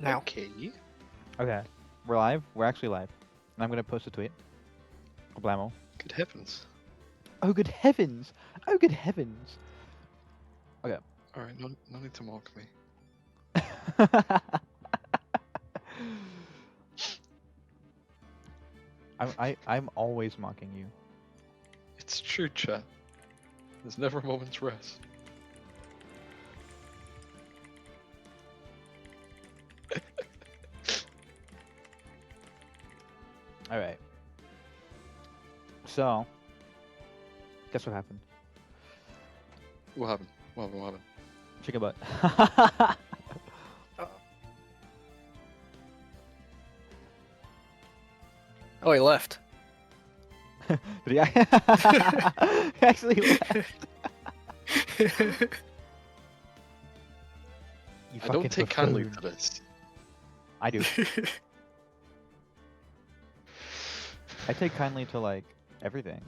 Now. Okay. Okay, we're live. We're actually live. And I'm gonna post a tweet. Blamo. Good heavens. Oh good heavens! Oh good heavens! Okay. Alright, no need to mock me. I'm always mocking you. It's true, chat. There's never a moment's rest. All right. So, guess what happened? What happened? What happened? What happened? Chicken butt. Oh, he left. Did he he actually left. You I don't fucking take kindly buffoon. to this. I do. I take kindly to like everything.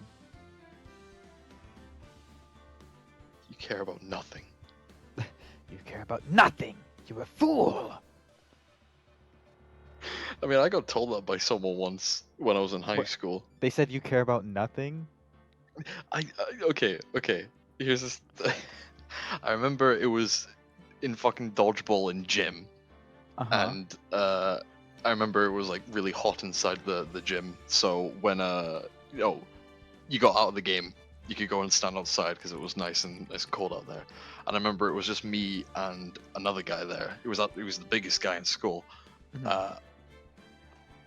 You care about nothing. You care about nothing. You a fool. I mean, I got told that by someone once when I was in high What? school. They said you care about nothing. Okay. Here's this. I remember it was in fucking dodgeball in gym, and I remember it was like really hot inside the gym. So when you got out of the game, you could go and stand outside because it was nice and cold out there. And I remember it was just me and another guy there. It was the biggest guy in school.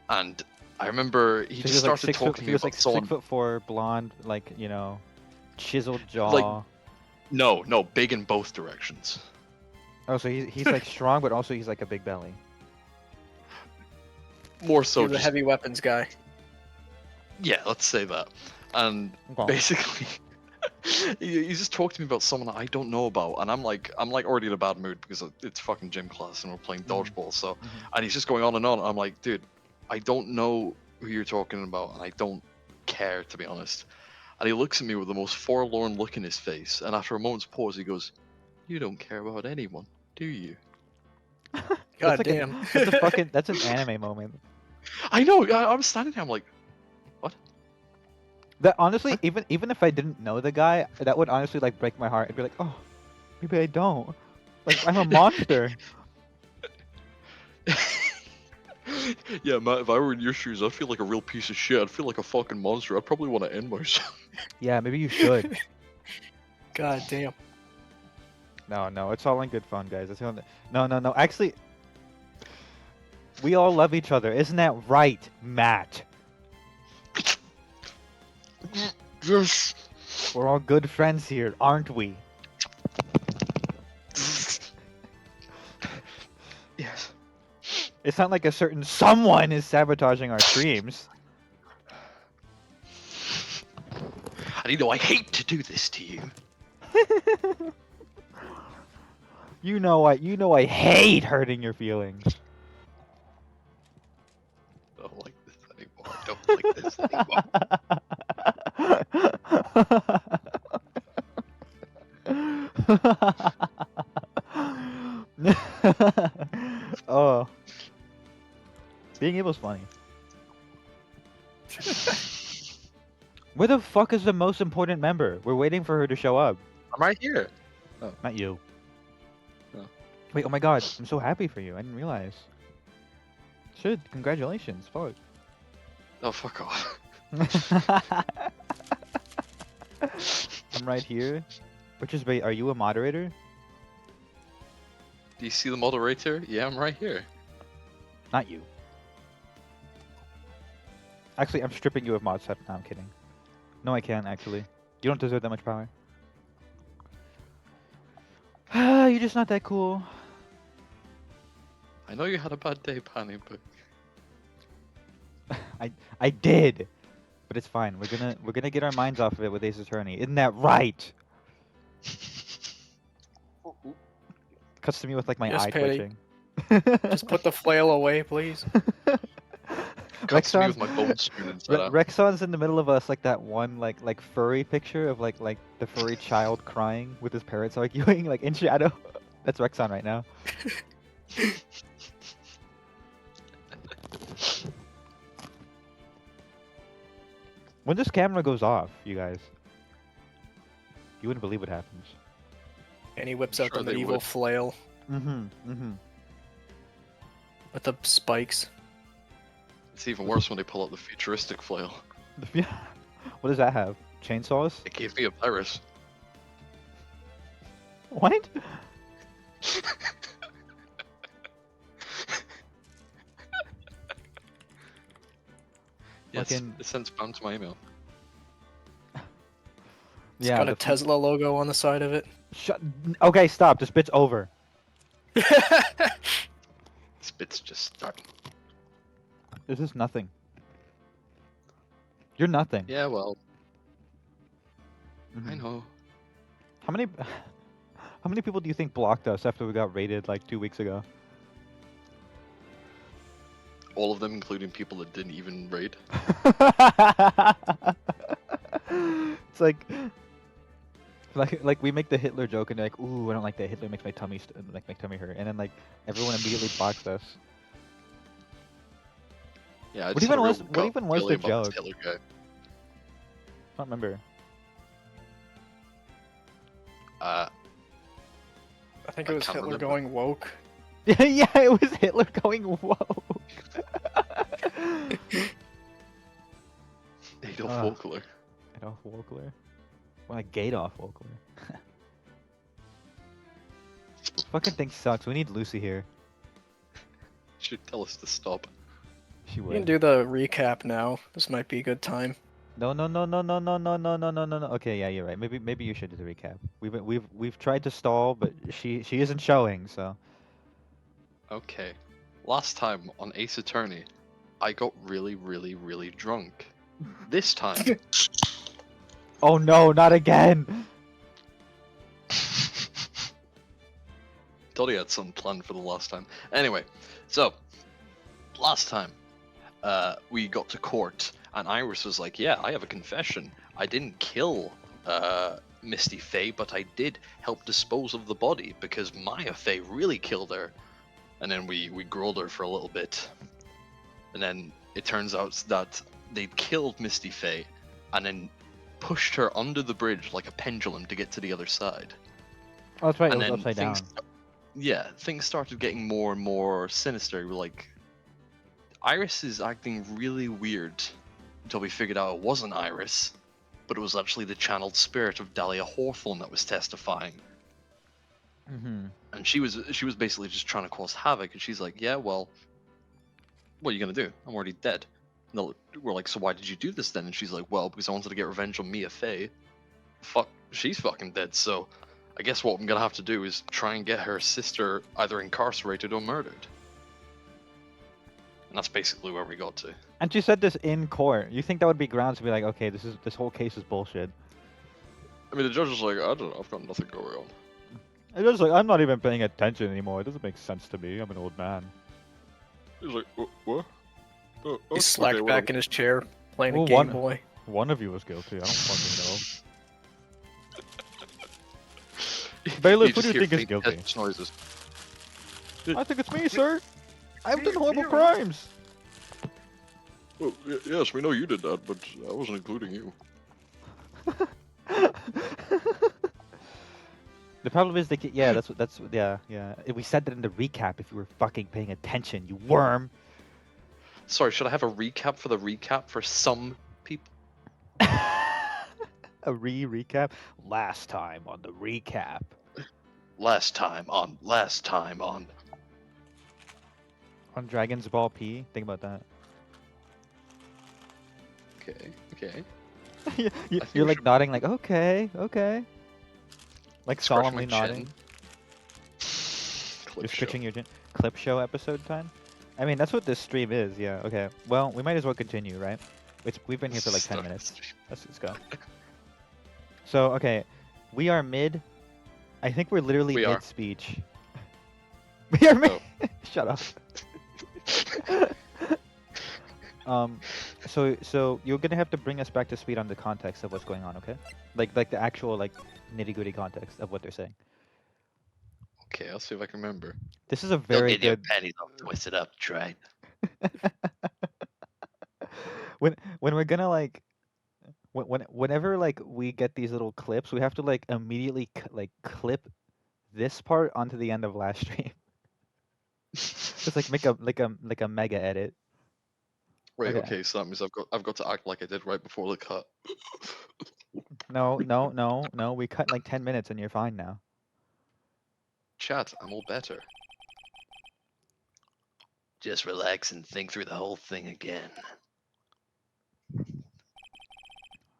And I remember he just started talking to me about someone. 6'4", blonde, like chiseled jaw. No, big in both directions. Oh, so he's like strong, but also he's like a big belly. More so, You're the just heavy weapons guy. yeah, let's say that. And Okay. basically, he just talked to me about someone that I don't know about, and I'm like already in a bad mood because it's fucking gym class and we're playing dodgeball. So, and he's just going on and on. I'm like, dude, I don't know who you're talking about, and I don't care, to be honest. And he looks at me with the most forlorn look in his face, and after a moment's pause, he goes, "You don't care about anyone, do you?" God That's like damn. that's an anime moment. I know. I'm standing here. I'm like, what? That honestly, even if I didn't know the guy, that would honestly like break my heart. I'd be like, oh, maybe I don't. Like I'm a monster. Yeah, Matt, if I were in your shoes, I'd feel like a real piece of shit. I'd feel like a fucking monster. I'd probably want to end myself. Yeah, maybe you should. God damn. No, it's all in good fun, guys. No. Actually, we all love each other, isn't that right, Matt? Yes. We're all good friends here, aren't we? Yes. It's not like a certain someone is sabotaging our streams. And you know, I hate to do this to you. You know I hate hurting your feelings. I don't like this anymore. I don't like this anymore. Oh. Being able's funny. Where the fuck is the most important member? We're waiting for her to show up. I'm right here. Not you. Oh. Wait, oh my god, I'm so happy for you. I didn't realize. Shit, congratulations. Fuck. Oh, fuck off. I'm right here. Which is, wait, are you a moderator? Do you see the moderator? Yeah, I'm right here. Not you. Actually, I'm stripping you of mod set. No, I'm kidding. No, I can't, actually. You don't deserve that much power. You're just not that cool. I know you had a bad day, Panny, but I did, but it's fine. We're gonna get our minds off of it with Ace Attorney. Isn't that right? Cuts to me with like my Yes, eye Patty. twitching. Just put the flail away, please. cuts me with my bone spoon inside out. Rexon's in the middle of us like that one like furry picture of like the furry child crying with his parents arguing like in shadow. That's Rexon right now. When this camera goes off, you guys, you wouldn't believe what happens. And he whips out Sure the they medieval would. flail Mm-hmm. with the spikes. It's even worse when they pull out the futuristic flail. Yeah. What does that have? Chainsaws? It gave me a virus. What? Yes, Fucking- it sent spam to my email. It's Yeah. got a the Tesla logo on the side of it. Shut. Okay, stop. This bit's over. This bit's just starting. This is nothing. You're nothing. Yeah, well, I Mhm. know. How many? How many people do you think blocked us after we got raided like 2 weeks ago? All of them, including people that didn't even raid. It's like we make the Hitler joke and they're like, ooh, I don't like that. Hitler makes my tummy like my tummy hurt, and then like everyone immediately blocks us. Yeah, I What just even had a was- real what gut even was the feeling about this joke? Hitler guy. I don't remember. Uh, I think I it was can't Hitler remember. going woke. Yeah, it was Hitler going woke. Adolf Ah. Volkler. Adolf Volkler. Well, like Gadolf Volkler. Fucking thing sucks. We need Lucy here. Should tell us to stop. She We can would. do the recap now. This might be a good time. No. Okay, yeah, you're right. Maybe you should do the recap. We've tried to stall, but she isn't showing. So. Okay. Last time on Ace Attorney, I got really, really, really drunk. This time, Oh no, not again! thought he had something planned for the last time. Anyway, so last time, we got to court, and Iris was like, "Yeah, I have a confession. I didn't kill Misty Faye, but I did help dispose of the body because Maya Faye really killed her." And then we grilled her for a little bit, and then it turns out that they'd killed Misty Faye, and then pushed her under the bridge like a pendulum to get to the other side. Oh, that's right. And It was then upside down. Yeah, things started getting more and more sinister. Like, Iris is acting really weird until we figured out it wasn't Iris, but it was actually the channeled spirit of Dahlia Hawthorne that was testifying. Mm-hmm. And she was basically just trying to cause havoc. And she's like, "Yeah, well, what are you gonna do? I'm already dead." And we're like, "So why did you do this then?" And she's like, "Well, because I wanted to get revenge on Mia Faye. Fuck, she's fucking dead. So I guess what I'm gonna have to do is try and get her sister either incarcerated or murdered." And that's basically where we got to. And she said this in court. You think that would be grounds to be like, okay, this whole case is bullshit? I mean, the judge was like, "I don't know, I've got nothing going on." It was like, I'm not even paying attention anymore. It doesn't make sense to me. I'm an old man. He's like, "What?" Oh, He okay, slacked whatever." back in his chair, playing Well, a Game one- Boy. One of you was guilty. I don't fucking know. Bailiff, who do just you hear think is faint guilty? touch noises. I think it's me, sir. I've done horrible me. crimes. Well, yes, we know you did that, but I wasn't including you. The problem is yeah, yeah. We said that in the recap if you were fucking paying attention, you worm. Sorry, should I have a recap for the recap for some people? A recap? Last time on the recap. Last time on. On Dragon's Ball P? Think about that. Okay. You- we You're like should- nodding like, okay. Like Scratch my solemnly nodding. chin. Clip You're show. switching your clip show episode time? I mean, that's what this stream is, yeah. Okay. Well, we might as well continue, right? We've been here for like 10 Start minutes. the stream. Let's go. So, okay. We are mid. I think we're literally We are. mid-speech. We are mid. Oh. Shut up. So you're gonna have to bring us back to speed on the context of what's going on, okay? Like the actual like nitty-gritty context of what they're saying. Okay, I'll see if I can remember. This is a very good. pennies all twisted up, tried. when we're gonna like Whenever like we get these little clips, we have to like immediately like clip this part onto the end of last stream. Just like make a mega edit. Wait, Okay. okay, so that means I've got to act like I did right before the cut. No. We cut in like 10 minutes and you're fine now. Chat, I'm all better. Just relax and think through the whole thing again.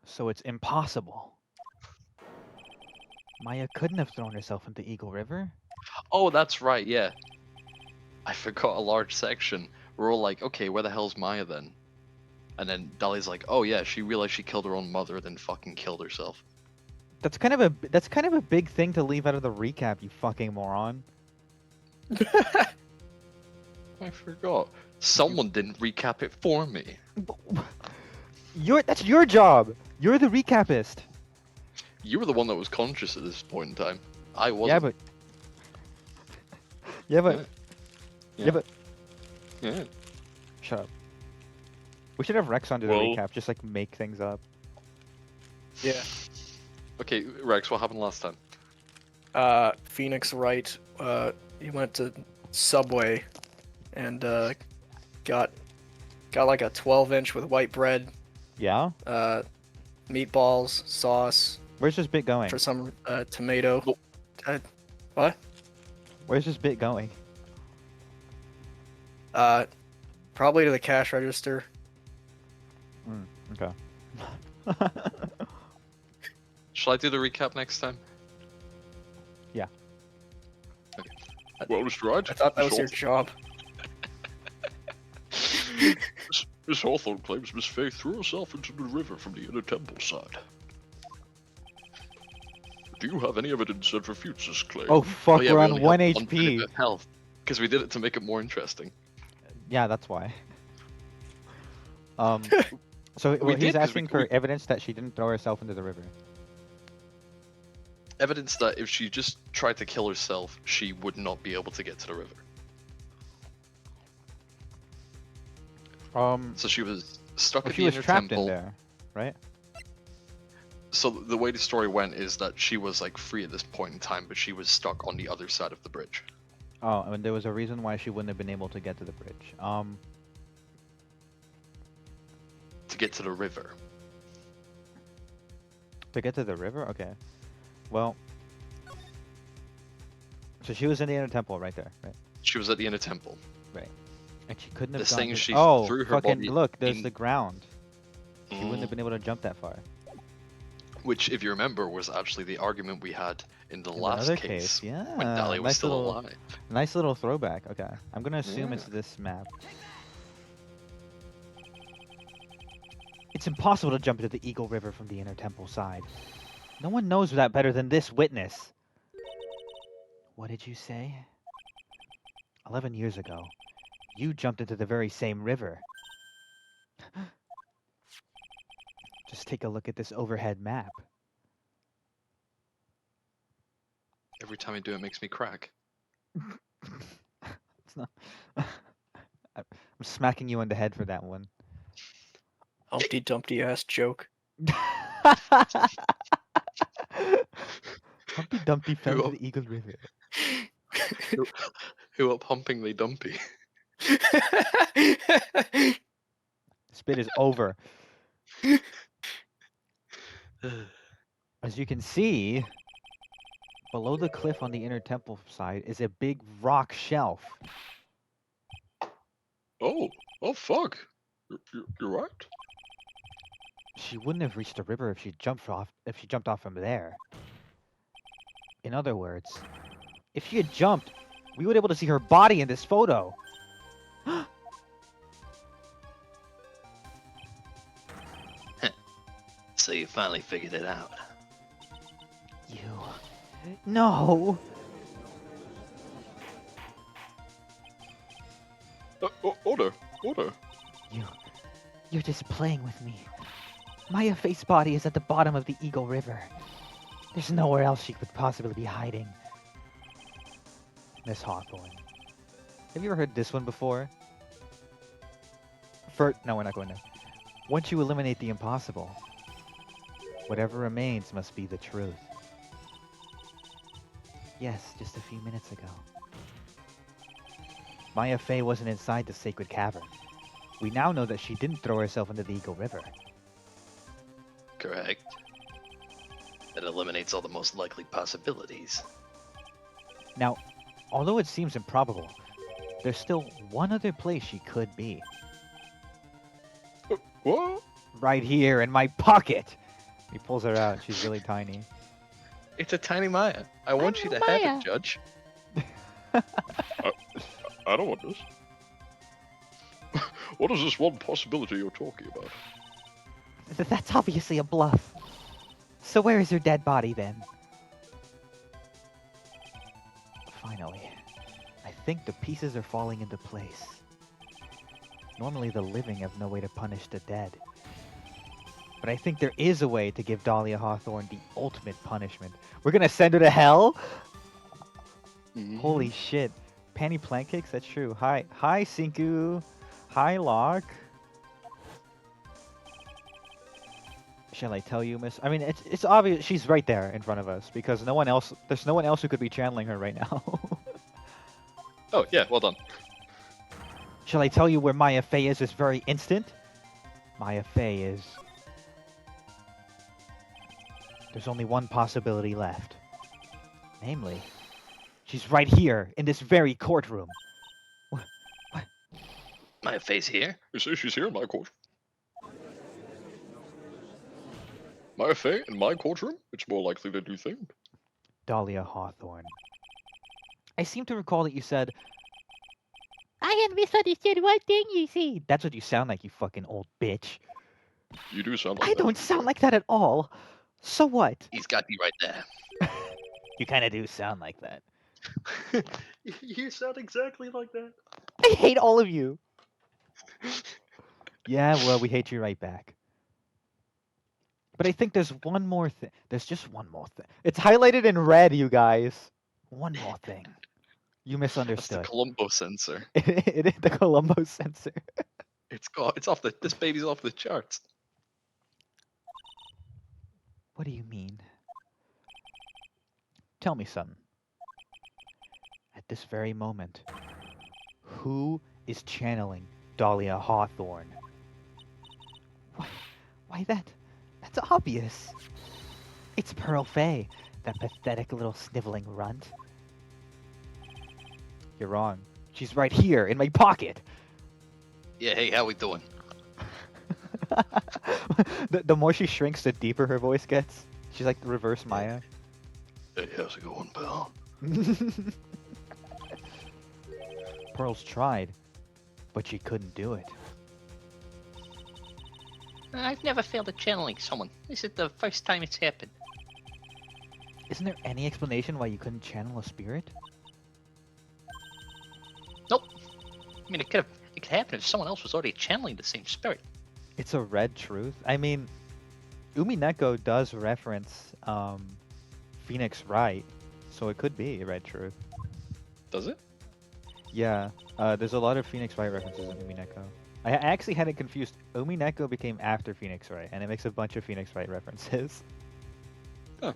So it's impossible. Maya couldn't have thrown herself into Eagle River. Oh, that's right, yeah. I forgot a large section. We're all like, okay, where the hell's Maya then? And then Dali's like, oh yeah, she realized she killed her own mother, then fucking killed herself. That's kind of a big thing to leave out of the recap, you fucking moron. I forgot. Someone didn't recap it for me. That's your job. You're the recapist. You were the one that was conscious at this point in time. I wasn't. Yeah, but. Yeah. Yeah, but. Yeah. Shut up. We should have Rexon do the Well- recap, just like make things up. Yeah. Okay, Rex, what happened last time? Phoenix Wright, he went to Subway and got like a 12-inch with white bread, Yeah? meatballs, sauce, Where's this bit going? for some tomato. Nope. What? Where's this bit going? Probably to the cash register. Okay. Shall I do the recap next time? Yeah. Okay. Well, Mr. Wright, I thought that was your job. Miss Hawthorne claims Miss Faith threw herself into the river from the inner temple side. Do you have any evidence that refutes this claim? Oh fuck, yeah, we're we on only 1 have bit HP. of health, because we did it to make it more interesting. Yeah, that's why. So We he's did, 'cause asking we- for evidence that she didn't throw herself into the river. Evidence that if she just tried to kill herself, she would not be able to get to the river. So she was stuck Well, at she the was inner trapped temple. in there, right? So the way the story went is that she was like free at this point in time, but she was stuck on the other side of the bridge. Oh, and there was a reason why she wouldn't have been able to get to the bridge. To get to the river. To get to the river? Okay. Well, so she was in the inner temple right there, right? She was at the inner temple. And she couldn't have The gone thing to- she oh, threw her fucking body look, there's in- the ground. She wouldn't Mm. have been able to jump that far. Which, if you remember, was actually the argument we had in the In last other case, yeah. when Dali was nice still little, alive. nice little throwback. Okay, I'm gonna assume it's Yeah. this map. It's impossible to jump into the Eagle River from the inner temple side. No one knows that better than this witness. What did you say? 11 years ago, you jumped into the very same river. Just take a look at this overhead map. Every time I do it, makes me crack. It's not. I'm smacking you on the head for that one. Humpty Dumpty ass joke. Humpty Dumpty fell Who into the Eagle River. Who up humping the dumpy? This bit is over. As you can see, below the cliff on the inner temple side is a big rock shelf. Oh fuck! You're right. She wouldn't have reached the river if she jumped off from there. In other words, if she had jumped, we would be able to see her body in this photo. So you finally figured it out. You. No. Order. You're just playing with me. Maya Faith's body is at the bottom of the Eagle River. There's nowhere else she could possibly be hiding. Miss Hawthorne. Have you ever heard this one before? No, we're not going there. Once you eliminate the impossible, Whatever remains must be the truth. Yes, just a few minutes ago. Maya Fey wasn't inside the sacred cavern. We now know that she didn't throw herself into the Eagle River. Correct. That eliminates all the most likely possibilities. Now, although it seems improbable, there's still one other place she could be. What? Right here in my pocket! He pulls her out. She's really tiny. It's a tiny Maya. I want you to have it, Judge. I don't want this. What is this one possibility you're talking about? That's obviously a bluff. So where is her dead body then? Finally, I think the pieces are falling into place. Normally the living have no way to punish the dead. But I think there is a way to give Dahlia Hawthorne the ultimate punishment. We're gonna send her to hell? Holy shit. Panty pancakes? That's true. Hi, Sinku. Hi, Locke. Shall I tell you, Miss? I mean, it's obvious she's right there in front of us because there's no one else who could be channeling her right now. Oh, yeah, well done. Shall I tell you where Maya Fey is this very instant? Maya Fey is... There's only one possibility left. Namely, she's right here in this very courtroom. What? My face here? You say she's here in my court? My Fey in my courtroom? It's more likely than you think. Dahlia Hawthorne. I seem to recall that you said, I had misunderstood one thing, you see. That's what you sound like, you fucking old bitch. You do sound like I that. don't sound like that at all. So what? He's got you right there. You kind of do sound like that. You sound exactly like that. I hate all of you. Yeah, well, we hate you right back. But I think there's one more thing. There's just one more thing. It's highlighted in red, you guys. One more thing. You That's the misunderstood. Columbo sensor. It is the Columbo sensor. It's off the. This baby's off the charts. What do you mean? Tell me, son. At this very moment, who is channeling Dahlia Hawthorne? Why that's obvious. It's Pearl Fey, that pathetic little sniveling runt. You're wrong. She's right here in my pocket. Yeah, hey, how we doing? The more she shrinks, the deeper her voice gets. She's like the reverse Maya. Hey, how's it going, pal? Pearl's tried, but she couldn't do it. I've never failed at channeling someone. This is the first time it's happened. Isn't there any explanation why you couldn't channel a spirit? Nope. I mean, it could happen if someone else was already channeling the same spirit. It's a red truth. I mean, Umineko does reference Phoenix Wright, so it could be a red truth. Does it? Yeah, there's a lot of Phoenix Wright references in Umineko. I actually had it confused. Umineko became after Phoenix Wright, and it makes a bunch of Phoenix Wright references. Huh.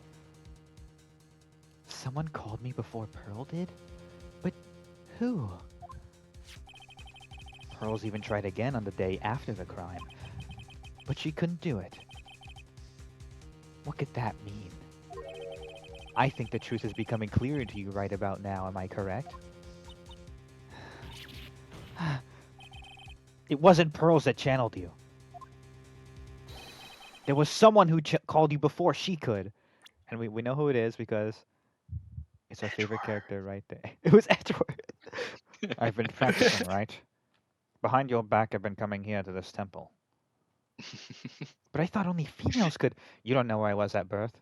Someone called me before Pearl did? But who? Pearl's even tried again on the day after the crime, but she couldn't do it. What could that mean? I think the truth is becoming clearer to you right about now, am I correct? It wasn't Pearls that channeled you. There was someone who called you before she could. And we know who it is because it's our favorite character right there. It was Edward. I've been practicing, right? Behind your back, I've been coming here to this temple. But I thought only females could. You don't know where I was at birth.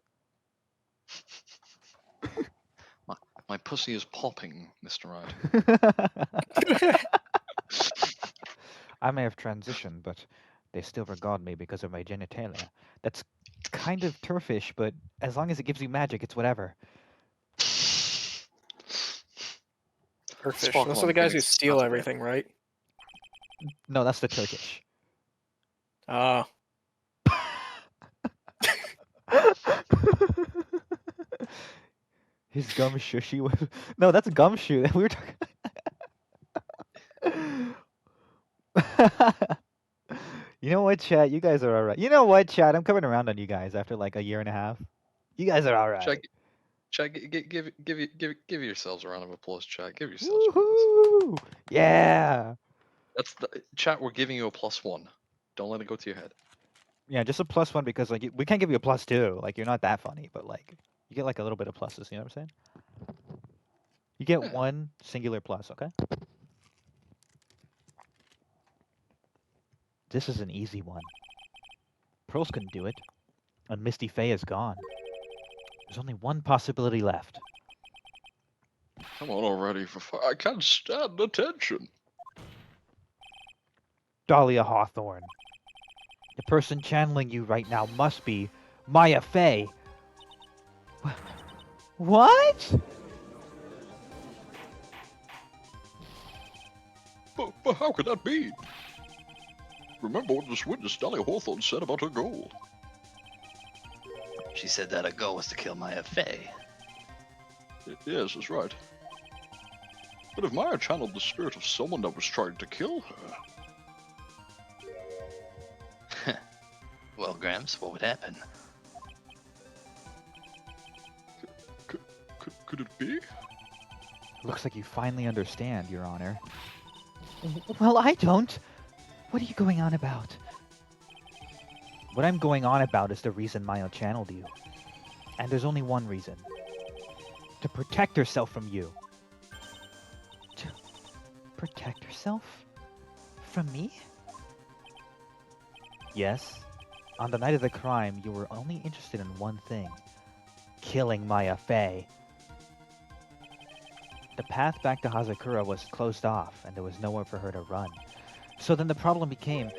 My pussy is popping, Mr. Wright. I may have transitioned, but they still regard me because of my genitalia. That's kind of turfish, but as long as it gives you magic, it's whatever. Turkish. Sparkle Those are on the guys who Phoenix, steal not bad. everything, right? No, that's the Turkish. Ah. His gum shushy was no, that's gumshoe. We were talking. You know what, chat? You guys are alright. You know what, chat? I'm coming around on you guys after like a year and a half. You guys are alright. Chat, give yourselves a round of applause, chat. Give yourselves a round. Woohoo! Yeah. That's the chat. We're giving you a +1. Don't let it go to your head. Yeah, just a +1 because like we can't give you a +2. Like you're not that funny, but like you get like a little bit of pluses. You know what I'm saying? You get Yeah. one singular plus. Okay. This is an easy one. Pearls couldn't do it, and Misty Faye is gone. There's only one possibility left. Come on already, I can't stand attention. Dahlia Hawthorne. The person channeling you right now must be Maya Faye. What? But how could that be? Remember what this witness Dahlia Hawthorne said about her goal. She said that her goal was to kill Maya Faye. Yes, that's right. But if Maya channeled the spirit of someone that was trying to kill her... Well, Gramps, what would happen? Could it be? Looks like you finally understand, Your Honor. Well, I don't. What are you going on about? What I'm going on about is the reason Maya channeled you. And there's only one reason. To protect herself from you. To protect herself? From me? Yes. On the night of the crime, you were only interested in one thing. Killing Maya Faye. The path back to Hazakura was closed off, and there was nowhere for her to run. So then the problem became,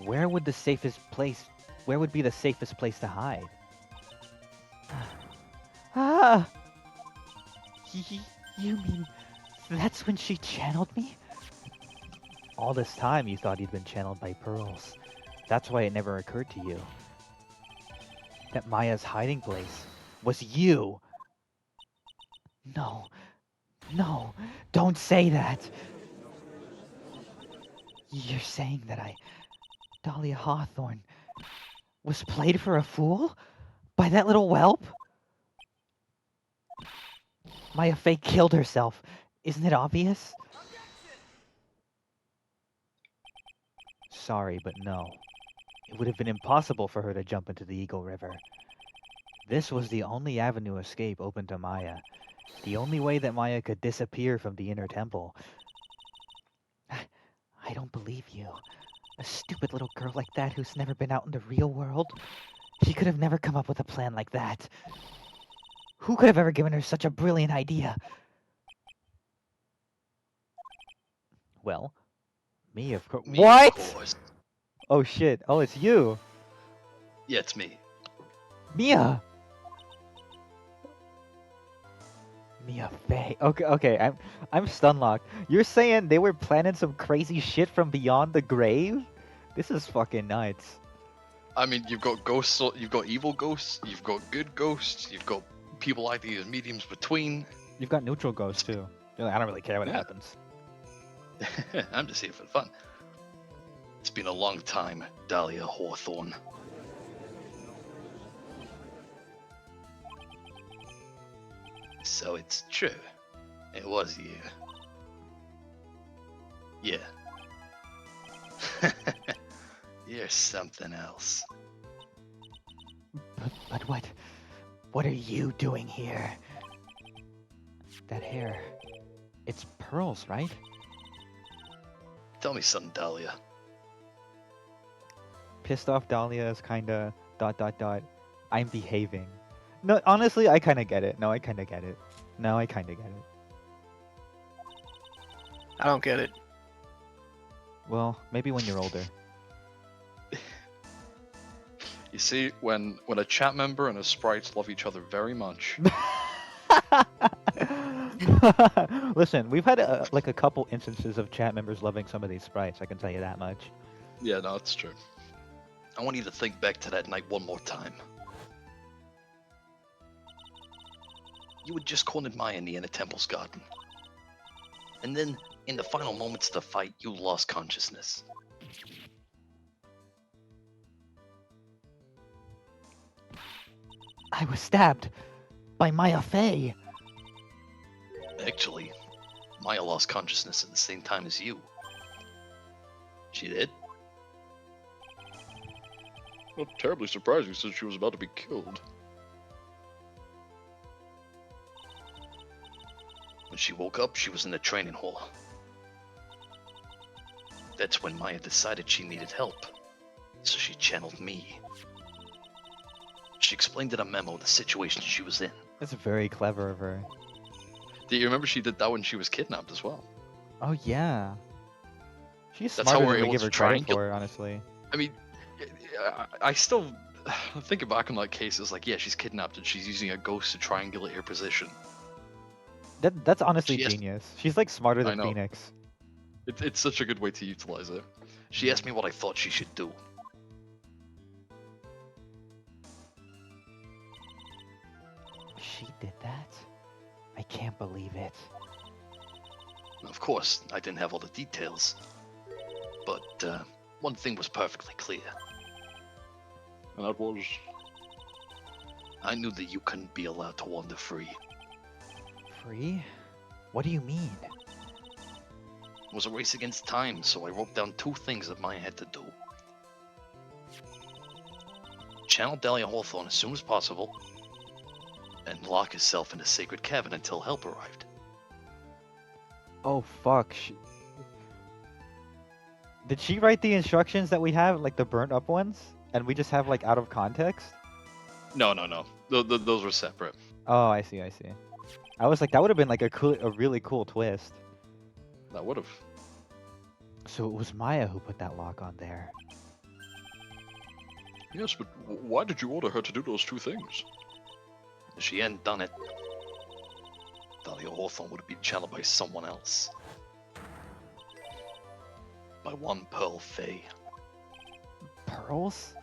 where would be the safest place to hide? Ah! You mean that's when she channeled me? All this time you thought you'd been channeled by Pearls. That's why it never occurred to you that Maya's hiding place was you. No, don't say that. You're saying that Dahlia Hawthorne, was played for a fool? By that little whelp? Maya Faye killed herself. Isn't it obvious? Sorry, but no. It would have been impossible for her to jump into the Eagle River. This was the only avenue escape open to Maya. The only way that Maya could disappear from the inner temple. I don't believe you. A stupid little girl like that who's never been out in the real world? She could have never come up with a plan like that. Who could have ever given her such a brilliant idea? Well, me, of course. What? Of course. Oh shit. Oh, it's you. Yeah, it's me. Mia. Mia Faye. Okay, I'm stun locked. You're saying they were planning some crazy shit from beyond the grave? This is fucking nuts. I mean, you've got ghosts, you've got evil ghosts, you've got good ghosts, you've got people acting as mediums between. You've got neutral ghosts too. I don't really care what Yeah. happens. I'm just here for fun. It's been a long time, Dahlia Hawthorne. So it's true. It was you. Yeah. You're something else. But what are you doing here? That hair. It's pearls, right? Tell me something, Dahlia. Pissed off Dahlia is kinda ... I'm behaving. No, honestly, I kinda get it. No, I kinda get it. I don't get it. Well, maybe when you're older. You see, when a chat member and a sprite love each other very much. Listen, we've had like a couple instances of chat members loving some of these sprites, I can tell you that much. Yeah, no, it's true. I want you to think back to that night one more time. You had just cornered Maya in the inner temple's garden. And then, in the final moments of the fight, you lost consciousness. I was stabbed by Maya Fey. Actually, Maya lost consciousness at the same time as you. She did? Not terribly surprising since she was about to be killed. When she woke up, she was in the training hall. That's when Maya decided she needed help, so she channeled me. She explained in a memo the situation she was in. That's very clever of her. Do you remember she did that when she was kidnapped as well? Oh yeah. She's That's how smarter we're than we able give to her credit triangulate. for, honestly. I mean, I still thinking back on that case, it's like, yeah, she's kidnapped and she's using a ghost to triangulate her position. That's honestly She has- genius. She's like smarter I than know. Phoenix. It's such a good way to utilize it. She asked me what I thought she should do. She did that? I can't believe it. Of course, I didn't have all the details. But one thing was perfectly clear. And that was... I knew that you couldn't be allowed to wander free. Free? What do you mean? It was a race against time, so I wrote down 2 things that Maya had to do. Channel Dahlia Hawthorne as soon as possible, and lock herself in a sacred cavern until help arrived. Oh fuck. Did she write the instructions that we have, like the burnt up ones? And we just have like out of context? No. Those were separate. Oh, I see. I was like, that would have been like a really cool twist. That would have. So it was Maya who put that lock on there. Yes, but why did you order her to do those 2 things? If she hadn't done it, Dahlia Hawthorne would have been channeled by someone else. By one Pearl Fey. Pearls?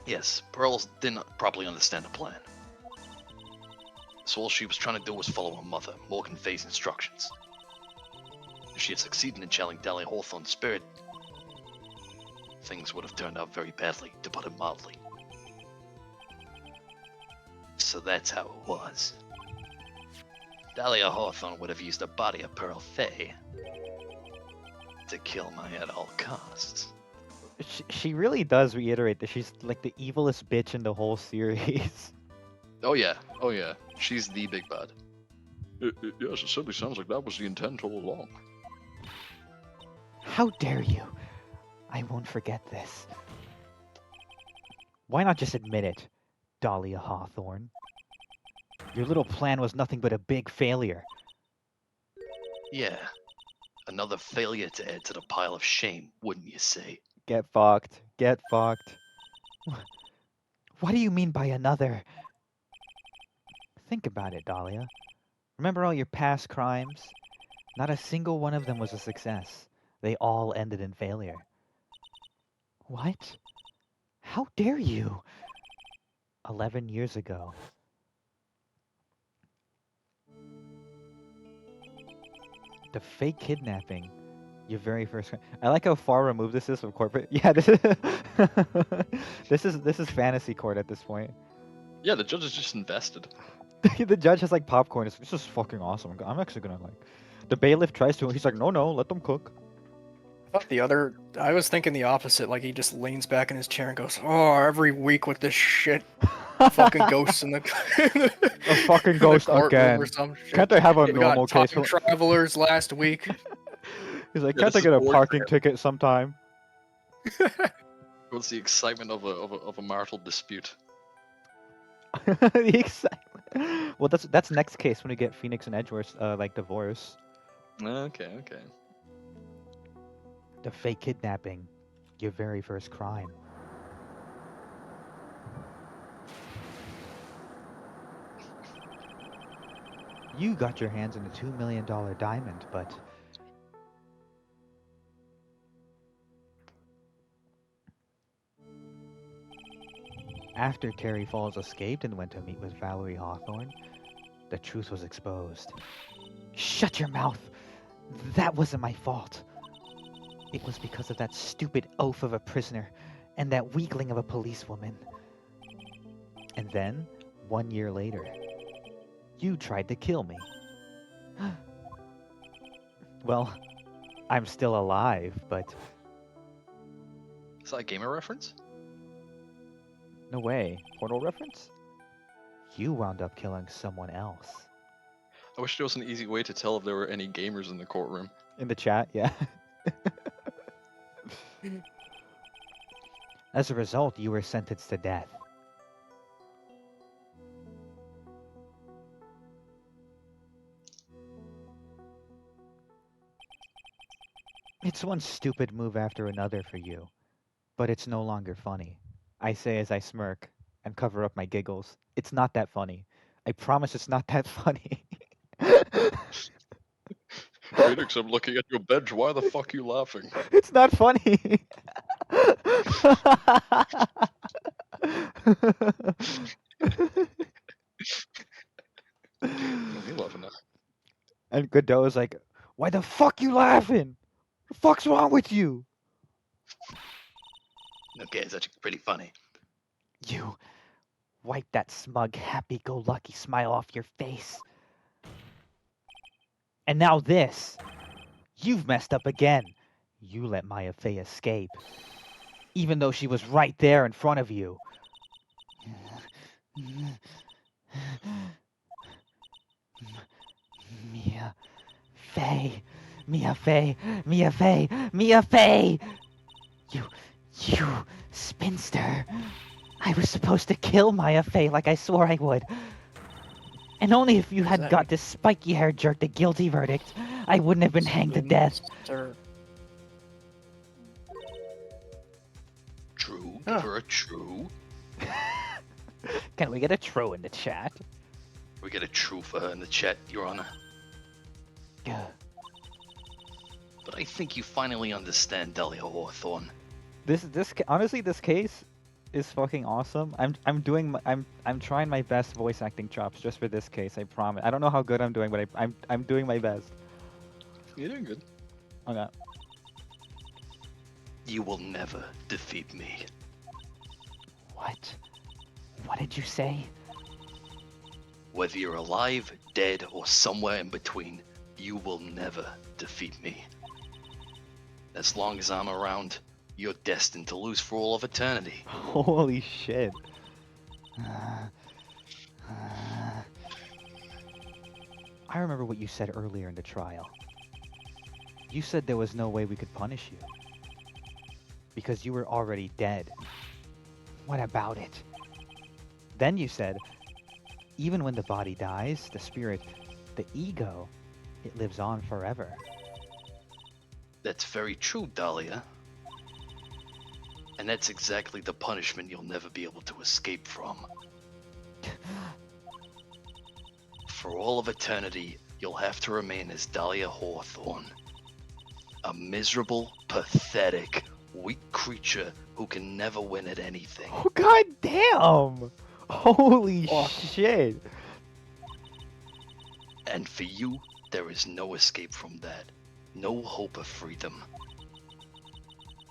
Yes, Pearls didn't properly understand the plan. So all she was trying to do was follow her mother, Morgan Fey's instructions. If she had succeeded in channeling Dahlia Hawthorne's spirit, things would have turned out very badly, to put it mildly. So that's how it was. Dahlia Hawthorne would have used the body of Pearl Fey to kill Maya at all costs. She really does reiterate that she's like the evilest bitch in the whole series. Oh yeah. She's the big bad. Yes, it certainly sounds like that was the intent all along. How dare you? I won't forget this. Why not just admit it, Dahlia Hawthorne? Your little plan was nothing but a big failure. Yeah, another failure to add to the pile of shame, wouldn't you say? Get fucked. Get fucked. What do you mean by another? Think about it, Dahlia. Remember all your past crimes? Not a single one of them was a success. They all ended in failure. What? How dare you? 11 years ago. The fake kidnapping. Your very first crime. I like how far removed this is from corporate. Yeah, this is this is fantasy court at this point. Yeah, the judge is just invested. The judge has like popcorn. This is fucking awesome. I'm actually gonna like. The bailiff tries to. He's like, no, let them cook. I was thinking the opposite. Like he just leans back in his chair and goes, "Oh, every week with this shit, fucking ghosts in the A fucking ghost again. or some shit. Can't I have a We normal got case? time travelers last week." He's like, Yeah, can't this I get is a board parking fair. ticket sometime? What's the excitement of a marital dispute? The excitement. Well, that's next case when we get Phoenix and Edgeworth like divorce. Okay. The fake kidnapping, your very first crime. You got your hands on a $2 million diamond, but After Terry Falls escaped and went to meet with Valerie Hawthorne, the truth was exposed. Shut your mouth! That wasn't my fault. It was because of that stupid oaf of a prisoner and that weakling of a policewoman. And then, 1 year later, you tried to kill me. Well, I'm still alive, but Is that a gamer reference? no way. Portal reference? You wound up killing someone else. I wish there was an easy way to tell if there were any gamers in the courtroom. In the chat, yeah. As a result, you were sentenced to death. It's one stupid move after another for you, but it's no longer funny. I say as I smirk and cover up my giggles. It's not that funny. I promise it's not that funny. Phoenix, I'm looking at your bench. Why the fuck are you laughing? It's not funny. What are you laughing at? And Godot's like, why the fuck you laughing? What the fuck's wrong with you? Okay, it's actually pretty funny. You wipe that smug, happy-go-lucky smile off your face. And now this. You've messed up again. You let Maya Fey escape. Even though she was right there in front of you. Mia Fey. Mia Fey. Mia Fey. Mia Fey! You spinster. I was supposed to kill Maya Fey like I swore I would. And only if you Does had that got this spiky-haired jerk the guilty verdict, I wouldn't have been hanged to death. Or True, Huh. give her a true. Can we get a true in the chat? We get a true for her in the chat, Your Honor. Gah. But I think you finally understand Dahlia Hawthorne. Honestly, this case is fucking awesome. I'm trying my best voice acting chops just for this case. I promise. I don't know how good I'm doing, but I'm doing my best. You're doing good. Okay. You will never defeat me. What? What did you say? Whether you're alive, dead, or somewhere in between, you will never defeat me. As long as I'm around, you're destined to lose for all of eternity. Holy shit. I remember what you said earlier in the trial. You said there was no way we could punish you. Because you were already dead. What about it? Then you said, even when the body dies, the spirit, the ego, it lives on forever. That's very true, Dahlia. And that's exactly the punishment you'll never be able to escape from. For all of eternity, you'll have to remain as Dahlia Hawthorne. A miserable, pathetic, weak creature who can never win at anything. Oh, god damn! Holy Oh. shit! And for you, there is no escape from that. No hope of freedom.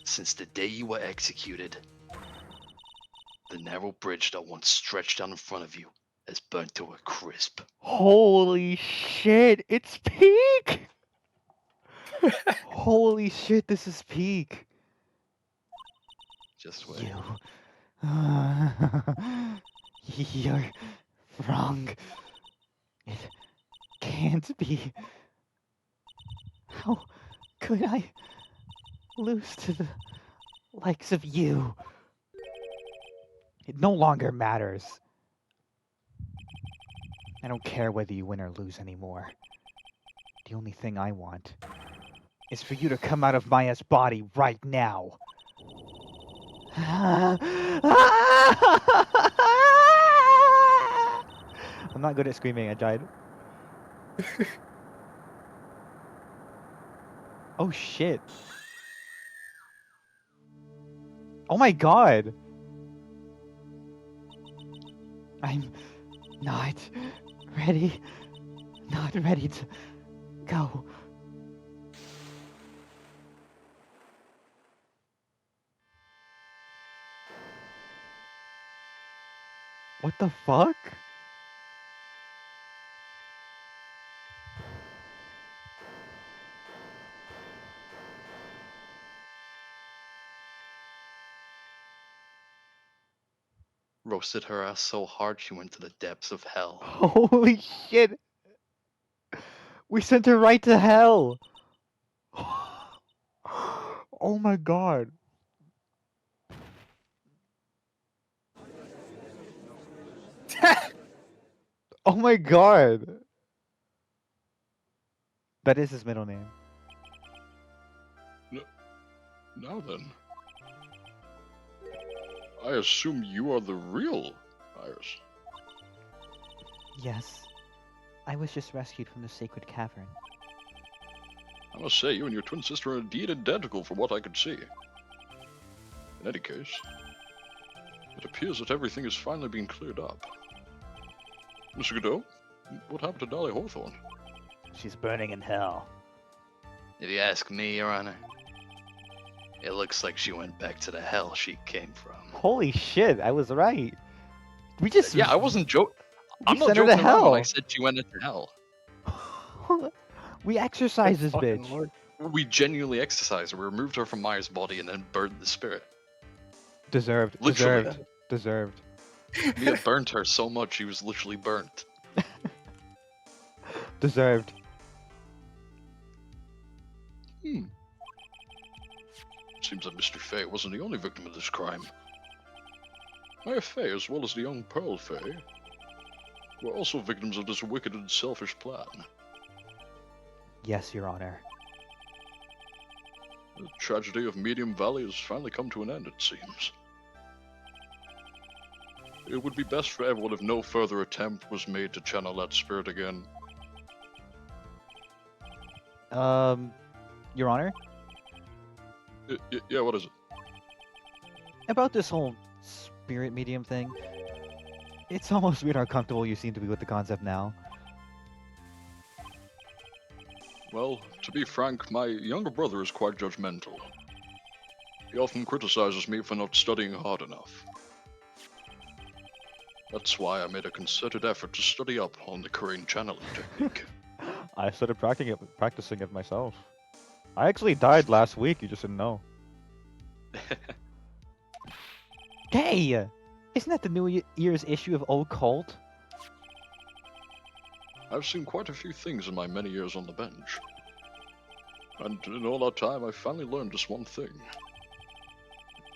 Since the day you were executed, the narrow bridge that once stretched out in front of you has burnt to a crisp. Holy shit! It's peak! Holy shit, this is peak! Just wait. You... You're wrong. It can't be. How could I lose to the likes of you? It no longer matters. I don't care whether you win or lose anymore. The only thing I want is for you to come out of Maya's body right now. I'm not good at screaming, I tried. Oh shit. Oh my god. I'm not ready. Not ready to go. What the fuck? Roasted her ass so hard she went to the depths of hell. Holy shit! We sent her right to hell! Oh my god. Oh my god! That is his middle name. Now then. I assume you are the real Iris. Yes. I was just rescued from the sacred cavern. I must say, you and your twin sister are indeed identical from what I could see. In any case, it appears that everything has finally been cleared up. Mr. Godot, what happened to Dolly Hawthorne? She's burning in hell. If you ask me, Your Honor, it looks like she went back to the hell she came from. Holy shit, I was right. We just Yeah, I wasn't joking. we I'm not sent her to joking around when I hell. said she went into hell. We exercised this Fucking bitch. Lord. We genuinely exercised her. We removed her from Maya's body and then burned the spirit. Deserved. Literally. Deserved. We had burnt her so much she was literally burnt. Deserved. Seems that Mr. Fay wasn't the only victim of this crime. Maya Fay, as well as the young Pearl Fay, were also victims of this wicked and selfish plan. Yes, Your Honor. The tragedy of Medium Valley has finally come to an end, it seems. It would be best for everyone if no further attempt was made to channel that spirit again. Your Honor? Yeah, what is it? About this whole spirit medium thing, it's almost weird how comfortable you seem to be with the concept now. Well, to be frank, my younger brother is quite judgmental. He often criticizes me for not studying hard enough. That's why I made a concerted effort to study up on the Korean channeling technique. I started practicing it myself. I actually died last week, you just didn't know. Hey! Isn't that the New Year's issue of Occult? I've seen quite a few things in my many years on the bench. And in all that time, I finally learned just one thing.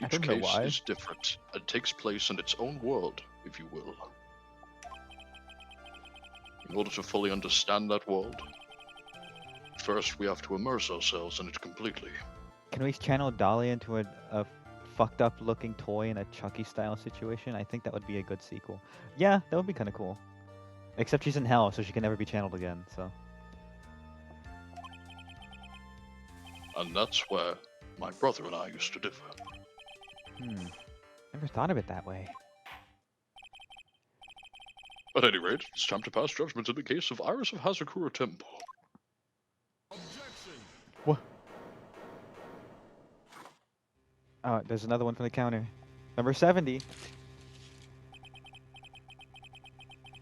I Each don't know case why. is different and takes place in its own world, if you will. In order to fully understand that world, first we have to immerse ourselves in it completely. Can we channel Dolly into a fucked up looking toy in a Chucky style situation? I think that would be a good sequel. Yeah, that would be kind of cool. Except she's in hell, so she can never be channeled again, so. And that's where my brother and I used to differ. Never thought of it that way. At any rate, it's time to pass judgment in the case of Iris of Hazakura Temple. What? Oh, there's another one from the counter. Number 70.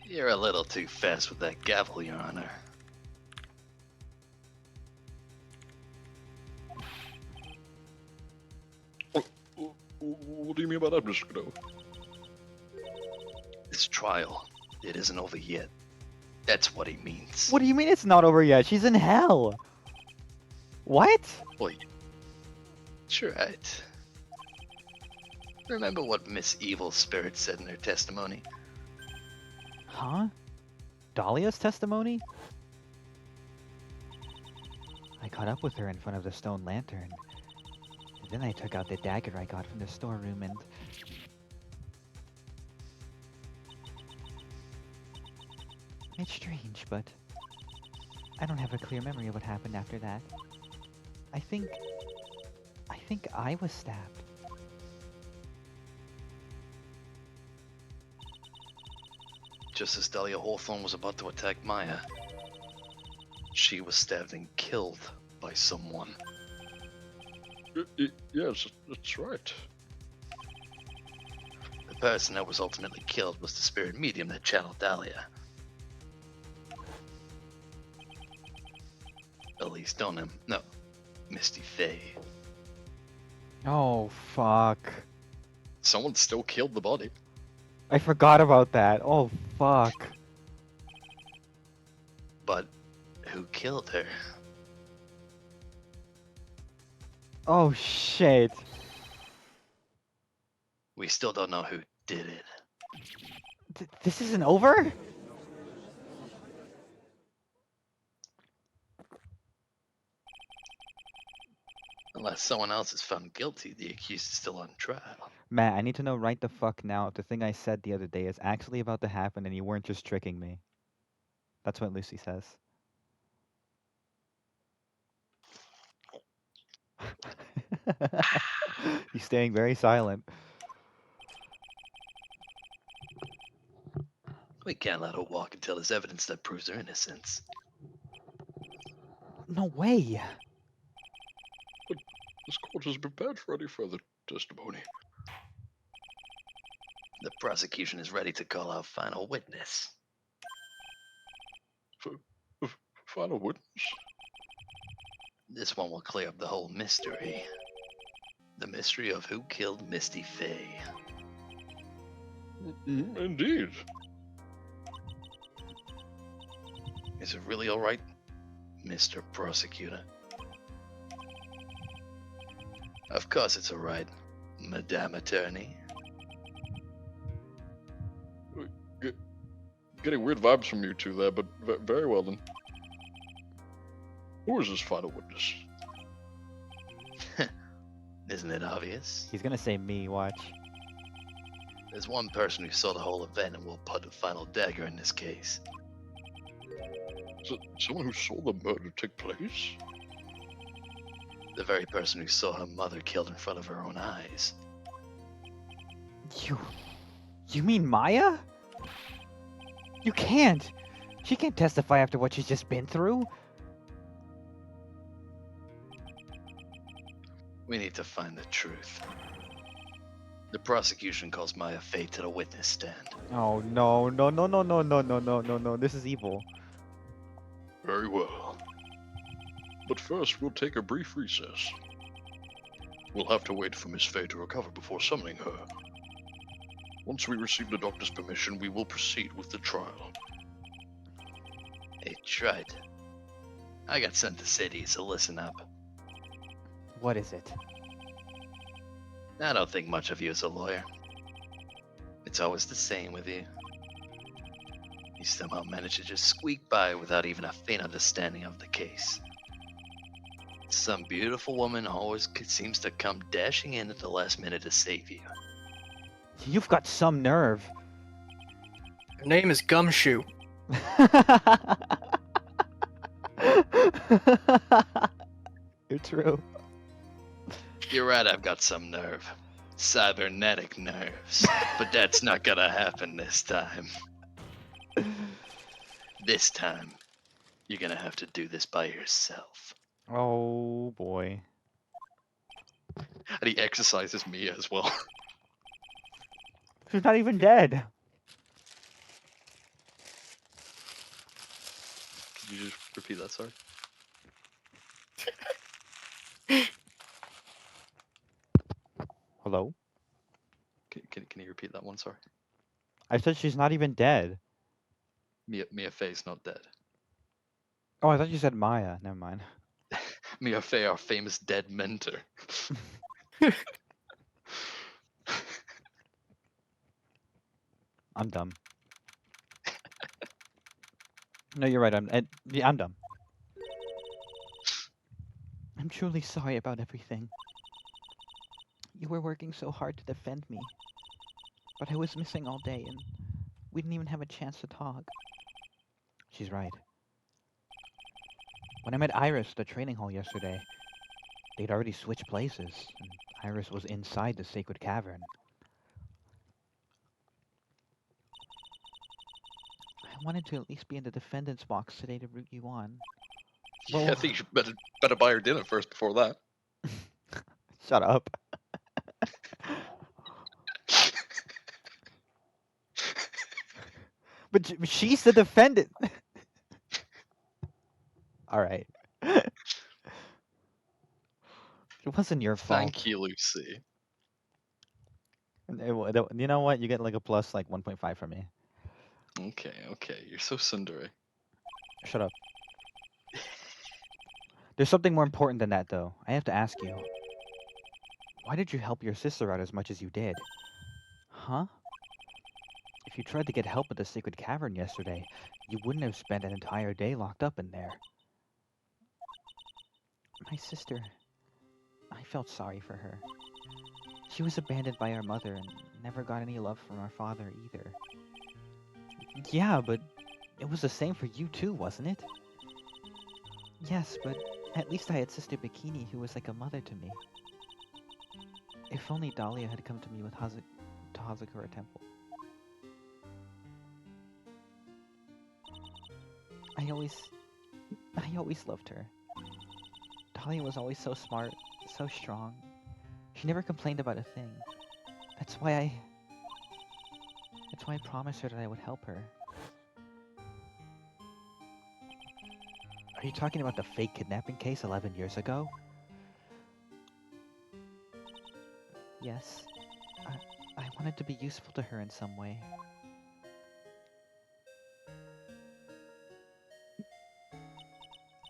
You're a little too fast with that gavel, Your Honor. What do you mean by that, Mr. Godot? This trial, it isn't over yet. That's what he means. What do you mean it's not over yet? She's in hell. What? Wait. Sure, right. Remember what Miss Evil Spirit said in her testimony? Huh? Dahlia's testimony? I caught up with her in front of the stone lantern. And then I took out the dagger I got from the storeroom and... It's strange, but... I don't have a clear memory of what happened after that. I think I was stabbed. Just as Dahlia Hawthorne was about to attack Maya, she was stabbed and killed by someone. Yes, that's right. The person that was ultimately killed was the spirit medium that channeled Dahlia. Elise Donham. No, Misty Faye. Oh, fuck. Someone still killed the body. I forgot about that. Oh, fuck. But who killed her? Oh, shit. We still don't know who did it. This isn't over? Unless someone else is found guilty, the accused is still on trial. Matt, I need to know right the fuck now if the thing I said the other day is actually about to happen and you weren't just tricking me. That's what Lucy says. He's staying very silent. We can't let her walk until there's evidence that proves her innocence. No way. This court is prepared for any further testimony. The prosecution is ready to call our final witness. Final witness? This one will clear up the whole mystery. The mystery of who killed Misty Faye. Indeed. Is it really alright, Mr. Prosecutor? Of course it's alright, Madame Attorney. Getting weird vibes from you two there, but very well then. Who is this final witness? Isn't it obvious? He's gonna say me, watch. There's one person who saw the whole event and will put the final dagger in this case. Someone who saw the murder take place? The very person who saw her mother killed in front of her own eyes. You mean Maya? You can't! She can't testify after what she's just been through. We need to find the truth. The prosecution calls Maya Faye to the witness stand. Oh no, no, no, no, no, no, no, no, no, no, this is evil. Very well. But first, we'll take a brief recess. We'll have to wait for Miss Faye to recover before summoning her. Once we receive the doctor's permission, we will proceed with the trial. Hey, Trud. I got something to say to you, so listen up. What is it? I don't think much of you as a lawyer. It's always the same with you. You somehow manage to just squeak by without even a faint understanding of the case. Some beautiful woman always seems to come dashing in at the last minute to save you. You've got some nerve. Her name is Gumshoe. You're true. You're right, I've got some nerve. Cybernetic nerves. But that's not gonna happen this time. This time, you're gonna have to do this by yourself. Oh boy. And he exercises Mia as well. She's not even dead. Could you just repeat that, sorry? Hello? Can you repeat that one, sorry? I said she's not even dead. Mia Faye's not dead. Oh, I thought you said Maya. Never mind. Mia Faye, our famous dead mentor. I'm dumb. No, you're right. Yeah, I'm dumb. I'm truly sorry about everything. You were working so hard to defend me. But I was missing all day and we didn't even have a chance to talk. She's right. When I met Iris at the training hall yesterday, they'd already switched places, and Iris was inside the sacred cavern. I wanted to at least be in the defendant's box today to root you on. Yeah, I Well- think you should better buy her dinner first before that. Shut up. But she's the defendant. All right. It wasn't your fault. Thank you, Lucy. You know what? You get like a plus like 1.5 from me. Okay, you're so tsundere. Shut up. There's something more important than that, though. I have to ask you. Why did you help your sister out as much as you did? Huh? If you tried to get help at the Sacred Cavern yesterday, you wouldn't have spent an entire day locked up in there. My sister... I felt sorry for her. She was abandoned by our mother and never got any love from our father either. Yeah, but it was the same for you too, wasn't it? Yes, but at least I had Sister Bikini who was like a mother to me. If only Dahlia had come to me with to Hazakura Temple. I always loved her. Dahlia was always so smart, so strong. She never complained about a thing. That's why I promised her that I would help her. Are you talking about the fake kidnapping case 11 years ago? Yes. I wanted to be useful to her in some way.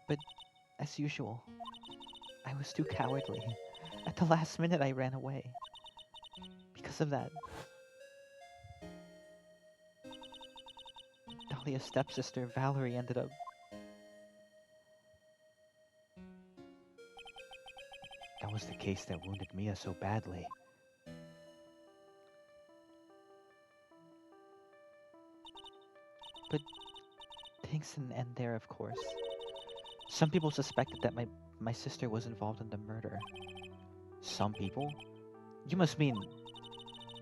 But, as usual, I was too cowardly. At the last minute I ran away. Because of that, Dahlia's stepsister, Valerie, ended up... That was the case that wounded Mia so badly. But things didn't end there, of course. Some people suspected that my sister was involved in the murder. Some people? You must mean...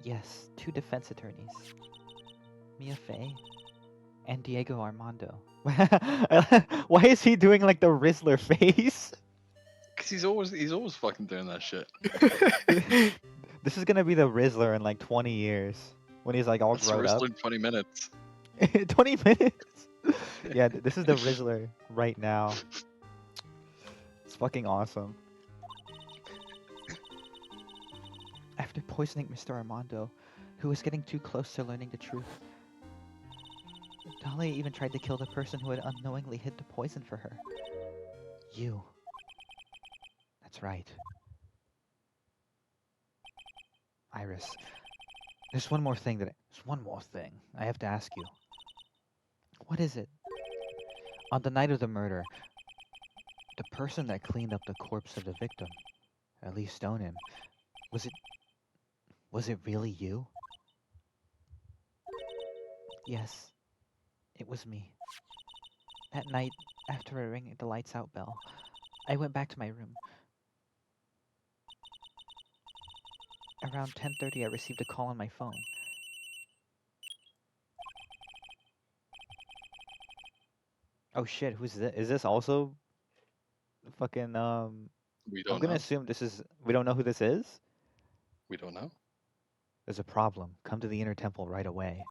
Yes, 2 defense attorneys. Mia Fey and Diego Armando. Why is he doing like the Rizzler face? Cause he's always fucking doing that shit. This is gonna be the Rizzler in like 20 years. When he's like all That's grown up. Rizzler in 20 minutes. 20 minutes? Yeah, this is the Rizzler right now. It's fucking awesome. After poisoning Mr. Armando, who was getting too close to learning the truth, Dahlia even tried to kill the person who had unknowingly hid the poison for her. You. That's right. Iris, there's one more thing I have to ask you. What is it? On the night of the murder, the person that cleaned up the corpse of the victim, or at least stoned him, was it really you? Yes, it was me. That night, after I rang the lights out bell, I went back to my room. Around 10:30, I received a call on my phone. Oh shit, who's this? Is this also fucking We don't I'm gonna know. assume this is... We don't know who this is? We don't know. There's a problem. Come to the Inner Temple right away.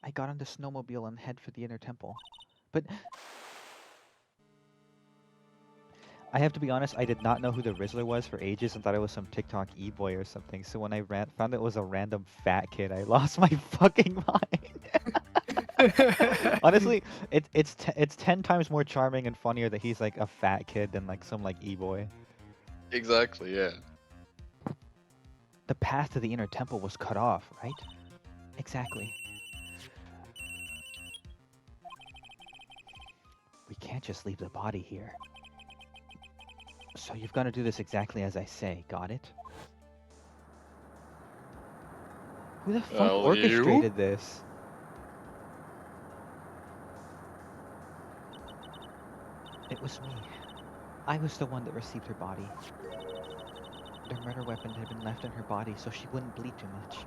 I got on the snowmobile and head for the Inner Temple. But... I have to be honest, I did not know who the Rizzler was for ages and thought it was some TikTok e-boy or something. So when I found it was a random fat kid, I lost my fucking mind. Honestly, it's 10 times more charming and funnier that he's like a fat kid than like some like e-boy. Exactly, yeah. The path to the Inner Temple was cut off, right? Exactly. We can't just leave the body here. So you've got to do this exactly as I say, got it? Who the fuck Well, orchestrated this? It was me. I was the one that received her body. The murder weapon had been left in her body so she wouldn't bleed too much.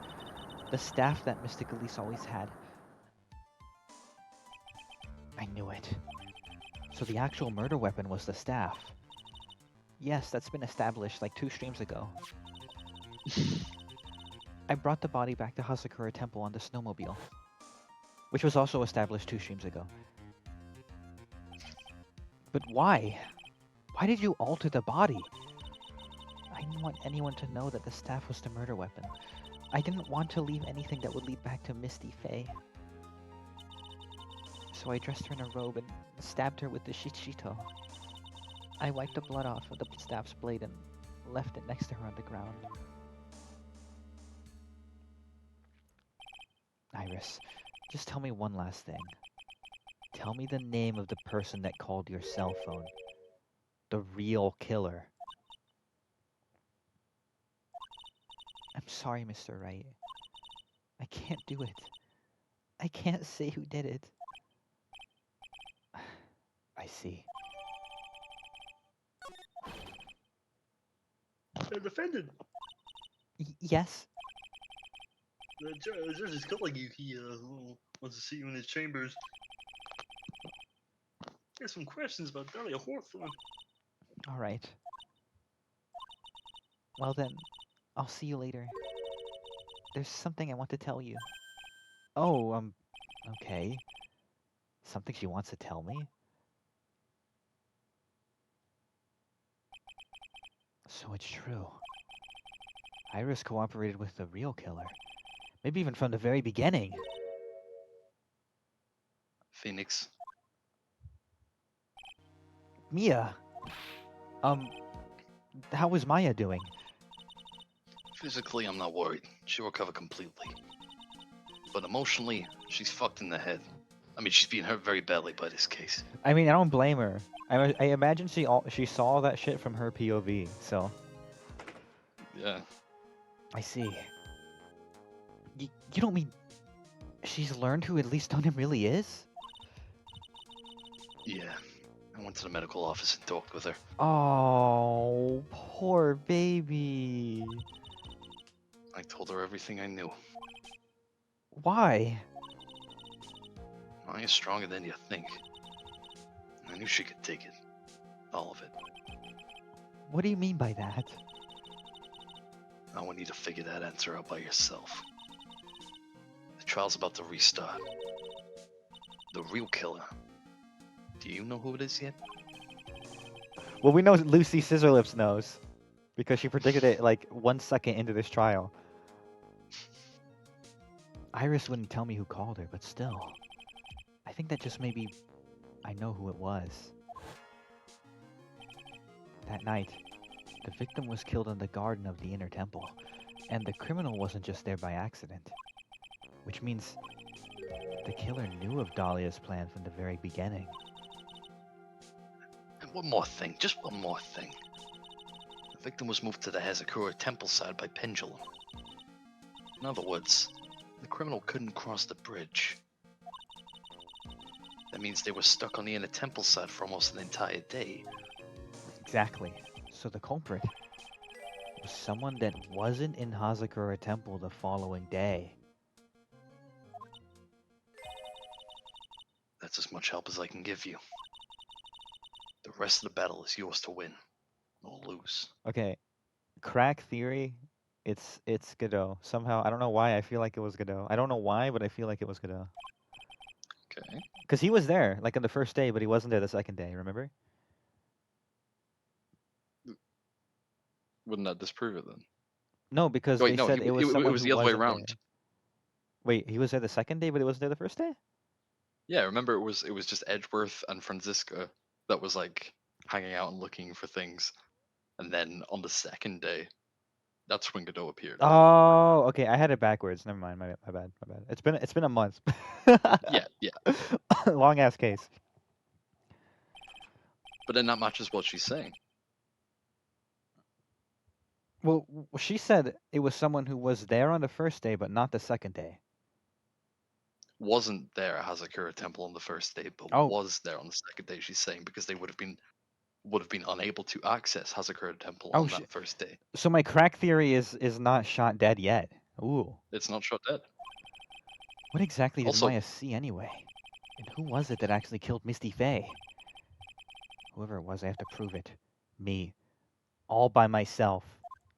The staff that Mystic Elise always had. I knew it. So the actual murder weapon was the staff. Yes, that's been established like 2 streams ago. I brought the body back to Hasakura Temple on the snowmobile, which was also established 2 streams ago. But why? Why did you alter the body? I didn't want anyone to know that the staff was the murder weapon. I didn't want to leave anything that would lead back to Misty Faye. So I dressed her in a robe and stabbed her with the shichito. I wiped the blood off of the staff's blade and left it next to her on the ground. Iris, just tell me one last thing. Tell me the name of the person that called your cell phone. The real killer. I'm sorry, Mr. Wright. I can't do it. I can't say who did it. I see. The defendant. Yes? The judge is calling you. He wants to see you in his chambers. He has some questions about Dahlia Hawthorne. All right. Well then, I'll see you later. There's something I want to tell you. Oh, okay. Something she wants to tell me? So it's true. Iris cooperated with the real killer. Maybe even from the very beginning. Phoenix, Mia! How is Maya doing? physically, I'm not worried. She'll recover completely. But emotionally, she's fucked in the head. I mean, she's being hurt very badly by this case. I mean, I don't blame her. I imagine she saw that shit from her POV, so... Yeah. I see. You don't mean she's learned who at least Stonin really is? Yeah. I went to the medical office and talked with her. Oh, poor baby. I told her everything I knew. Why? Maya's stronger than you think. I knew she could take it. All of it. What do you mean by that? I want you to figure that answer out by yourself. The trial's about to restart. The real killer. Do you know who it is yet? Well, we know Lucy Scissorlips knows. Because she predicted it like 1 second into this trial. Iris wouldn't tell me who called her, but still. I think that just maybe I know who it was. That night, the victim was killed in the garden of the inner temple. And the criminal wasn't just there by accident. Which means the killer knew of Dahlia's plan from the very beginning. And one more thing, just one more thing. The victim was moved to the Hazakura temple side by pendulum. In other words, the criminal couldn't cross the bridge. That means they were stuck on the inner temple side for almost an entire day. Exactly. So the culprit was someone that wasn't in Hazakura Temple the following day. That's as much help as I can give you. The rest of the battle is yours to win or lose. Okay, crack theory. It's Godot. Somehow, I don't know why I feel like it was Godot. I don't know why, but I feel like it was Godot. Okay. Because he was there, like on the first day, but he wasn't there the second day, remember? Wouldn't that disprove it then? No, because Wait, they no, said it was someone was who the other way wasn't around. there. Wait, he was there the second day, but he wasn't there the first day? Yeah, remember it was just Edgeworth and Franziska that was like hanging out and looking for things, and then on the second day, that's when Godot appeared. Oh, okay, I had it backwards. Never mind, my bad, my bad. It's been a month. Yeah, yeah. Long ass case. But then that matches what she's saying. Well, she said it was someone who was there on the first day, but not the second day. Wasn't there at Hazakura Temple on the first day, but Oh. was there on the second day. She's saying because they would have been unable to access Hazakura Temple Oh, on that first day. So my crack theory is not shot dead yet. Ooh. It's not shot dead. What exactly did Also- Maya see anyway? And who was it that actually killed Misty Faye? Whoever it was, I have to prove it. Me. All by myself.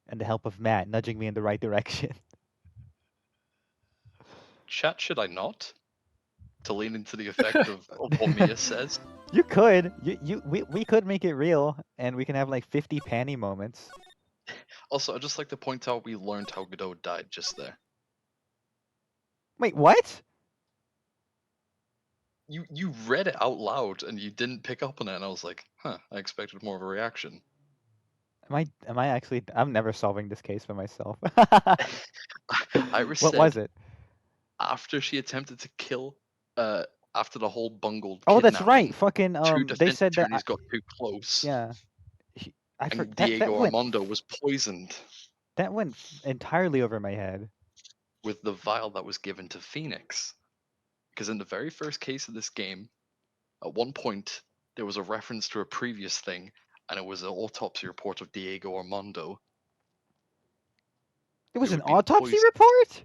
And the help of Matt nudging me in the right direction. Chat, should I not? To lean into the effect of what Mia says? You could. We could make it real, and we can have like 50 panty moments. Also, I'd just like to point out we learned how Godot died just there. Wait, what? You read it out loud and you didn't pick up on it, and I was like, huh, I expected more of a reaction. Am I actually? I'm never solving this case for myself. Iris What said was it? after she attempted to kill, after the whole bungled Oh, that's right. kidnapping, Fucking two they defense said that. attorneys got too close, Yeah. and That Diego went Armando was poisoned entirely over my head. with the vial that was given to Phoenix. Because in the very first case of this game, at one point there was a reference to a previous thing, and it was an autopsy report of Diego Armando. It was who an had been autopsy poisoned. report?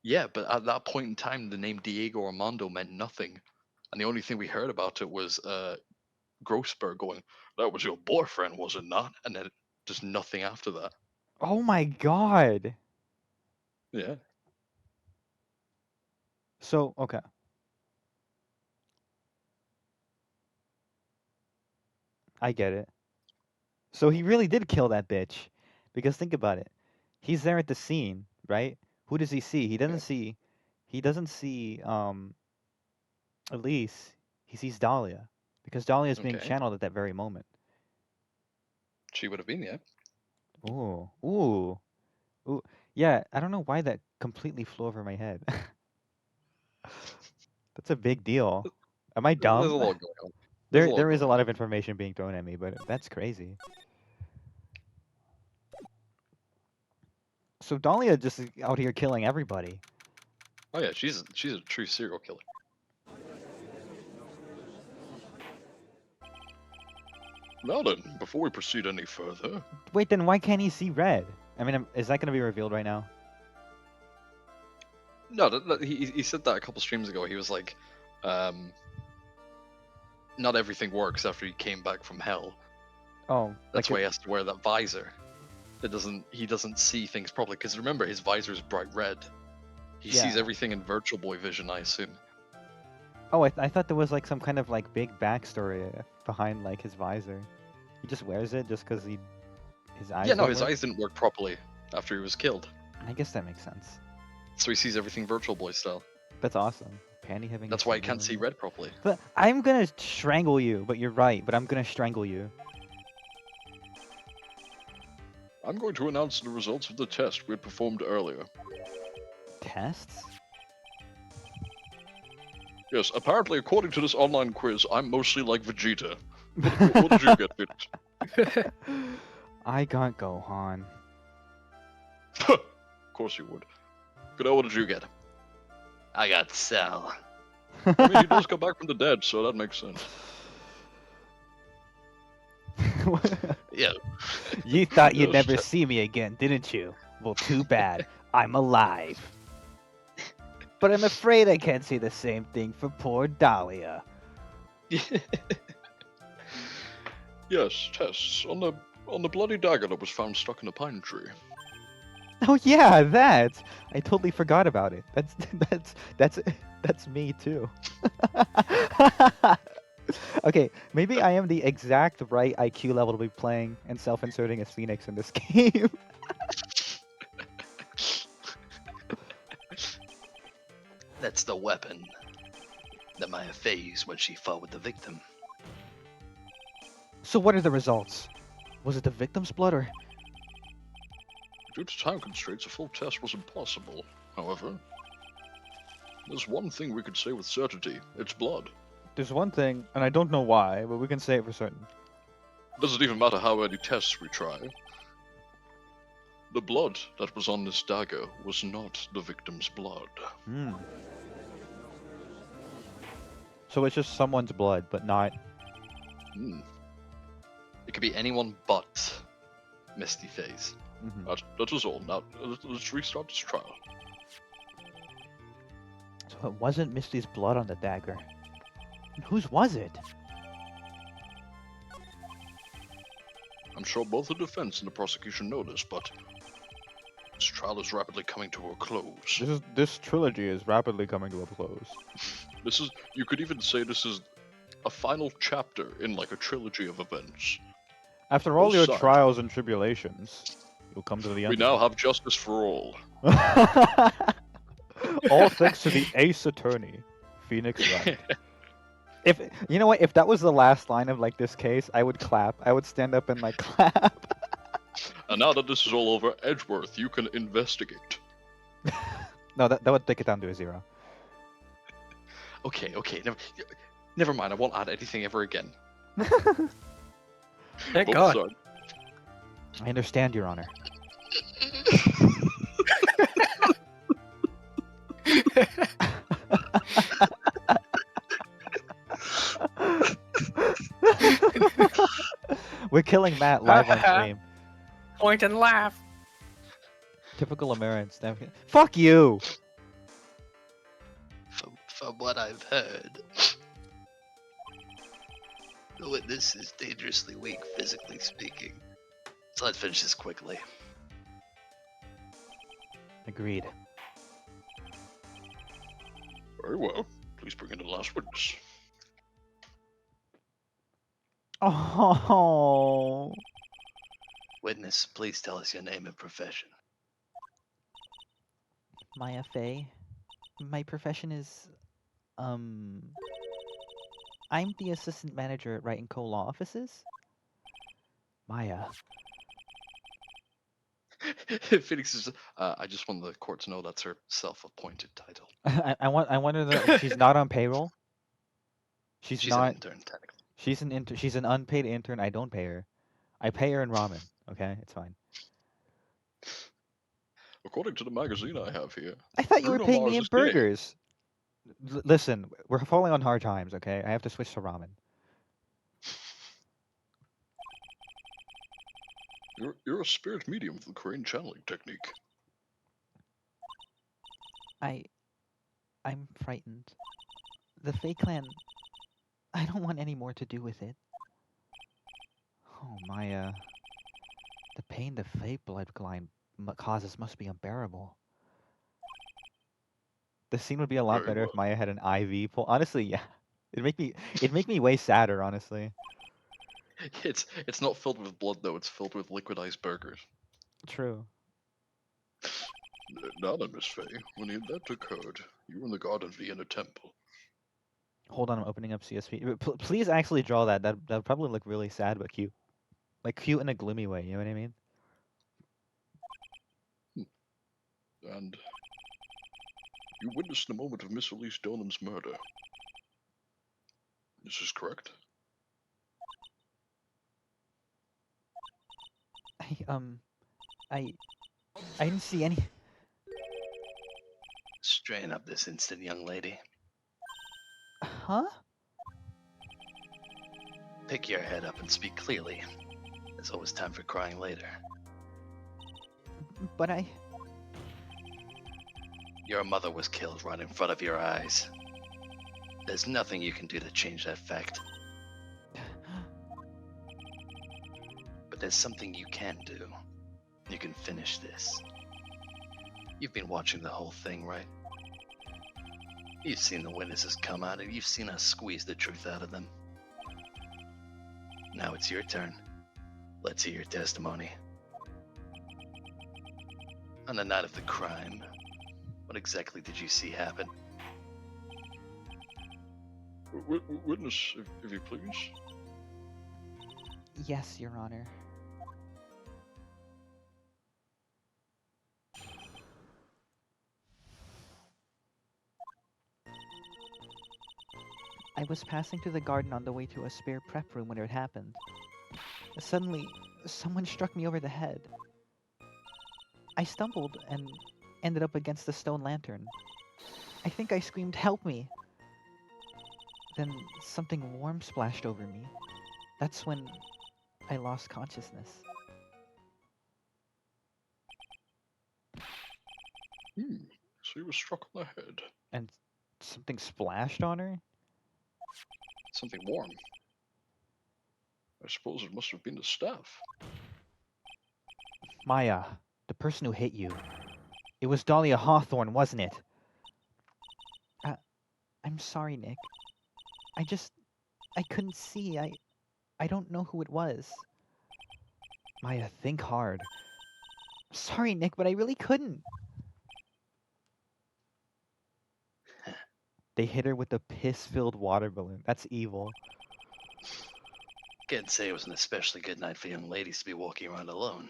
Yeah, but at that point in time, the name Diego Armando meant nothing, and the only thing we heard about it was Grossberg going, "That was your boyfriend, was it not?" And then just nothing after that. Oh my god. Yeah. So, okay. I get it. So he really did kill that bitch. Because think about it. He's there at the scene, right? Who does he see? He doesn't see Elise. He sees Dahlia. Because Dahlia is being Okay. channeled at that very moment. She would have been, yeah. Ooh. Ooh. Ooh. Yeah, I don't know why that completely flew over my head. That's a big deal. Am I There's a dumb? lot going on. There's There is a going lot on. of information being thrown at me, but that's crazy. So Dahlia just is out here killing everybody. Oh yeah, she's a true serial killer. Now then, before we proceed any further, Wait, then why can't he see red? I mean, is that going to be revealed right now? No, he said that a couple streams ago. He was like, not everything works after he came back from hell. Oh, That's like why he has to wear that visor. He doesn't see things properly, because remember, his visor is bright red. He sees Yeah. everything in Virtual Boy vision, I assume. Oh, I thought there was like some kind of like big backstory behind like his visor. He just wears it just because his eyes. Yeah, no, don't his work? eyes didn't work properly after he was killed, I guess that makes sense. so he sees everything Virtual Boy style. That's awesome. Panty having. That's why he can't see red properly. But I'm gonna strangle you. But you're right. But I'm gonna strangle you. I'm going to announce the results of the test we had performed earlier. Tests? Yes, apparently, according to this online quiz, I'm mostly like Vegeta. What did you get, Phoenix? I got Gohan. Of course you would. Godot, what did you get? I got Cell. I mean, he does come back from the dead, so that makes sense. Yeah. You thought you'd Yes, never see me again, didn't you? Well, too bad. I'm alive. But I'm afraid I can't say the same thing for poor Dahlia. Yes, tests on the bloody dagger that was found stuck in a pine tree. Oh yeah, that. I totally forgot about it. That's me too. Okay, maybe I am the exact right IQ level to be playing and self-inserting as Phoenix in this game. That's the weapon that Maya used when she fought with the victim. So what are the results? Was it the victim's blood or... Due to time constraints, a full test was impossible. However, there's one thing we could say with certainty. It's blood. There's one thing, and I don't know why, but we can say it for certain. Doesn't even matter how many tests we try. The blood that was on this dagger was not the victim's blood. Hmm. So it's just someone's blood, but not... Hmm. It could be anyone but Misty Faye's. That is all. Now, let's restart this trial. So it wasn't Misty's blood on the dagger. And whose was it? I'm sure both the defense and the prosecution know this, but this trial is rapidly coming to a close. This trilogy is rapidly coming to a close. You could even say this is a final chapter in like a trilogy of events. After all Both your sides. trials and tribulations, you'll come to the end. We now have justice for all. All thanks to the ace attorney, Phoenix Wright. If you know what, if that was the last line of like this case, I would clap. I would stand up and like clap. And now that this is all over, Edgeworth, you can investigate. No, that would take it down to a 0. Okay, never mind. I won't add anything ever again. Thank Both God. sides. I understand, Your Honor. We're killing Matt live on stream. Point and laugh. Typical Americans. Fuck you! From what I've heard, the witness is dangerously weak, physically speaking. So let's finish this quickly. Agreed. Very well. Please bring in the last witness. Oh. Witness, please tell us your name and profession. Maya Fey. My profession is, I'm the assistant manager at Wright & Co. Law Offices. Maya. Phoenix is. I just want the court to know that's her self-appointed title. I wonder that she's not on payroll. She's an not. intern, technically. She's an intern. She's an unpaid intern. I don't pay her. I pay her in ramen. Okay, it's fine. According to the magazine I have here, I thought you were Bruno paying me Mars in is gay. burgers. Listen, we're falling on hard times. Okay, I have to switch to ramen. You're a spirit medium with the crane channeling technique. I'm frightened. The Fae Clan. I don't want any more to do with it. Oh, Maya. The pain the Fae bloodline causes must be unbearable. The scene would be a lot Very better well. if Maya had an IV pull. Honestly, yeah. It'd make me way sadder, honestly. It's not filled with blood though. It's filled with liquidized burgers. True. Now then, Miss Fay, when the event occurred, you were in the garden of the inner temple. Hold on, I'm opening up CSP. Please actually draw that. That would probably look really sad but cute. Like cute in a gloomy way, you know what I mean? And you witnessed the moment of Miss Elise Donham's murder. This is correct? I didn't see any. Strain up this instant, young lady. Huh? Pick your head up and speak clearly. There's always time for crying later. But I. Your mother was killed right in front of your eyes. There's nothing you can do to change that fact. But there's something you can do. You can finish this. You've been watching the whole thing, right? You've seen the witnesses come out and you've seen us squeeze the truth out of them. Now it's your turn. Let's hear your testimony. On the night of the crime, what exactly did you see happen? Witness, if you please. Yes, Your Honor. I was passing through the garden on the way to a spare prep room when it happened. Suddenly, someone struck me over the head. I stumbled and ended up against the stone lantern. I think I screamed, "Help me!" Then something warm splashed over me. That's when I lost consciousness. So he was struck on the head. And something splashed on her? Something warm. I suppose it must have been the staff. Maya, the person who hit you. It was Dahlia Hawthorne, wasn't it? I'm sorry, Nick. I couldn't see. I don't know who it was. Maya, think hard. Sorry, Nick, but I really couldn't. They hit her with a piss-filled water balloon. That's evil. Can't say it was an especially good night for young ladies to be walking around alone.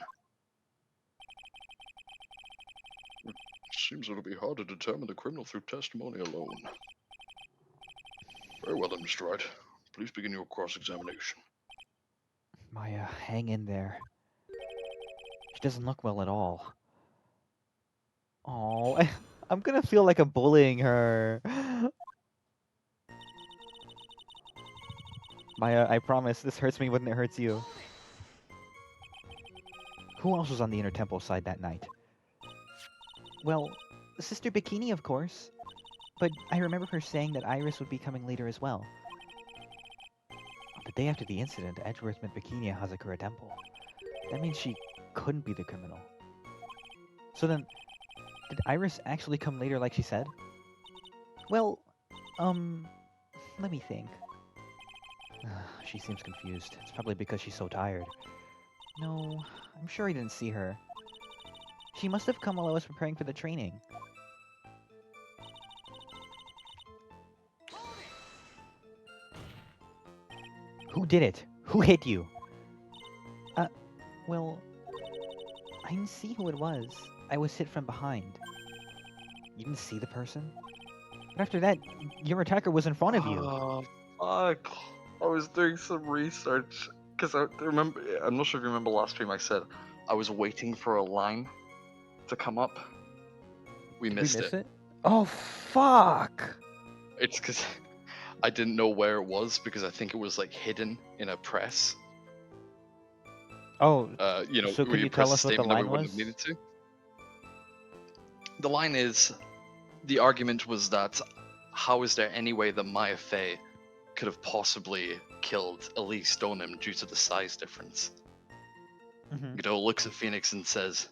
Seems it'll be hard to determine the criminal through testimony alone. Very well then, Mr. Wright. Please begin your cross-examination. Maya, hang in there. She doesn't look well at all. Oh, I'm gonna feel like I'm bullying her. Maya, I promise this hurts me more than it hurts you. Who else was on the Inner Temple side that night? Well, Sister Bikini, of course. But I remember her saying that Iris would be coming later as well. The day after the incident, Edgeworth met Bikini at Hazakura Temple. That means she couldn't be the criminal. So then, did Iris actually come later like she said? Well, let me think. She seems confused. It's probably because she's so tired. No, I'm sure I didn't see her. She must have come while I was preparing for the training. Who did it? Who hit you? Well, I didn't see who it was. I was hit from behind. You didn't see the person? But after that, your attacker was in front of you. Oh, fuck. I was doing some research. Because I remember, I'm not sure if you remember last stream I said I was waiting for a line to come up. We Did missed we miss it. it? Oh, fuck! It's because I didn't know where it was because I think it was like hidden in a press. Oh, You know, so where could you press tell a us what the statement that we line wouldn't have was? needed to. The line is, the argument was that how is there any way that Maya Fey could have possibly killed Elise Stoneham due to the size difference? Mm-hmm. Godot looks at Phoenix and says,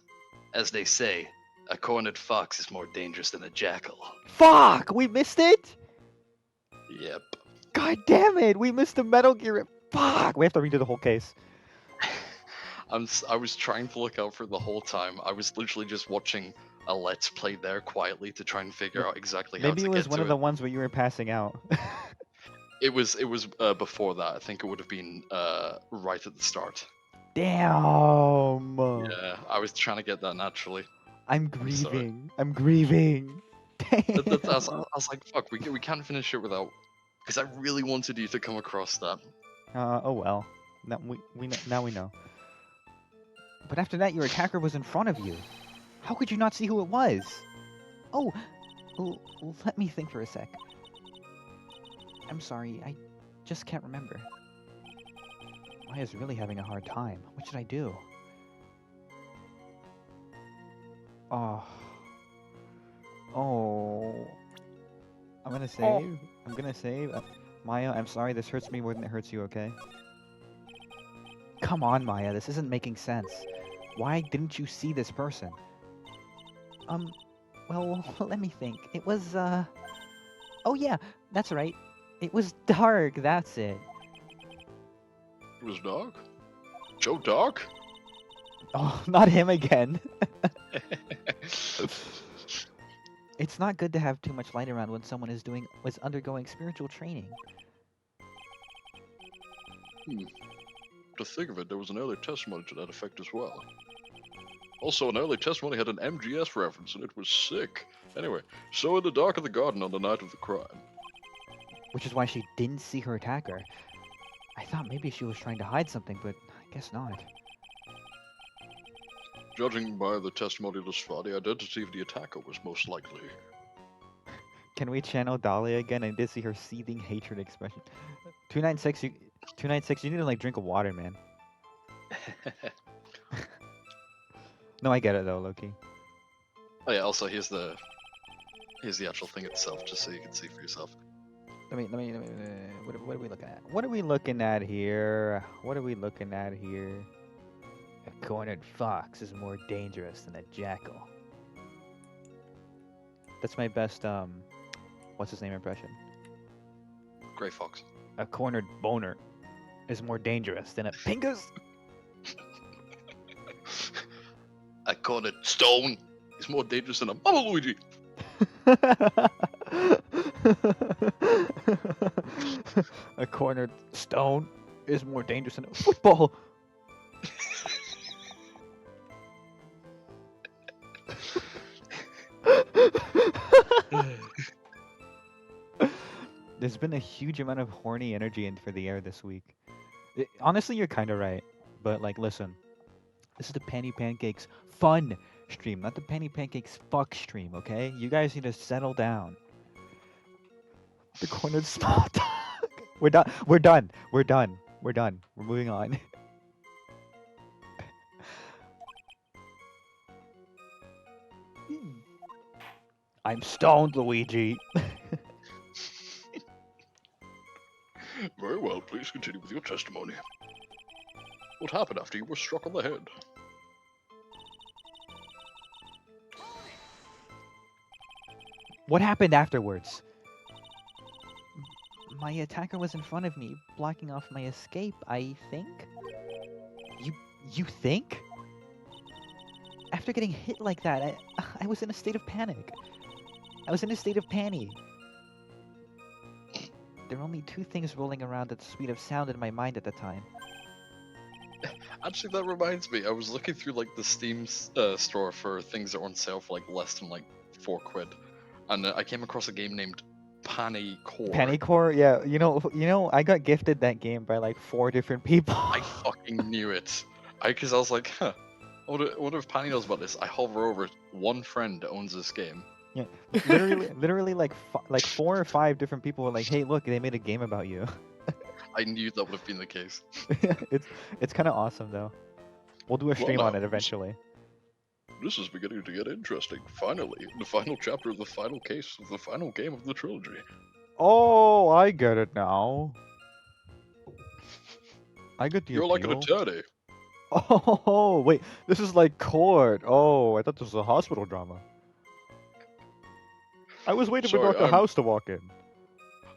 as they say, a cornered fox is more dangerous than a jackal. Fuck! We missed it? Yep. God damn it! We missed the Metal Gear. Fuck! We have to redo the whole case. I was trying to look out for it the whole time. I was literally just watching a Let's Play there quietly to try and figure out exactly how Maybe to it was get one to of the ones where you were passing out. It was before that. I think it would have been right at the start. Damn! Yeah, I was trying to get that naturally. I'm sorry. grieving. I'm grieving. Damn. I was like, fuck, we can't finish it without, because I really wanted you to come across that. Oh well. Now now we know. But after that, your attacker was in front of you. How could you not see who it was? Oh, let me think for a sec. I'm sorry, I just can't remember. Maya's really having a hard time. What should I do? Oh. Oh. I'm gonna save. I'm gonna save. Maya, I'm sorry. This hurts me more than it hurts you, okay? Come on, Maya. This isn't making sense. Why didn't you see this person? Well, let me think. It was, Oh yeah, that's right. It was dark, that's it. It was dark? Joe Dark? Oh, not him again. It's not good to have too much light around when someone was undergoing spiritual training. To think of it, there was an early testimony to that effect as well. Also, an early testimony had an MGS reference, and it was sick. Anyway, so in the dark of the garden on the night of the crime. Which is why she didn't see her attacker. I thought maybe she was trying to hide something, but I guess not. Judging by the testimony thus far, the identity of the attacker was most likely. Can we channel Dahlia again? I did see her seething hatred expression. 296, you need to like drink a water, man. No, I get it though, Loki. Oh yeah. Also, here's the actual thing itself, just so you can see for yourself. Let me. What are we looking at? What are we looking at here? What are we looking at here? A cornered fox is more dangerous than a jackal. That's my best what's his name impression? Gray Fox. A cornered boner is more dangerous than a pingus. I called it stone. He's more dangerous than a Mama Luigi. A cornered stone is more dangerous than a football. There's been a huge amount of horny energy in for the air this week. Honestly, you're kind of right. But, like, listen. This is the Panty Pancakes fun stream, not the Panty Pancakes fuck stream, okay? You guys need to settle down. The cornered small dog. We're done. We're done. We're done. We're done. We're moving on. I'm stoned, Luigi. Very well, please continue with your testimony. What happened after you were struck on the head? What happened afterwards? My attacker was in front of me, blocking off my escape, I think? You think? After getting hit like that, I was in a state of panic. I was in a state of panty. There were only two things rolling around at the speed of sound in my mind at the time. Actually, that reminds me. I was looking through like the Steam store for things that were on sale for like less than like £4, and I came across a game named Panny Core. Panty Core? Yeah, you know, I got gifted that game by like 4 different people. I fucking knew it. Because I was like, huh. I wonder if Panny knows about this. I hover over it. One friend owns this game. Yeah, literally like 4 or 5 different people were like, "Hey, look, they made a game about you." I knew that would have been the case. it's kind of awesome though. We'll do a stream on it eventually. This is beginning to get interesting. Finally, the final chapter of the final case of the final game of the trilogy. Oh, I get it now. I get the You're like an appeal. attorney. Oh, wait, this is like court. Oh, I thought this was a hospital drama. I was waiting for Sorry, Dr. House to walk in.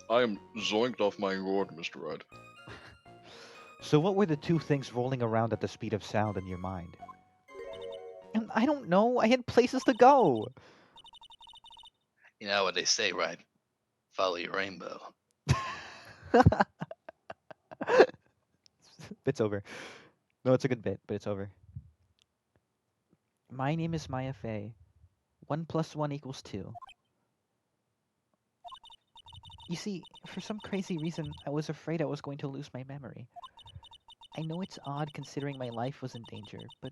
I am zoinked off my reward, Mr. Wright. So what were the two things rolling around at the speed of sound in your mind? I don't know. I had places to go. You know what they say, right? Follow your rainbow. It's over. No, it's a good bit, but it's over. My name is Maya Fey. 1 + 1 = 2. You see, for some crazy reason, I was afraid I was going to lose my memory. I know it's odd considering my life was in danger, but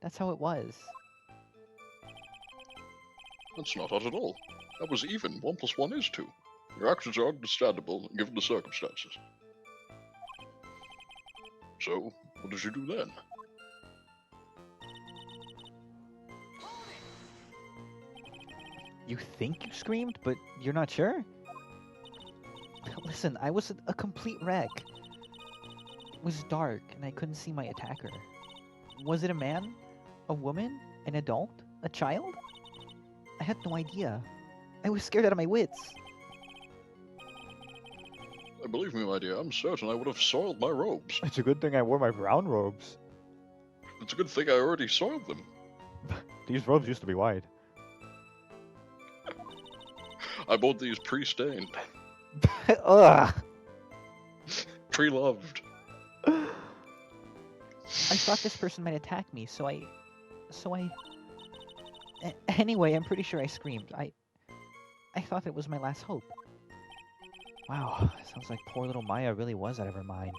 that's how it was. That's not odd at all. That was even. 1 + 1 is 2. Your actions are understandable given the circumstances. So, what did you do then? You think you screamed, but you're not sure? Listen, I was a complete wreck. It was dark, and I couldn't see my attacker. Was it a man? A woman? An adult? A child? I had no idea. I was scared out of my wits. Believe me, my dear, I'm certain I would have soiled my robes. It's a good thing I wore my brown robes. It's a good thing I already soiled them. These robes used to be white. I bought these pre-stained, Ugh. pre-loved. I thought this person might attack me, so I... Anyway, I'm pretty sure I screamed. I thought it was my last hope. Wow, sounds like poor little Maya really was out of her mind.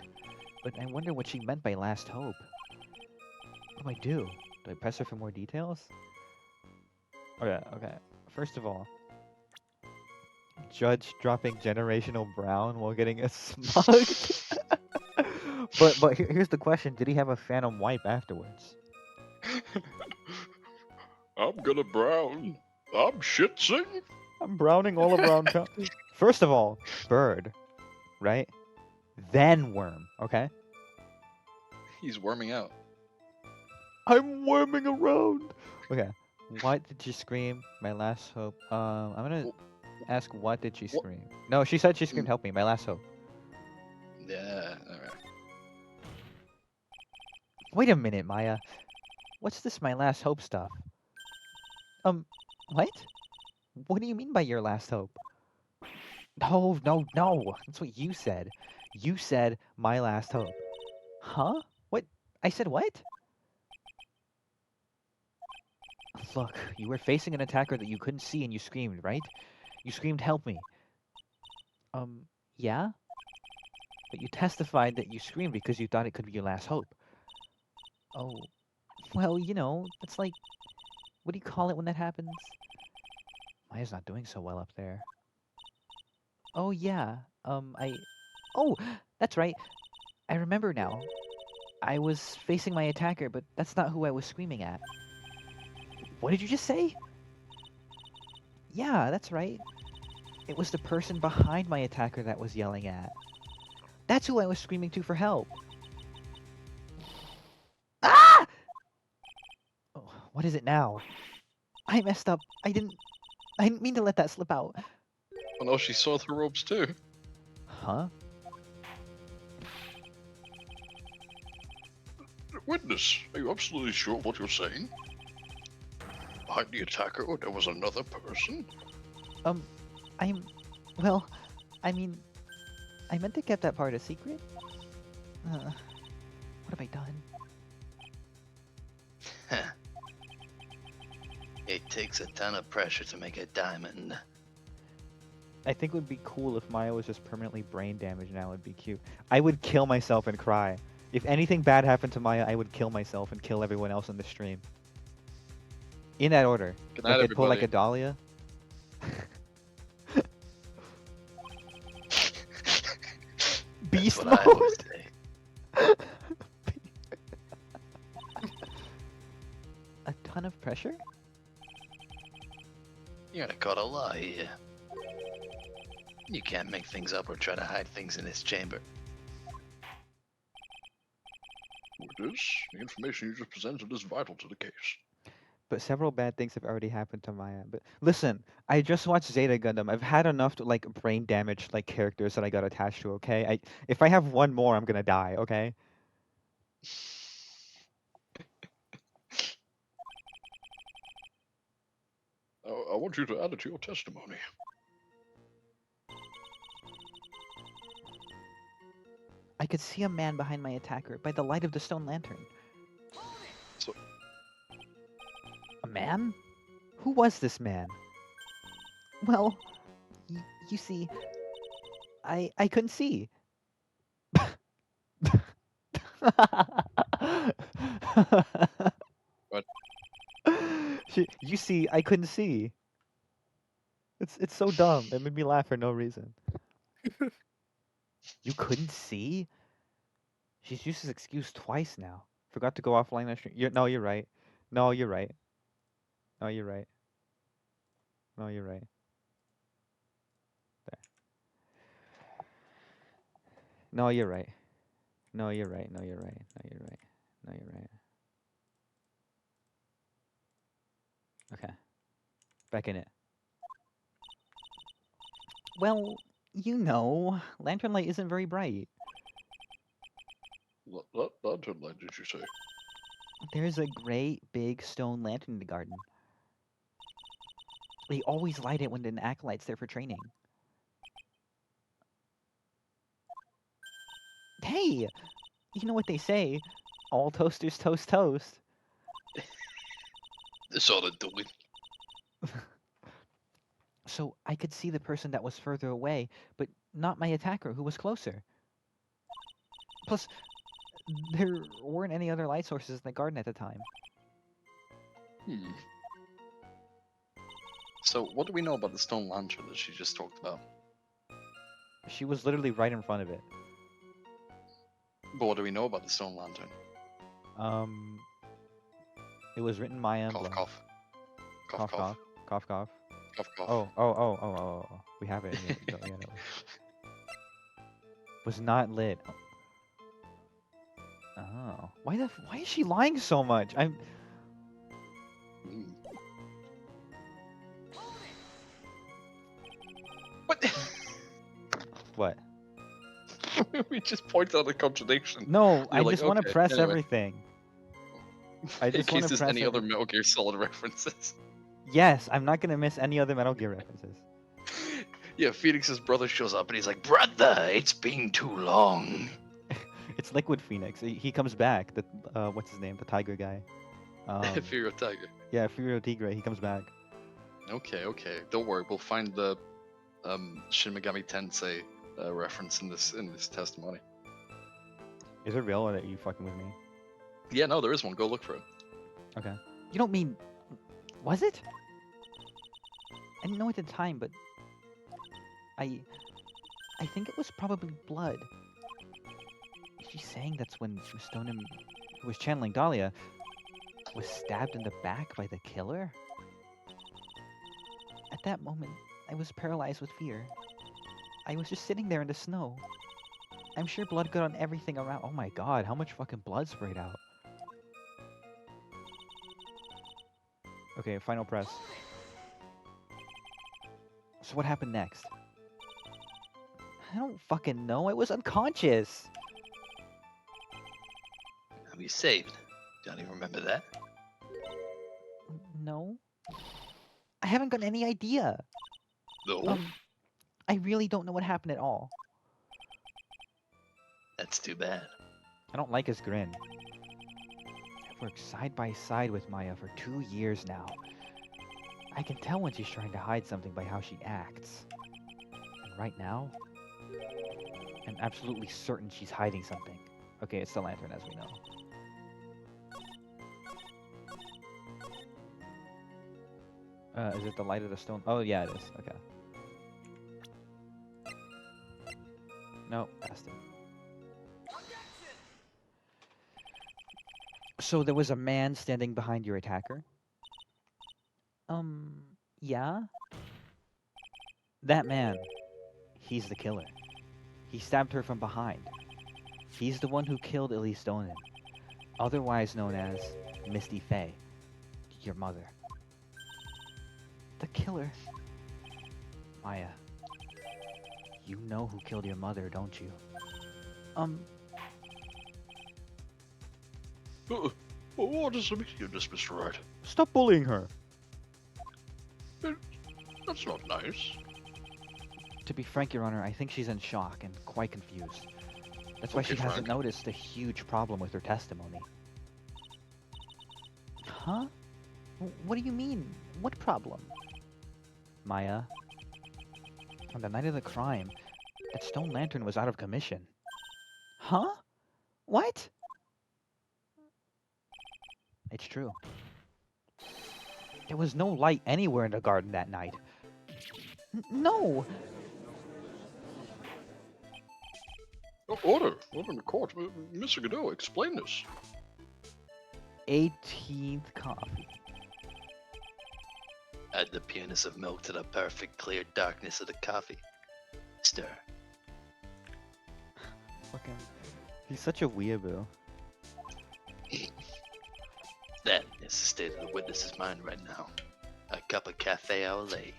But I wonder what she meant by last hope. What do I do? Do I press her for more details? Okay. First of all, Judge dropping generational brown while getting a smug. But here's the question: did he have a phantom wipe afterwards? I'm gonna brown. I'm shitsing. I'm browning all around town. First of all, bird, right? Then worm, okay? He's worming out. I'm worming around. Okay. What did she scream? My last hope. I'm gonna ask what did she scream? No, she said she screamed, "Help me! My last hope." Yeah. All right. Wait a minute, Maya. What's this my last hope stuff? What? What do you mean by your last hope? No, no, no. That's what you said. You said my last hope. Huh? What? I said what? Look, you were facing an attacker that you couldn't see and you screamed, right? You screamed, "Help me." Yeah? But you testified that you screamed because you thought it could be your last hope. Oh, well, that's like, what do you call it when that happens? Maya's not doing so well up there. Oh, yeah. Oh, that's right. I remember now. I was facing my attacker, but that's not who I was screaming at. What did you just say? Yeah, that's right. It was the person behind my attacker that was yelling at. That's who I was screaming to for help. Ah! Oh, what is it now? I messed up. I didn't mean to let that slip out. Oh no, she saw the ropes too. Huh? Witness, are you absolutely sure what you're saying? Behind the attacker, there was another person? Well, I mean, I meant to keep that part a secret. What have I done? It takes a ton of pressure to make a diamond. I think it would be cool if Maya was just permanently brain damaged now. It'd be cute. I would kill myself and cry. If anything bad happened to Maya, I would kill myself and kill everyone else in the stream. In that order. Good Like night, I'd pull like everybody. a Dahlia. Beast That's what I would say. A ton of pressure? You're gonna caught a lie here. You can't make things up or try to hide things in this chamber. Witness, the information you just presented is vital to the case. But several bad things have already happened to Maya. But listen, I just watched Zeta Gundam. I've had enough to like brain damage like characters that I got attached to. Okay, if I have one more, I'm gonna die. Okay. I want you to add it to your testimony. I could see a man behind my attacker by the light of the stone lantern. So- A man? Who was this man? Well, you see, I couldn't see. What? You see, I couldn't see. It's so dumb. It made me laugh for no reason. You couldn't see? She's used this excuse twice now. Forgot to go offline that stream. No, you're right. No, you're right. No, you're right. No, you're right. There. No, you're right. No, you're right. No, you're right. No, you're right. No, you're right. Okay. Back in it. Well, lantern light isn't very bright. Lantern light, did you say? There's a great big stone lantern in the garden. They always light it when an acolyte's there for training. Hey! You know what they say? All toasters toast toast. This ought to do it. So I could see the person that was further away, but not my attacker who was closer. Plus, there weren't any other light sources in the garden at the time. So what do we know about the stone lantern that she just talked about? She was literally right in front of it. But what do we know about the stone lantern? It was written Maya Cough, emblem. cough. Cough, cough. Cough, cough. Cough, cough. Oh. We have it. Was not lit. Oh. Why is she lying so much? Mm. What? What? We just pointed out a contradiction. No, You're I like, just want to okay, press anyway. everything. I In just case want to there's press any other every- Metal Gear Solid references. Yes, I'm not gonna miss any other Metal Gear references. Yeah, Phoenix's brother shows up and he's like, "Brother, it's been too long." It's Liquid Phoenix. He comes back. The what's his name? The tiger guy. Fury of Tiger. Yeah, Furio Tigre. He comes back. Okay. Don't worry, we'll find the Shin Megami Tensei reference in this testimony. Is it real or are you fucking with me? Yeah, no, there is one. Go look for it. Okay. You don't mean... Was it? I didn't know at the time, but... I think it was probably blood. She's saying that's when Stonem, who was channeling Dahlia, was stabbed in the back by the killer? At that moment, I was paralyzed with fear. I was just sitting there in the snow. I'm sure blood got on everything around. Oh my god, how much fucking blood sprayed out? Okay, final press. So what happened next? I don't fucking know. I was unconscious. I'll be saved. Don't even remember that. No. I haven't got any idea. No. I really don't know what happened at all. That's too bad. I don't like his grin. I've worked side by side with Maya for 2 years now. I can tell when she's trying to hide something by how she acts. And right now, I'm absolutely certain she's hiding something. Okay, it's the lantern as we know. Is it the light of the stone? Oh, yeah, it is. Okay. No, passed it. So there was a man standing behind your attacker? Yeah? That man, he's the killer. He stabbed her from behind. He's the one who killed Elise Donan, otherwise known as Misty Faye, your mother. The killer? Maya, you know who killed your mother, don't you? What does it mean you dismissed Mr. Wright? Stop bullying her! That's not nice. To be frank, Your Honor, I think she's in shock and quite confused. That's why Okay, she hasn't Frank. noticed the huge problem with her testimony. Huh? What do you mean? What problem? Maya, on the night of the crime, that stone lantern was out of commission. Huh? What? It's true. There was no light anywhere in the garden that night. No! Order in the court. Mr. Godot, explain this. 18th coffee. Add the pureness of milk to the perfect clear darkness of the coffee. Stir. Fucking... He's such a weeaboo. That is the state of the witness's mind right now. A cup of cafe au lait.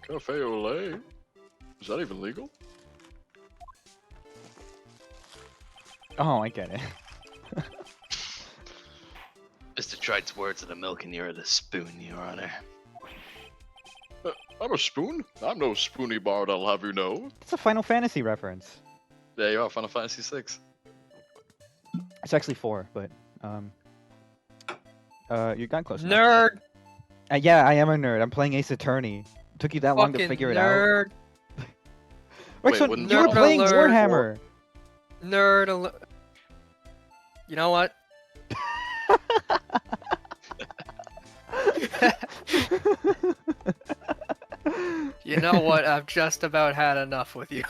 Cafe au lait? Is that even legal? Oh, I get it. Mr. Trite's words are the milk and you're the spoon, Your Honor. I'm a spoon? I'm no spoony bard, I'll have you know. It's a Final Fantasy reference. There you are, Final Fantasy VI. It's actually 4, but you got close enough. Nerd! Yeah, I am a nerd. I'm playing Ace Attorney. Took you that long to Fucking figure it nerd! out. Rexon, wouldn't you were nerd playing alert. Warhammer. Nerd alert. You know what? You know what? I've just about had enough with you.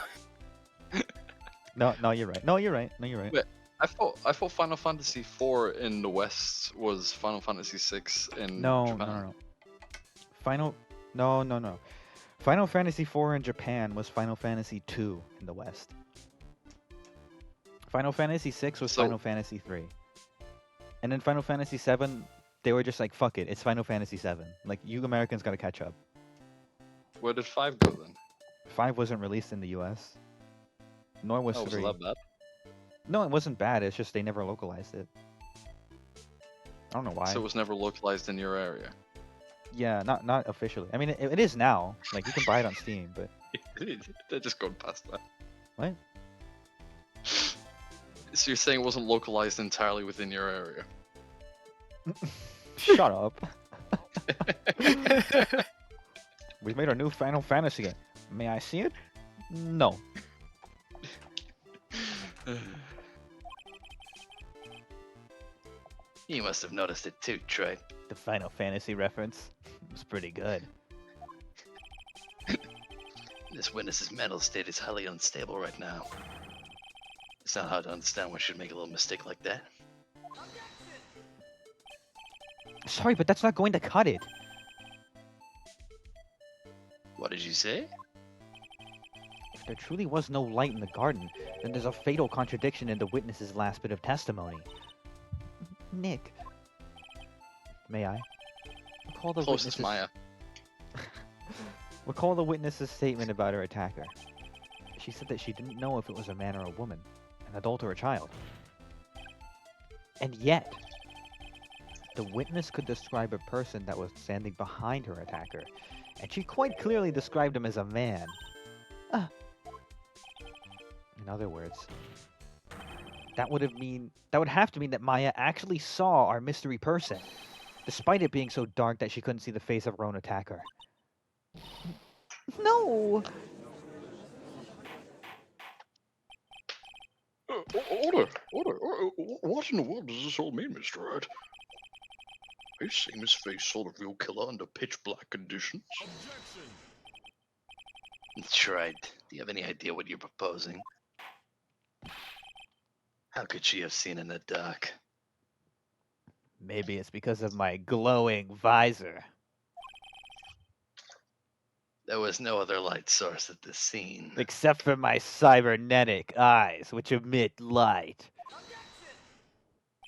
No, you're right. No, you're right. Wait. I thought Final Fantasy IV in the West was Final Fantasy VI in No, Japan. no. No. Final Fantasy IV in Japan was Final Fantasy II in the West. Final Fantasy VI was So- Final Fantasy III. And then Final Fantasy VII, they were just like, fuck it, it's Final Fantasy VII. Like, you Americans gotta catch up. Where did 5 go then? 5 wasn't released in the US. Nor was Oh, was 3. that bad? No, it wasn't bad, it's just they never localized it. I don't know why. So it was never localized in your area. Yeah, not officially. I mean, it is now. Like, you can buy it on Steam, but... They're just going past that. What? So you're saying it wasn't localized entirely within your area? Shut up. We've made our new Final Fantasy game. May I see it? No. You must have noticed it too, Troy. The Final Fantasy reference was pretty good. This witness's mental state is highly unstable right now. It's not hard to understand why she'd make a little mistake like that. Sorry, but that's not going to cut it. What did you say? If there truly was no light in the garden, then there's a fatal contradiction in the witness's last bit of testimony. Nick. May I? Recall the Closest witness's... Maya. Recall the witness's statement about her attacker. She said that she didn't know if it was a man or a woman, an adult or a child. And yet, the witness could describe a person that was standing behind her attacker, and she quite clearly described him as a man. In other words, that would have to mean that Maya actually saw our mystery person, despite it being so dark that she couldn't see the face of her own attacker. No! Order! What in the world does this all mean, Mr. Wright? Are you seeing this face saw the real killer under pitch black conditions? Troy, do you have any idea what you're proposing? How could she have seen in the dark? Maybe it's because of my glowing visor. There was no other light source at the scene. Except for my cybernetic eyes, which emit light.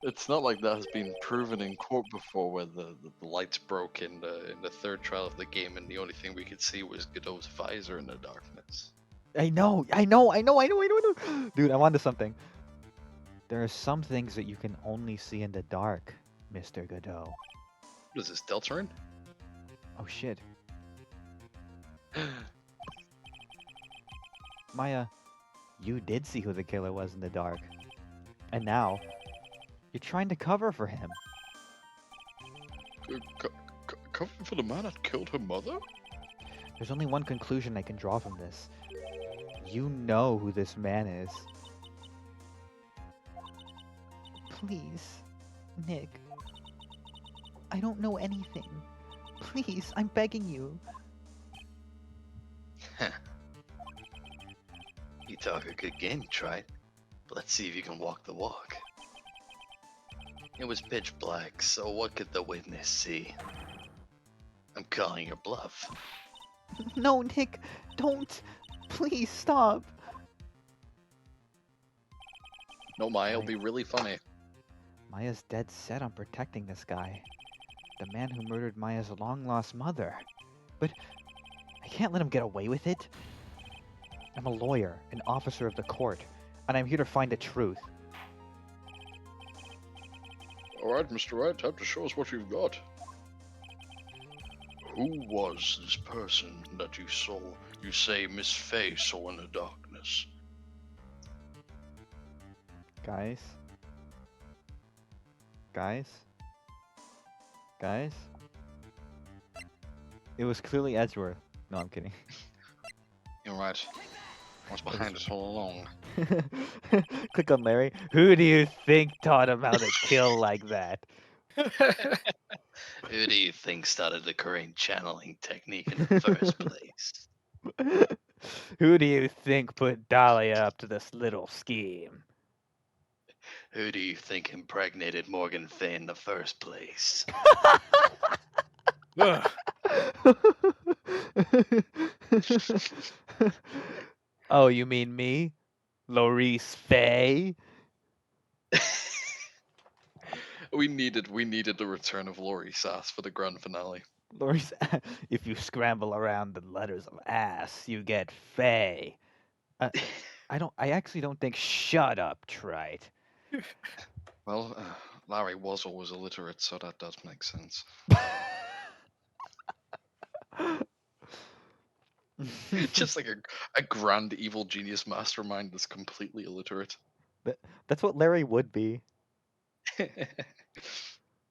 It's not like that has been proven in court before, where the lights broke in the third trial of the game, and the only thing we could see was Godot's visor in the darkness. I know. Dude, I'm onto something. There are some things that you can only see in the dark, Mr. Godot. What is this, Deltarune? Oh shit. Maya, you did see who the killer was in the dark. And now, you're trying to cover for him. Cover for the man that killed her mother? There's only one conclusion I can draw from this. You know who this man is. Please, Nick. I don't know anything. Please, I'm begging you. You talk a good game, Troy. But let's see if you can walk the walk. It was pitch black, so what could the witness see? I'm calling your bluff. No, Nick, don't. Please stop. No, Maya, it'll be really funny. Maya's dead set on protecting this guy. The man who murdered Maya's long-lost mother. But I can't let him get away with it. I'm a lawyer, an officer of the court, and I'm here to find the truth. Alright, Mr. Wright, time to show us what you've got. Who was this person that you saw, you say Miss Faye saw in the darkness? Guys? Guys? Guys? It was clearly Edgeworth. No, I'm kidding. You're right. I was behind us all along. Click on Larry. Who do you think taught him how to kill like that? Who do you think started the Korean channeling technique in the first place? Who do you think put Dahlia up to this little scheme? Who do you think impregnated Morgan Fay in the first place? Ugh. Oh, you mean me? Maurice Fay? We needed the return of Laurie Sass for the grand finale. Maurice, if you scramble around the letters of ass, you get Fay. I actually don't think. Shut up, trite. Well, Larry was always illiterate, so that does make sense. Just like a grand evil genius mastermind that's completely illiterate. That's what Larry would be.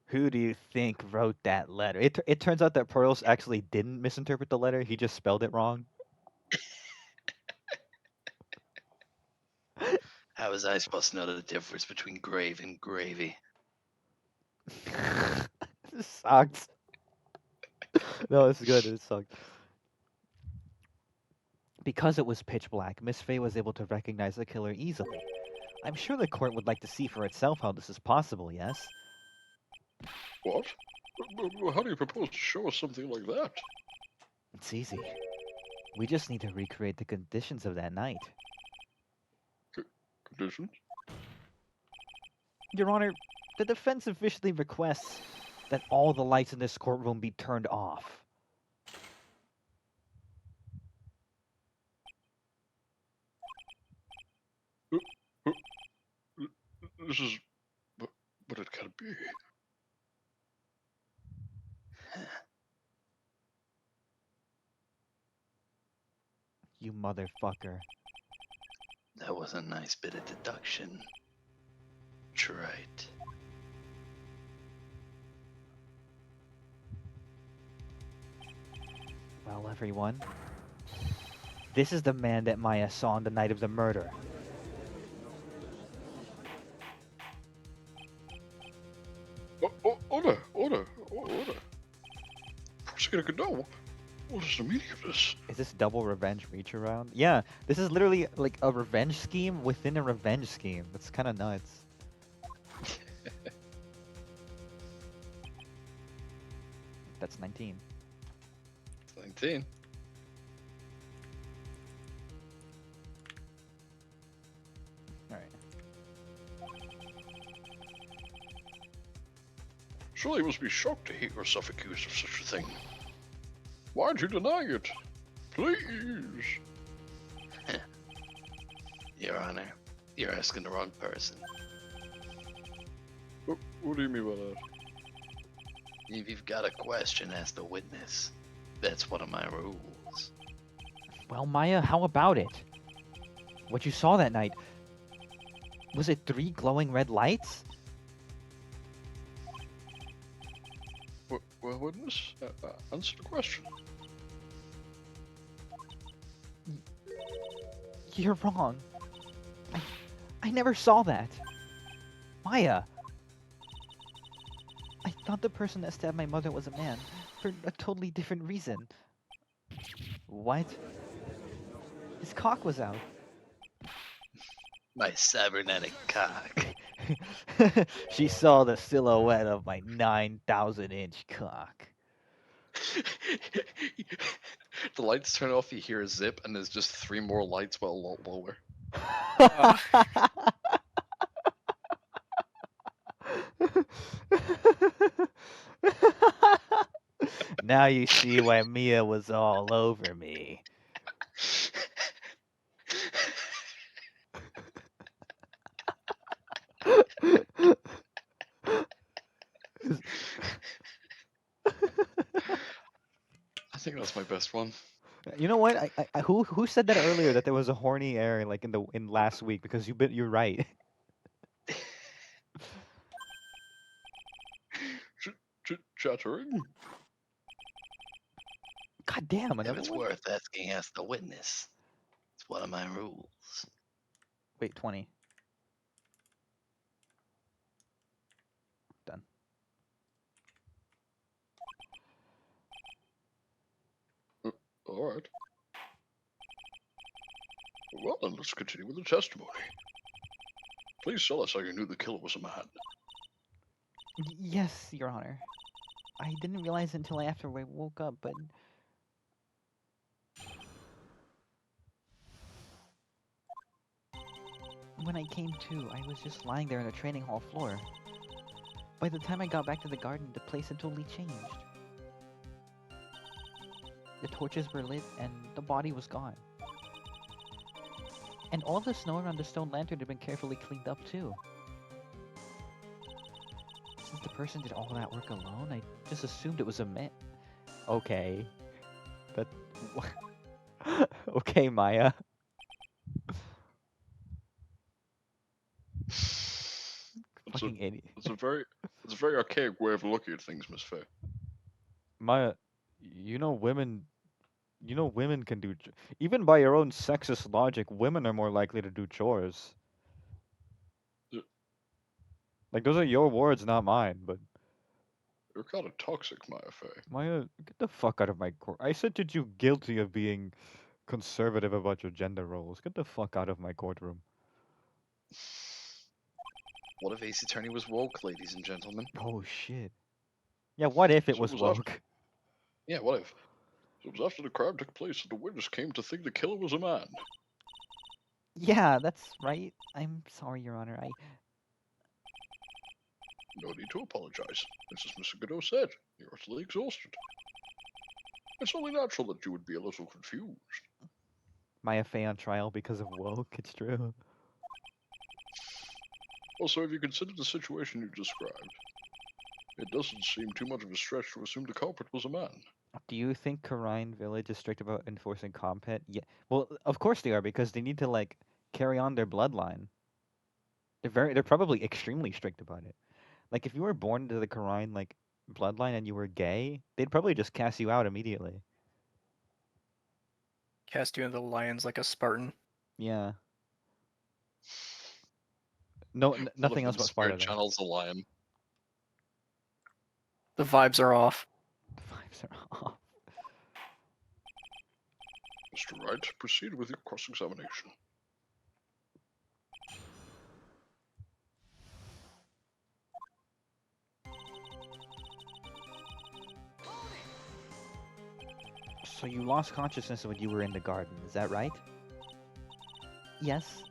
Who do you think wrote that letter? It turns out that Pearls actually didn't misinterpret the letter. He just spelled it wrong. How was I supposed to know the difference between grave and gravy? This sucks. No, it's good. It sucks. Because it was pitch black, Miss Fay was able to recognize the killer easily. I'm sure the court would like to see for itself how this is possible, yes? What? How do you propose to show us something like that? It's easy. We just need to recreate the conditions of that night. Conditions? Your Honor, the defense officially requests that all the lights in this courtroom be turned off. This is... But it can't be. You motherfucker. That was a nice bit of deduction. Trite. Well, everyone, this is the man that Maya saw on the night of the murder. Order. Prosecutor Godot, what is the meaning of this? Is this double revenge reach around? Yeah, this is literally like a revenge scheme within a revenge scheme. That's kind of nuts. That's 19. 19. Alright. Surely you must be shocked to hear yourself accused of such a thing. Why'd you deny it? Please. Your Honor, you're asking the wrong person. What do you mean by that? If you've got a question, ask the witness. That's one of my rules. Well, Maya, how about it? What you saw that night, was it 3 glowing red lights? Well, witness, answer the question. You're wrong. I never saw that. Maya. I thought the person that stabbed my mother was a man, for a totally different reason. What? His cock was out. My cybernetic cock. She saw the silhouette of my 9,000-inch cock. The lights turn off, you hear a zip, and there's just 3 more lights but a lot lower. Now you see why Mia was all over me. I think that's my best one. You know what? Who said that earlier that there was a horny air like in last week? Because you're right. Chattering? God damn! If Another it's one? worth asking, ask the witness. It's one of my rules. Wait, 20. Done. Alright. Well, then let's continue with the testimony. Please tell us how you knew the killer was a man. Yes, Your Honor. I didn't realize until after I woke up, but... When I came to, I was just lying there on the training hall floor. By the time I got back to the garden, the place had totally changed. The torches were lit, and the body was gone. And all the snow around the stone lantern had been carefully cleaned up, too. Since the person did all that work alone, I just assumed it was a man. Okay. That... okay, Maya. It's Fucking idiot. it's a very archaic way of looking at things, Miss Faye. Maya, women can do... Even by your own sexist logic, women are more likely to do chores. Yeah. Like, those are your words, not mine, but... You're kind of toxic, Maya Faye. Maya, get the fuck out of my court. I said that you guilty of being conservative about your gender roles. Get the fuck out of my courtroom. What if Ace Attorney was woke, ladies and gentlemen? Oh, shit. Yeah, what if it So was was after- woke? Yeah, what if? So it was after the crime took place that the witness came to think the killer was a man. Yeah, that's right. I'm sorry, Your Honor. No need to apologize. As Mr. Godot said, you're utterly exhausted. It's only natural that you would be a little confused. Maya Fey on trial because of woke. It's true. Also, if you consider the situation you described, it doesn't seem too much of a stretch to assume the culprit was a man. Do you think Karine Village is strict about enforcing compet? Yeah. Well, of course they are, because they need to, like, carry on their bloodline. They're probably extremely strict about it. Like, if you were born into the Karine, like, bloodline and you were gay, they'd probably just cast you out immediately. Cast you into the lions like a Spartan. Yeah. No, nothing else but Sparta. Then. Channel's a lion. The vibes are off. The vibes are off. Mr. Wright, proceed with your cross-examination. So you lost consciousness when you were in the garden, is that right? Yes,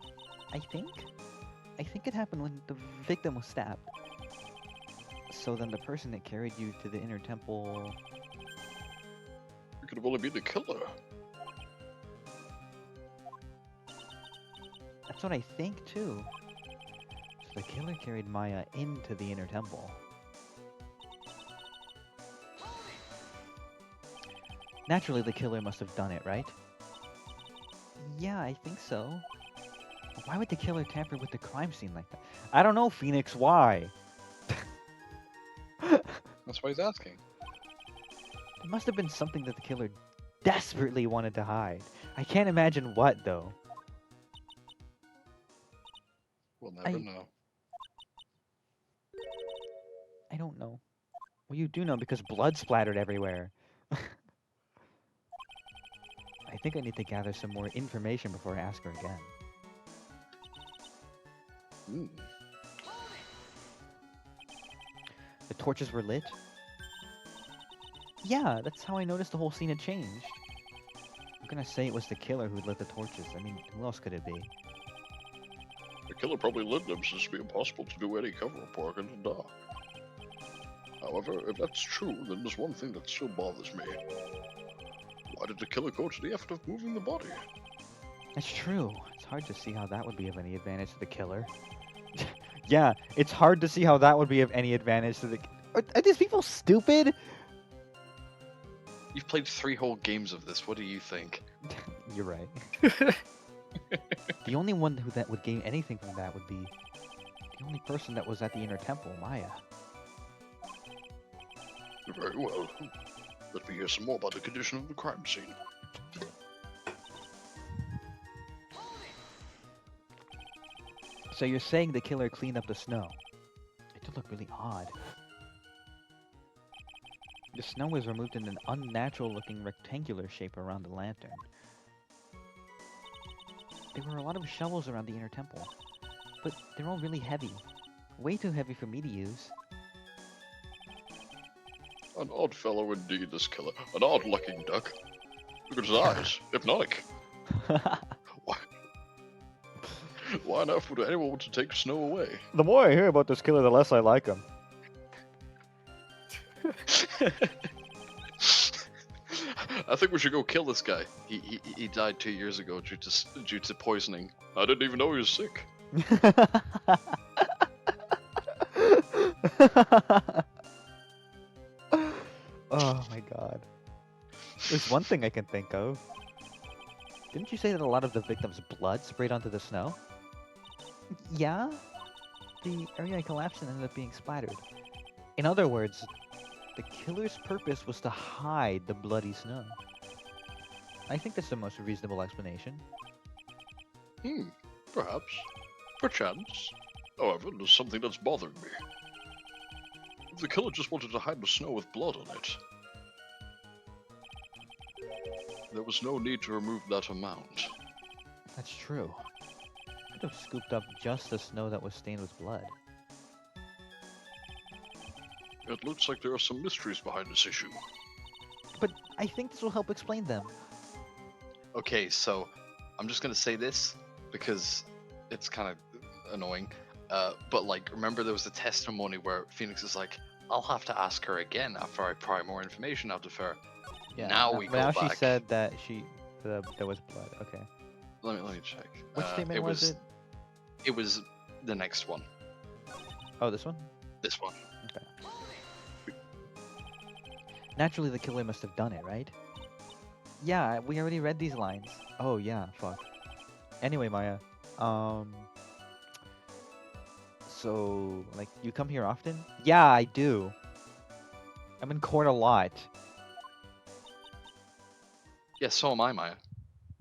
I think. I think it happened when the victim was stabbed. So then the person that carried you to the inner temple... It could have only been the killer. That's what I think, too. So the killer carried Maya into the inner temple. Naturally, the killer must have done it, right? Yeah, I think so. But why would the killer tamper with the crime scene like that? I don't know, Phoenix, why? That's why he's asking. It must have been something that the killer desperately wanted to hide. I can't imagine what, though. We'll never know. I don't know. Well, you do know because blood splattered everywhere. I think I need to gather some more information before I ask her again. The torches were lit? Yeah, that's how I noticed the whole scene had changed. I'm gonna say it was the killer who lit the torches. I mean, who else could it be? The killer probably lit them since it'd be impossible to do any cover-up work in the dark. However, if that's true, then there's one thing that still bothers me. Why did the killer go to the effort of moving the body? That's true. It's hard to see how that would be of any advantage to the killer. Yeah, it's hard to see how that would be of any advantage to the... Are these people stupid? You've played 3 whole games of this. What do you think? You're right. The only one that would gain anything from that would be the only person that was at the inner temple, Maya. Very well. Let me hear some more about the condition of the crime scene. So you're saying the killer cleaned up the snow? It did look really odd. The snow was removed in an unnatural-looking rectangular shape around the lantern. There were a lot of shovels around the inner temple. But they're all really heavy. Way too heavy for me to use. An odd fellow indeed, this killer. An odd-looking duck. Look at his eyes. Hypnotic. Why? Why on earth would anyone want to take Snow away? The more I hear about this killer, the less I like him. I think we should go kill this guy. He died 2 years ago due to poisoning. I didn't even know he was sick. Oh my god. There's one thing I can think of. Didn't you say that a lot of the victims' blood sprayed onto the snow? Yeah? The area collapsed and ended up being splattered. In other words, the killer's purpose was to hide the bloody snow. I think that's the most reasonable explanation. Perhaps. Perchance. However, there's something that's bothering me. If the killer just wanted to hide the snow with blood on it, there was no need to remove that amount. That's true. I could have scooped up just the snow that was stained with blood. It looks like there are some mysteries behind this issue. But I think this will help explain them. Okay, so I'm just gonna say this because it's kind of annoying. But like, remember there was a testimony where Phoenix is like, "I'll have to ask her again after I pry more information out of her." Yeah. Now we go now back. she said that there was blood. Okay. Let me check. Which statement was it? It was the next one. Oh, this one? This one. Okay. Naturally, the killer must have done it, right? Yeah, we already read these lines. Oh, yeah, fuck. Anyway, Maya, so, like, you come here often? Yeah, I do. I'm in court a lot. Yeah, so am I, Maya.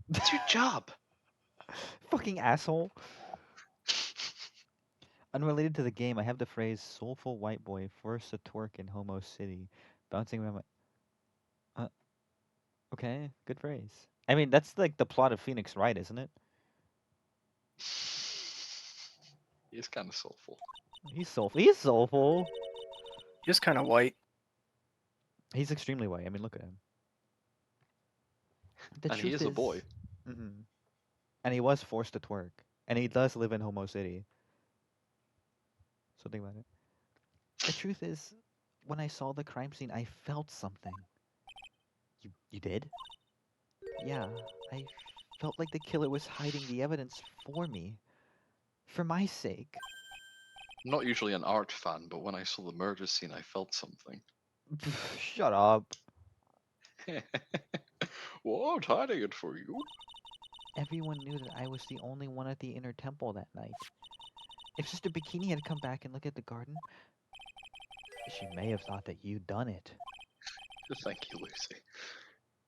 That's your job. Fucking asshole. Unrelated to the game, I have the phrase "soulful white boy forced to twerk in Homo City," bouncing around my... Okay, good phrase. I mean, that's like the plot of Phoenix Wright, isn't it? He's kind of soulful. He's soulful. He's soulful. Just kind of white. He's extremely white. I mean, look at him. The And he truth is a boy. Mhm. And he was forced to twerk. And he does live in Homo City. So think about it. The truth is, when I saw the crime scene, I felt something. You did? Yeah, I felt like the killer was hiding the evidence for me. For my sake. I'm not usually an art fan, but when I saw the murder scene, I felt something. Shut up. Well, I'm hiding it for you. Everyone knew that I was the only one at the inner temple that night. If Sister Bikini had come back and looked at the garden, she may have thought that you'd done it. Thank you, Lucy.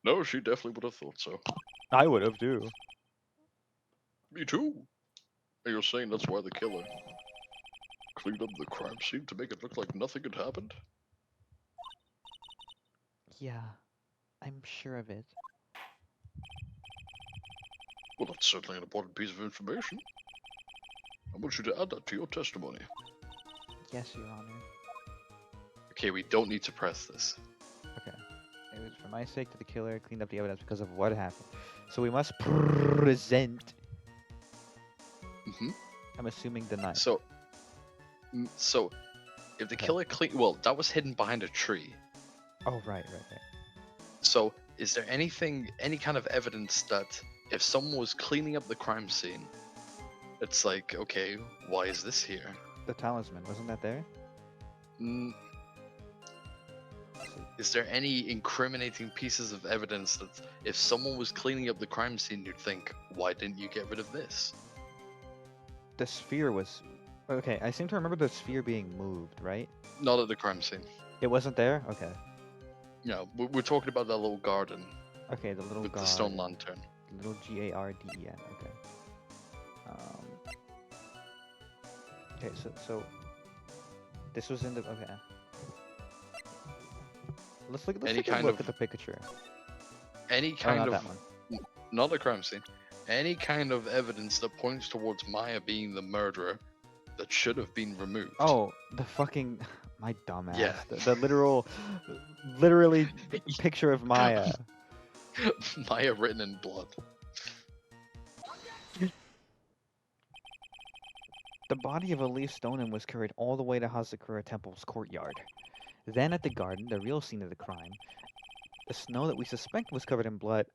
No, she definitely would have thought so. I would have too. Me too. And you're saying that's why the killer cleaned up the crime scene to make it look like nothing had happened? Yeah, I'm sure of it. Well, that's certainly an important piece of information. I want you to add that to your testimony. Yes, Your Honor. Okay, we don't need to press this. Okay. It was for my sake that the killer cleaned up the evidence because of what happened. So we must present. Mm-hmm. I'm assuming the knife. So if the killer well, that was hidden behind a tree. Oh, right. So is there any kind of evidence that if someone was cleaning up the crime scene, it's like, okay, why is this here? The talisman, wasn't that there? Is there any incriminating pieces of evidence that if someone was cleaning up the crime scene, you'd think, why didn't you get rid of this? The sphere was... Okay, I seem to remember the sphere being moved, right? Not at the crime scene. It wasn't there? Okay. No, we're talking about that little garden Okay, the little with guard. the stone lantern. Little Garden. Okay. Okay, so this was in the... Okay. Let's Any take a kind look of- at the picture. Any Oh, kind not of that one. not the crime scene. Any kind of evidence that points towards Maya being the murderer that should have been removed. Oh, the fucking my dumbass. Yeah. The literally picture of Maya. Maya written in blood. The body of Elise Stonen was carried all the way to Hazakura Temple's courtyard. Then at the garden, the real scene of the crime, the snow that we suspect was covered in blood.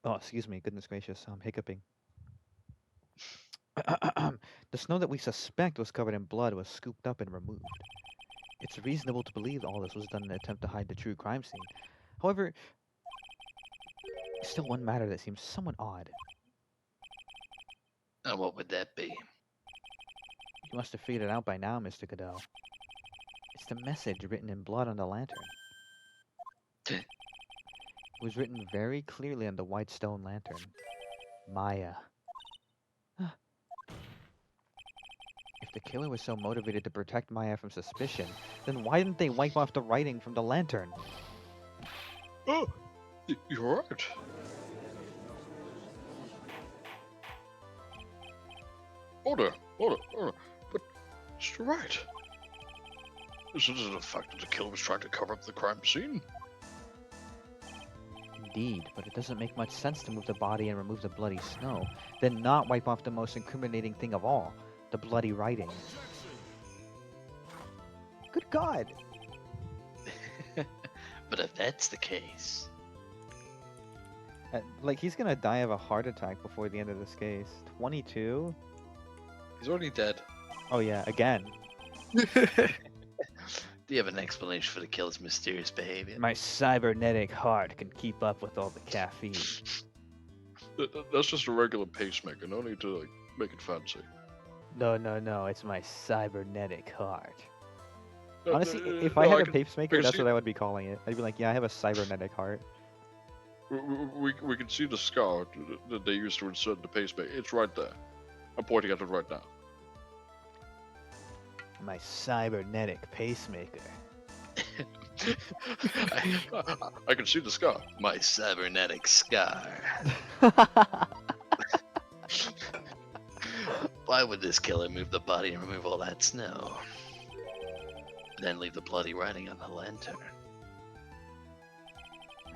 Oh, excuse me, goodness gracious, I'm hiccuping. The snow that we suspect was covered in blood was scooped up and removed. It's reasonable to believe all this was done in an attempt to hide the true crime scene. However, still one matter that seems somewhat odd. And what would that be? You must have figured it out by now, Mr. Goodell. It's the message written in blood on the lantern. It was written very clearly on the white stone lantern. Maya. If the killer was so motivated to protect Maya from suspicion, then why didn't they wipe off the writing from the lantern? Oh, you're right. Order. But you're right. Isn't it a fact that the killer was trying to cover up the crime scene? Indeed, but it doesn't make much sense to move the body and remove the bloody snow, then not wipe off the most incriminating thing of all, the bloody writing. Good God! But if that's the case, Like, he's gonna die of a heart attack before the end of this case. 22? He's already dead. Oh yeah, again. do you have an explanation for the killer's mysterious behavior? My cybernetic heart can keep up with all the caffeine. That's just a regular pacemaker. No need to make it fancy. No, it's my cybernetic heart. No, Honestly, no, if no, I had I a can- pacemaker, I can that's see- what I would be calling it. I'd be like, yeah, I have a cybernetic heart. We can see the scar that they used to insert the pacemaker. It's right there. I'm pointing at it right now. My cybernetic pacemaker. I can see the scar. My cybernetic scar. Why would this killer move the body and remove all that snow? Then leave the bloody writing on the lantern?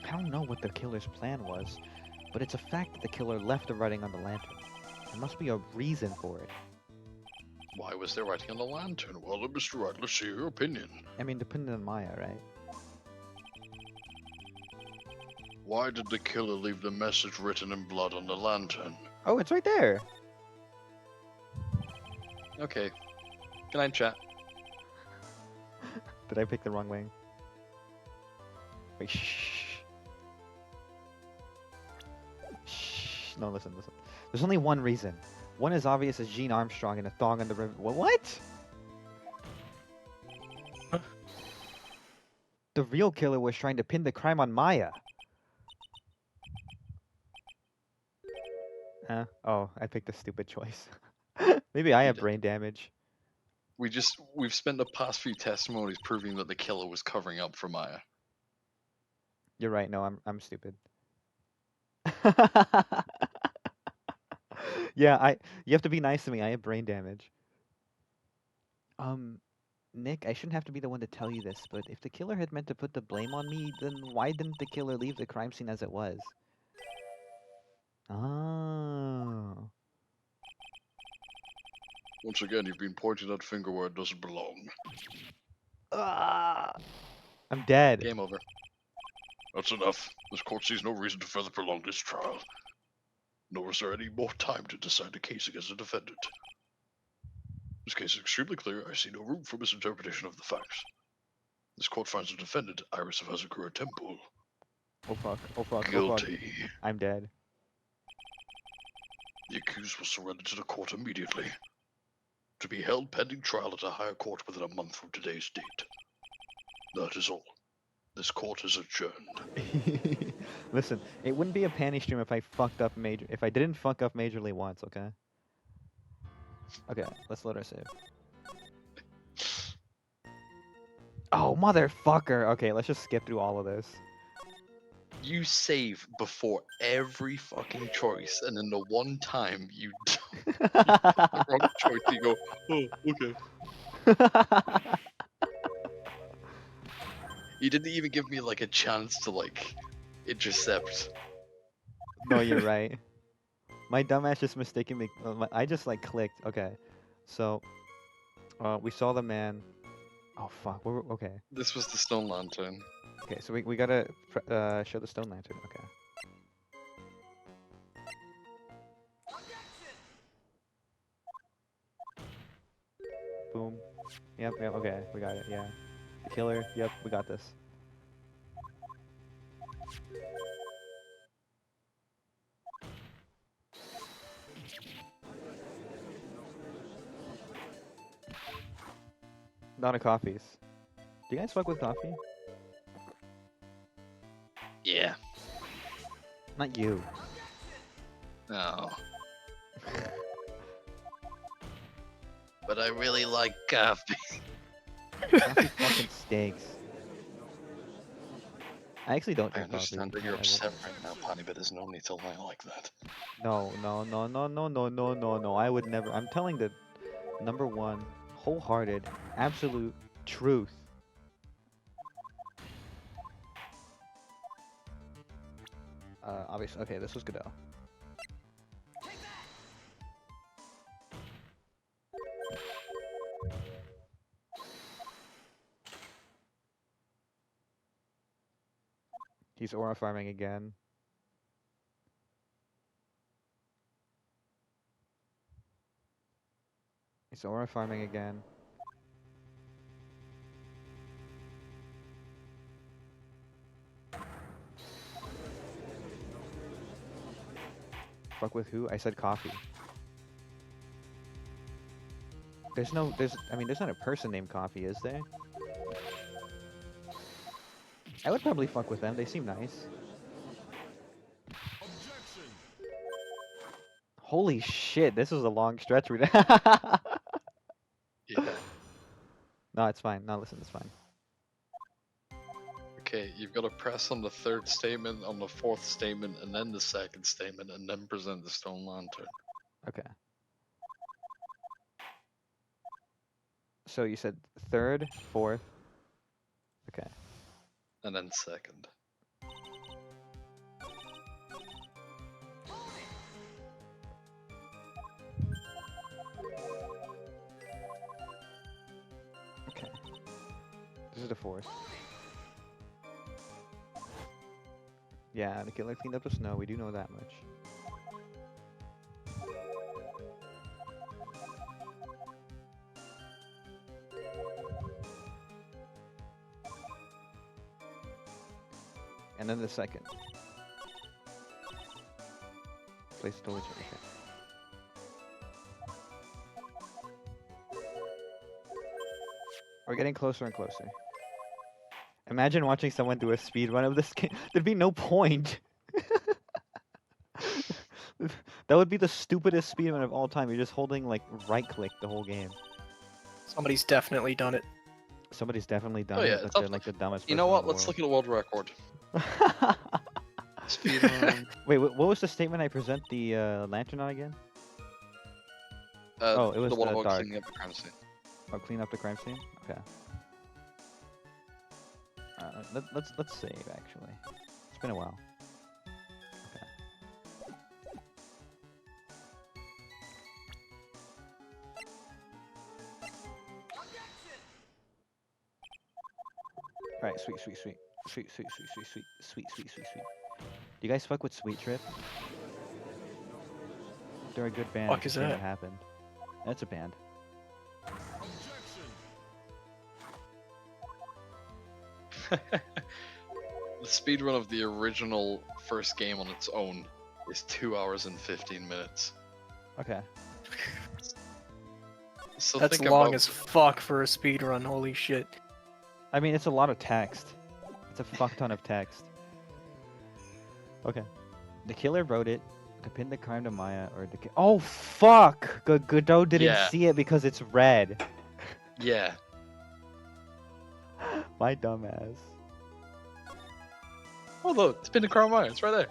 I don't know what the killer's plan was, but it's a fact that the killer left the writing on the lantern. There must be a reason for it. Why was there writing on the lantern? Well, Mr. Wright, let's see your opinion. I mean, depending on Maya, right? Why did the killer leave the message written in blood on the lantern? Oh, it's right there! Okay. Good night, chat. Did I pick the wrong wing? Wait, shh. Shh. No, listen. There's only one reason. One as obvious as Gene Armstrong and a thong on the river. What? The real killer was trying to pin the crime on Maya. Oh, I picked a stupid choice. Maybe I have did. brain damage. We've spent the past few testimonies proving that the killer was covering up for Maya. You're right. No, I'm stupid. Yeah, you have to be nice to me. I have brain damage. Nick, I shouldn't have to be the one to tell you this, but if the killer had meant to put the blame on me, then why didn't the killer leave the crime scene as it was? Oh. Once again, you've been pointing that finger where it doesn't belong. Ah. I'm dead. Game over. That's enough. This court sees no reason to further prolong this trial. Nor is there any more time to decide the case against the defendant. This case is extremely clear. I see no room for misinterpretation of the facts. This court finds the defendant, Iris of Hazakura Temple, Oh fuck. Oh fuck. Oh fuck. guilty. I'm dead. The accused will surrender to the court immediately, to be held pending trial at a higher court within a month from today's date. That is all. This court is adjourned. Listen, it wouldn't be a panty stream if I didn't fuck up majorly once, okay? Okay, let's load our save. Oh, motherfucker! Okay, let's just skip through all of this. You save before every fucking choice, and then the one time you do the wrong choice, you go, oh, okay. You didn't even give me like a chance to like intercept. No, you're right. My dumbass just mistaken me. I just like clicked. Okay, so we saw the man. Oh fuck. Okay. This was the stone lantern. Okay, so we gotta show the stone lantern. Okay. Boom. Yep. Okay, we got it. Yeah. The killer. Yep, we got this. Not a coffees. Do you guys fuck with coffee? Yeah. Not you. No. But I really like coffee. Coffee fucking stinks. I actually don't I drink coffee. understand that you're upset right now, Patty, but there's no need to lie like that. No. I would never. I'm telling the number one, wholehearted, absolute truth. Obviously, okay, this was Godot. He's aura farming again. He's aura farming again. Fuck with who? I said coffee. There's not a person named Coffee, is there? I would probably fuck with them. They seem nice. Holy shit, this was a long stretch. Yeah. No, it's fine. No, listen, it's fine. Okay, you've got to press on the third statement, on the fourth statement, and then the second statement, and then present the stone lantern. Okay. So you said third, fourth. Okay. And then second. Okay. This is the fourth. Yeah, the killer cleaned up the snow. We do know that much. And then the second. Place storage. Okay. We're getting closer and closer. Imagine watching someone do a speed run of this game. There'd be no point. That would be the stupidest speed run of all time. You're just holding like right click the whole game. Somebody's definitely done it. Somebody's definitely done Oh, yeah, it, but it's they're up- like the dumbest. You know person what? in the Let's look world. at a world record. Speedrun. Wait, what was the statement I present the lantern on again? Oh, it was the one the about dark. cleaning up the crime scene. Oh, clean up the crime scene. Okay. Let's save actually. It's been a while. Okay. All right, sweet. Do you guys fuck with Sweet Trip? They're a good band. Fuck It's is a shame that? it happened. That's a band. The speedrun of the original first game on its own is 2 hours and 15 minutes. Okay. So That's think long about, as fuck for a speedrun, holy shit. I mean, it's a lot of text. It's a fuck ton of text. Okay. The killer wrote it to pin the crime to Maya or the oh fuck! Godot didn't Yeah. see it because it's red. Yeah. My dumbass. Oh look, it's been a crown mine. It's right there.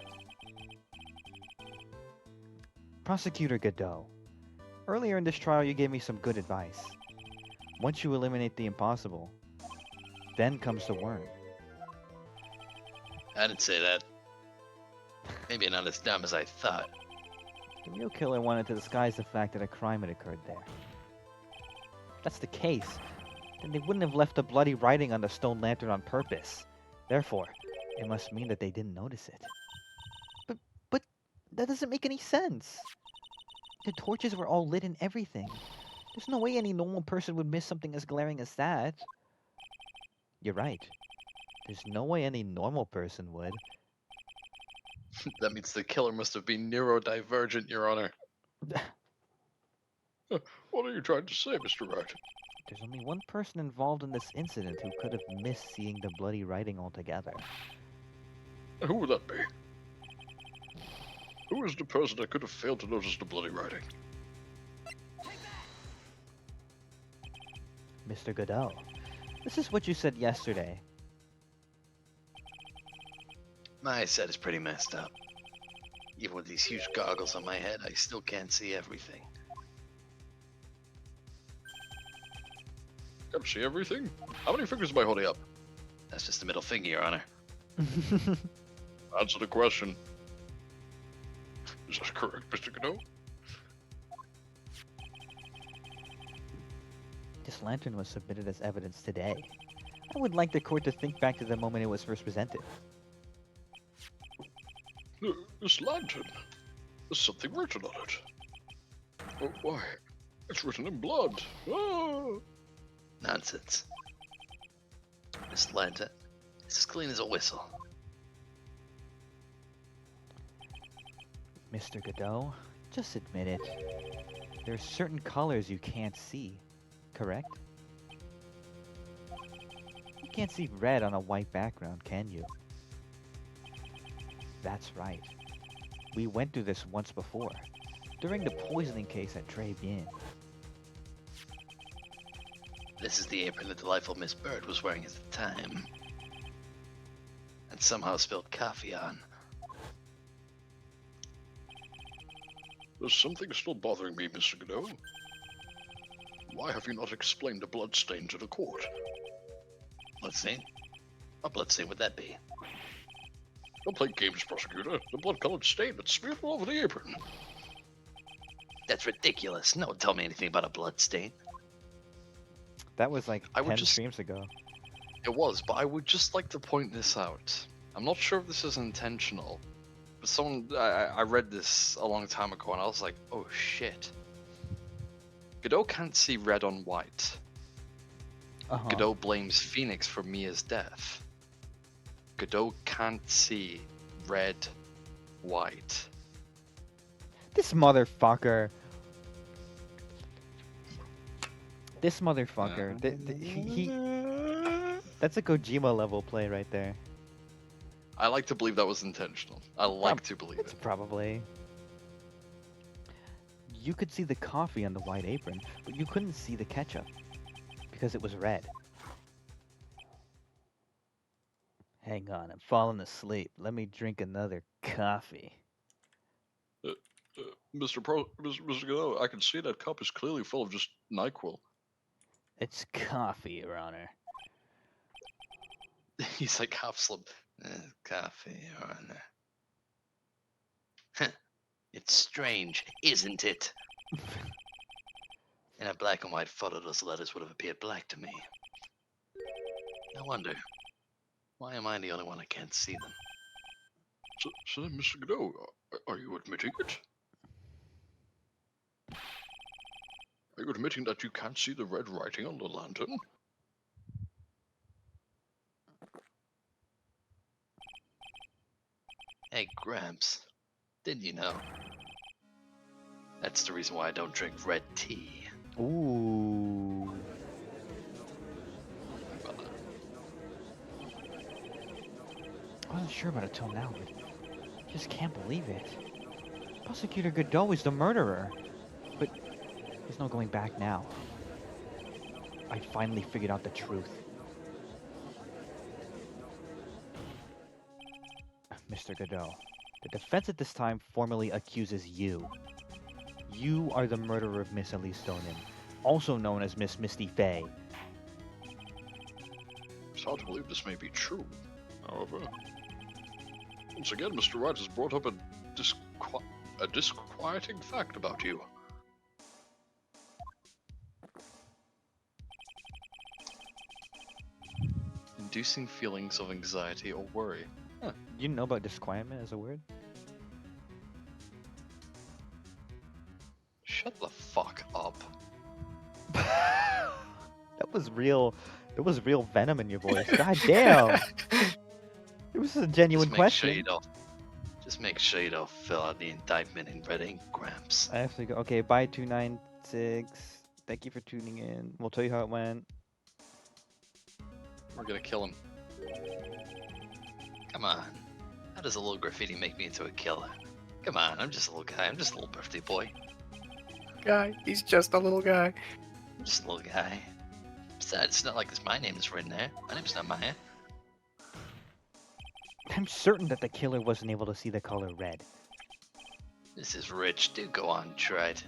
Prosecutor Godot, earlier in this trial you gave me some good advice. Once you eliminate the impossible, then comes the worm. I didn't say that. Maybe not as dumb as I thought. The real killer wanted to disguise the fact that a crime had occurred there. If that's the case, then they wouldn't have left the bloody writing on the stone lantern on purpose. Therefore, it must mean that they didn't notice it. But that doesn't make any sense. The torches were all lit and everything. There's no way any normal person would miss something as glaring as that. You're right. There's no way any normal person would. That means the killer must have been neurodivergent, Your Honor. What are you trying to say, Mr. Wright? There's only one person involved in this incident who could have missed seeing the bloody writing altogether. Who would that be? Who is the person that could have failed to notice the bloody writing? Mr. Godot, this is what you said yesterday. My set is pretty messed up. Even with these huge goggles on my head, I still can't see everything. Can't see everything? How many fingers am I holding up? That's just the middle finger, Your Honor. Answer the question. Is that correct, Mr. Godot? This lantern was submitted as evidence today. I would like the court to think back to the moment it was first presented. This lantern. There's something written on it. Oh, why? It's written in blood. Ah! Nonsense. This lantern is as clean as a whistle. Mr. Godot, just admit it. There are certain colors you can't see, correct? You can't see red on a white background, can you? That's right. We went through this once before, during the poisoning case at Très Bien. This is the apron that the delightful Miss Bird was wearing at the time. And somehow spilled coffee on. There's something still bothering me, Mr. Godot. Why have you not explained the blood stain to the court? Bloodstain? What bloodstain would that be? Don't play games, prosecutor. The blood-colored stain that smeared all over the apron. That's ridiculous. No one told me anything about a bloodstain. That was like I would 10 just- streams ago. It was, but I would just like to point this out. I'm not sure if this is intentional, but I read this a long time ago and I was like, oh shit. Godot can't see red on white. Uh-huh. Godot blames Phoenix for Mia's death. Godot can't see red, white. This motherfucker. This motherfucker. That's a Kojima level play right there. I like to believe that was intentional. I like to believe It's it. probably. You could see the coffee on the white apron, but you couldn't see the ketchup because it was red. Hang on, I'm falling asleep. Let me drink another coffee. Mr. Godot, I can see that cup is clearly full of just NyQuil. It's coffee, Your Honor. He's like half slumped. Coffee, Your Honor. Huh. It's strange, isn't it? In a black and white photo, those letters would have appeared black to me. No wonder. Why am I the only one that can't see them? So then, Mr. Godot, are you admitting it? Are you admitting that you can't see the red writing on the lantern? Hey, Gramps. Didn't you know? That's the reason why I don't drink red tea. Ooh. I wasn't sure about it till now, but just can't believe it. Prosecutor Godot is the murderer. But there's no going back now. I finally figured out the truth. Mr. Godot. The defense at this time formally accuses you. You are the murderer of Miss Elise Stonin, also known as Miss Misty Fey. It's hard to believe this may be true. However, once again, Mr. Wright has brought up a disquieting fact about you. Inducing feelings of anxiety or worry. Do you know about disquietment as a word? Shut the fuck up. That was real. There was real venom in your voice. God damn. It was a genuine question. Just make sure you don't fill out the indictment in red ink, Gramps. I have to go. Okay, bye 296. Thank you for tuning in. We'll tell you how it went. We're gonna kill him. Come on. How does a little graffiti make me into a killer? Come on, I'm just a little guy. I'm just a little birthday boy. Guy, he's just a little guy. I'm just a little guy. Besides, it's not like my name is written there. My name's not Maya. I'm certain that the killer wasn't able to see the color red. This is rich. Do go on, try it.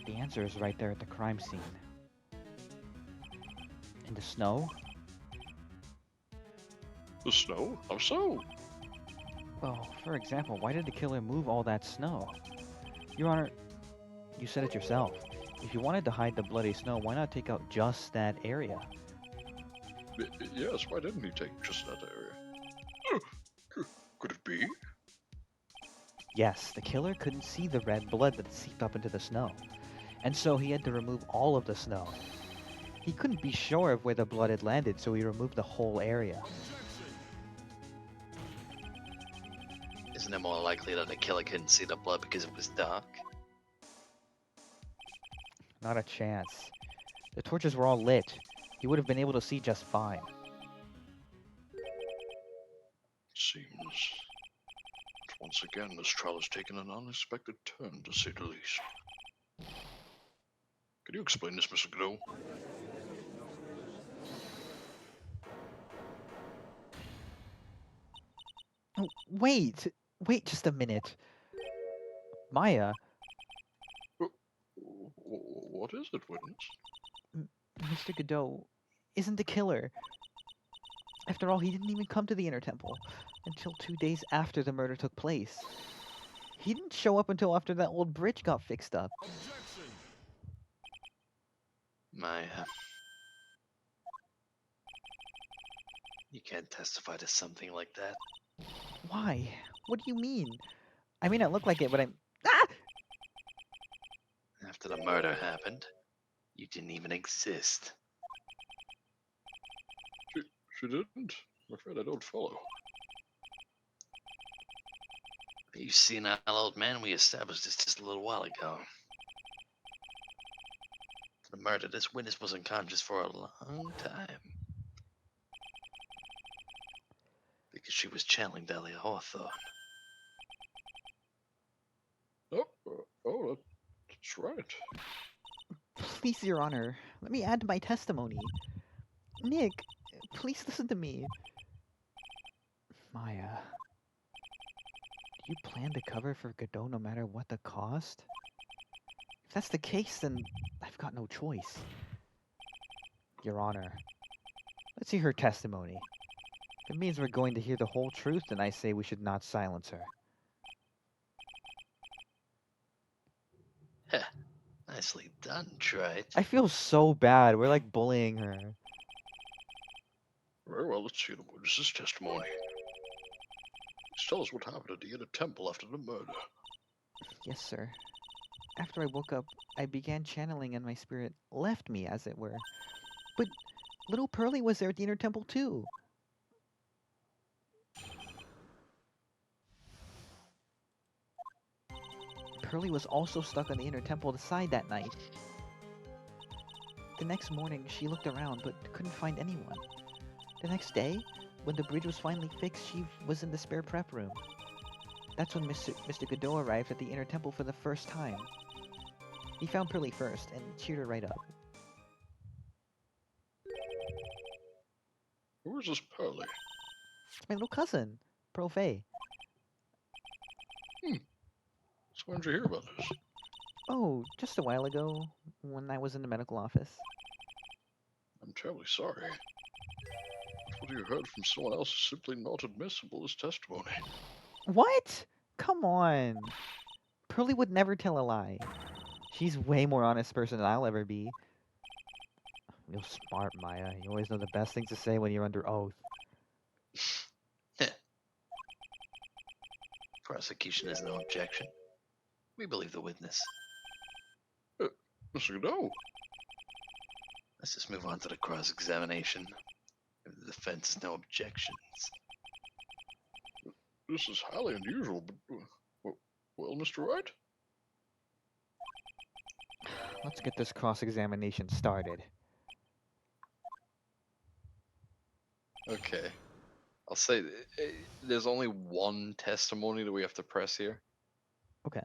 The answer is right there at the crime scene. In the snow? The snow? How so? Well, for example, why did the killer move all that snow? Your Honor, you said it yourself. If you wanted to hide the bloody snow, why not take out just that area? Yes, why didn't he take just that area? Could it be? Yes, the killer couldn't see the red blood that seeped up into the snow, and so he had to remove all of the snow. He couldn't be sure of where the blood had landed, so he removed the whole area. Isn't it more likely that the killer couldn't see the blood because it was dark? Not a chance. The torches were all lit. He would have been able to see just fine. Seems that once again this trial has taken an unexpected turn, to say the least. Can you explain this, Mr. Godot? Oh, wait! Wait just a minute. Maya, What is it, witness? Mr. Godot isn't the killer. After all, he didn't even come to the Inner Temple until 2 days after the murder took place. He didn't show up until after that old bridge got fixed up. Maya. You can't testify to something like that. Why? What do you mean? I may not look like it, but I'm... Ah! After the murder happened, you didn't even exist. She didn't? I'm afraid I don't follow. You senile old man, we established this just a little while ago. The murder, this witness was unconscious for a long time. Because she was channeling Dahlia Hawthorne. Oh, that's right. Please, Your Honor, let me add to my testimony. Nick, please listen to me. Maya, do you plan to cover for Godot no matter what the cost? If that's the case, then I've got no choice. Your Honor, let's hear her testimony. If it means we're going to hear the whole truth, then I say we should not silence her. Heh, nicely done, Trite. I feel so bad. We're like bullying her. Very well, let's hear the witness's testimony. Please tell us what happened at the Inner Temple after the murder. Yes, sir. After I woke up, I began channeling and my spirit left me, as it were. But little Pearlie was there at the Inner Temple too. Pearlie was also stuck on the Inner Temple side that night. The next morning, she looked around but couldn't find anyone. The next day, when the bridge was finally fixed, she was in the spare prep room. That's when Mr. Godot arrived at the Inner Temple for the first time. He found Pearlie first and cheered her right up. Who is this Pearlie? It's my little cousin, Pearl Faye. When did you hear about this? Oh, just a while ago, when I was in the medical office. I'm terribly sorry. What you heard from someone else is simply not admissible as testimony. What? Come on. Pearlie would never tell a lie. She's way more honest person than I'll ever be. You're smart, Maya. You always know the best things to say when you're under oath. Prosecution has no objection. We believe the witness. Mr. Godot, Let's just move on to the cross-examination. If the defense has no objections. this is highly unusual, but... well, Mr. Wright? Let's get this cross-examination started. Okay. I'll say there's only one testimony that we have to press here. Okay.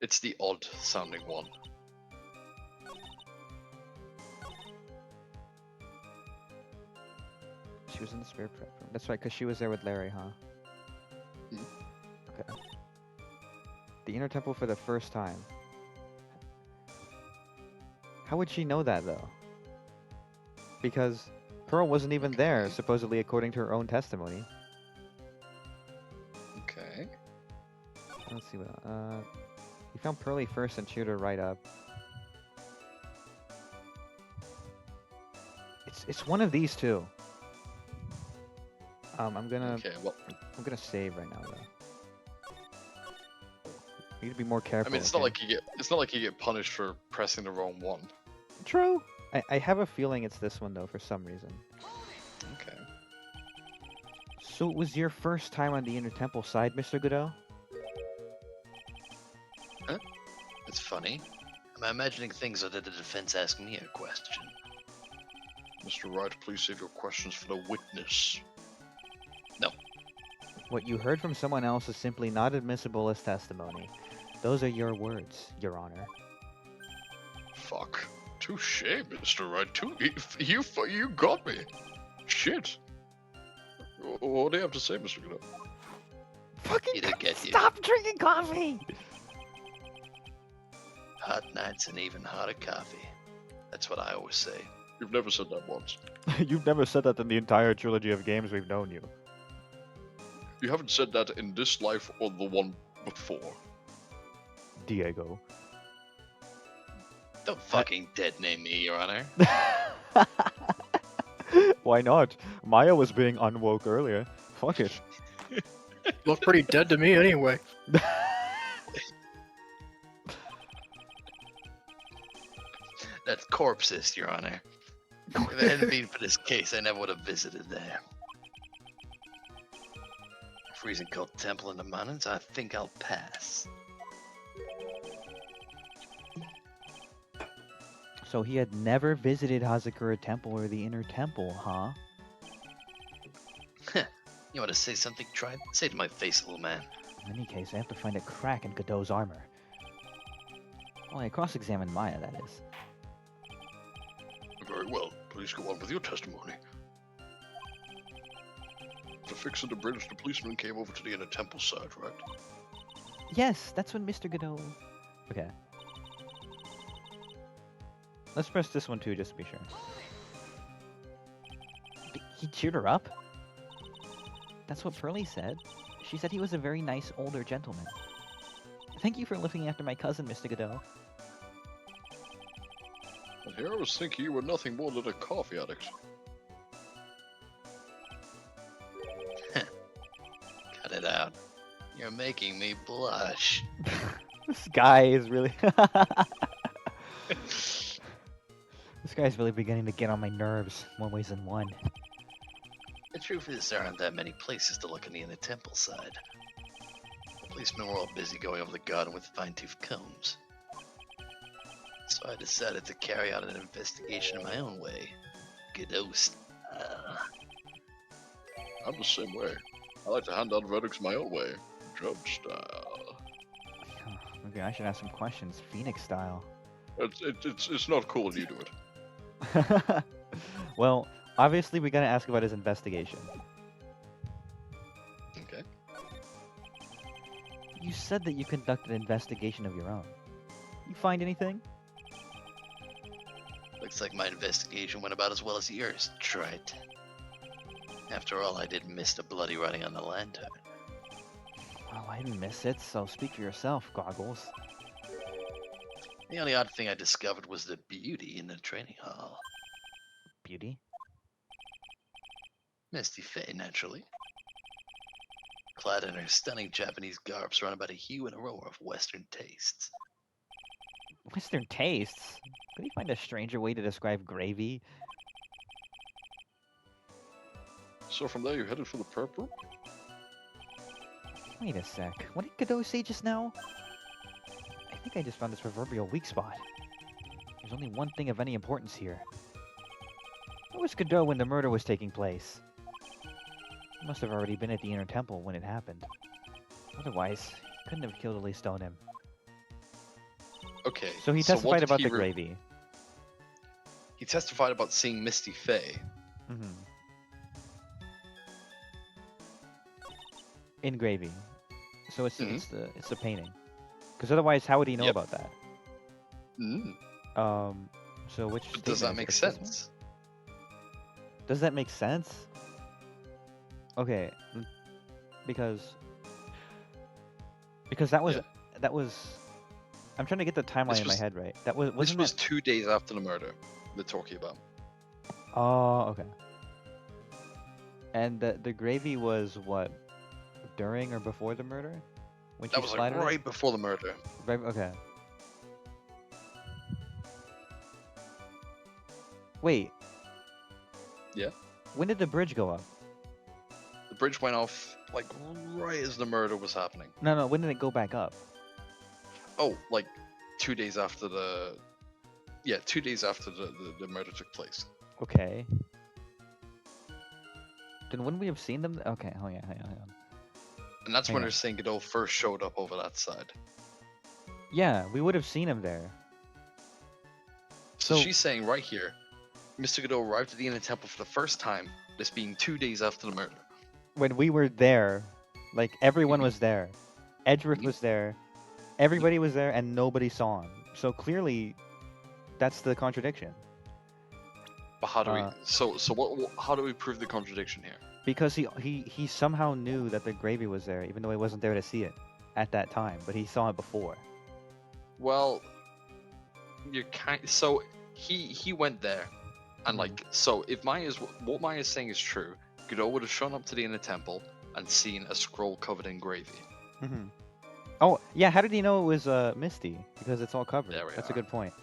It's the odd sounding one. She was in the spare prep room. That's right, because she was there with Larry, huh? Mhm. Okay. The inner temple for the first time. How would she know that, though? Because Pearl wasn't even there, supposedly according to her own testimony. Okay. Let's see what... You found Pearlie first and cheered her right up. It's one of these two. I'm gonna save right now though. Need to be more careful. I mean, it's not like you get punished for pressing the wrong one. True. I have a feeling it's this one though for some reason. Okay. So it was your first time on the Inner Temple side, Mr. Godot? It's funny. I'm imagining things so that the defense ask me a question. Mr. Wright, please save your questions for the witness. What you heard from someone else is simply not admissible as testimony. Those are your words, Your Honor. Fuck. Touche, Mr. Wright. You got me. Shit. What do you have to say, Mr. Godot? Fucking It'll get you. stop drinking coffee! Hot nights and even hotter coffee. That's what I always say. You've never said that once. You've never said that in the entire trilogy of games we've known you. You haven't said that in this life or the one before. Diego. Don't fucking dead name me, Your Honor. Why not? Maya was being unwoke earlier. Fuck it. Look pretty dead to me anyway. That's corpses, Your Honor. If it hadn't been for this case, I never would have visited there. Freezing cold temple in the mountains, I think I'll pass. So he had never visited Hazakura Temple or the Inner Temple, huh? You want to say something, Tribe? Say it to my face, little man. In any case, I have to find a crack in Godot's armor. Well, I cross-examined Maya, that is. Very well. Please go on with your testimony. To fix the bridge, the policeman came over to the Inner Temple side, right? Yes, that's when Mr. Godot... Okay. Let's press this one too, just to be sure. He cheered her up? That's what Pearlie said. She said he was a very nice older gentleman. Thank you for looking after my cousin, Mr. Godot. And here I was thinking you were nothing more than a coffee addict. Cut it out. You're making me blush. This guy is really... This guy's really beginning to get on my nerves, more ways than one. The truth is, there aren't that many places to look on the Inner Temple side. The policemen were all busy going over the garden with fine-tooth combs. So I decided to carry out an investigation in my own way. Godot style. I'm the same way. I like to hand out verdicts my own way. Judge style. Maybe I should ask some questions, Phoenix style. It's not cool when you do it. Well, obviously we gotta ask about his investigation. Okay. You said that you conducted an investigation of your own. You find anything? Looks like my investigation went about as well as yours, Trite. After all, I didn't miss the bloody writing on the lantern. Well, I didn't miss it, so speak for yourself, Goggles. The only odd thing I discovered was the beauty in the training hall. Beauty? Misty Faye, naturally. Clad in her stunning Japanese garb surrounded by the hue and aroma of Western tastes. Western tastes? Could you find a stranger way to describe gravy? So from there, you headed for the prep room? Wait a sec. What did Godot say just now? I think I just found his proverbial weak spot. There's only one thing of any importance here. Where was Godot when the murder was taking place? He must have already been at the Inner Temple when it happened. Otherwise, he couldn't have killed Elise Stoneham. Okay. So he what testified did about he the gravy. He testified about seeing Misty Faye. Mm-hmm. In gravy. So it's it's the painting. Because otherwise, how would he know about that? Mm. So which But does that statement make is it? sense? Does that make sense? Okay, because that was I'm trying to get the timeline in my head right. That was This wasn't was that... 2 days after the murder they're talking about. Oh, okay. And the gravy was what? During or before the murder? When That she was like splattered it? right before the murder. Right, okay. Wait. Yeah? When did the bridge go up? The bridge went off like right as the murder was happening. No, when did it go back up? Oh, like 2 days after the... Yeah, 2 days after the murder took place. Okay. Then wouldn't we have seen them? Okay, oh yeah, hang on. And that's Hang when on. they're saying Godot first showed up over that side. Yeah, we would have seen him there. So So- she's saying right here, Mr. Godot arrived at the Inner Temple for the first time, this being 2 days after the murder. When we were there, like everyone was there. Edgeworth was there. Everybody was there and nobody saw him. So clearly that's the contradiction. But how do we... So how do we prove the contradiction here? Because he somehow knew that the gravy was there, even though he wasn't there to see it at that time, but he saw it before. Well, you're kind... So he went there, and like... So if what Maya's saying is true, Godot would have shown up to the Inner Temple and seen a scroll covered in gravy. Mm-hmm. Oh, yeah, how did he know it was Misty? Because it's all covered. There we That's a are. good point.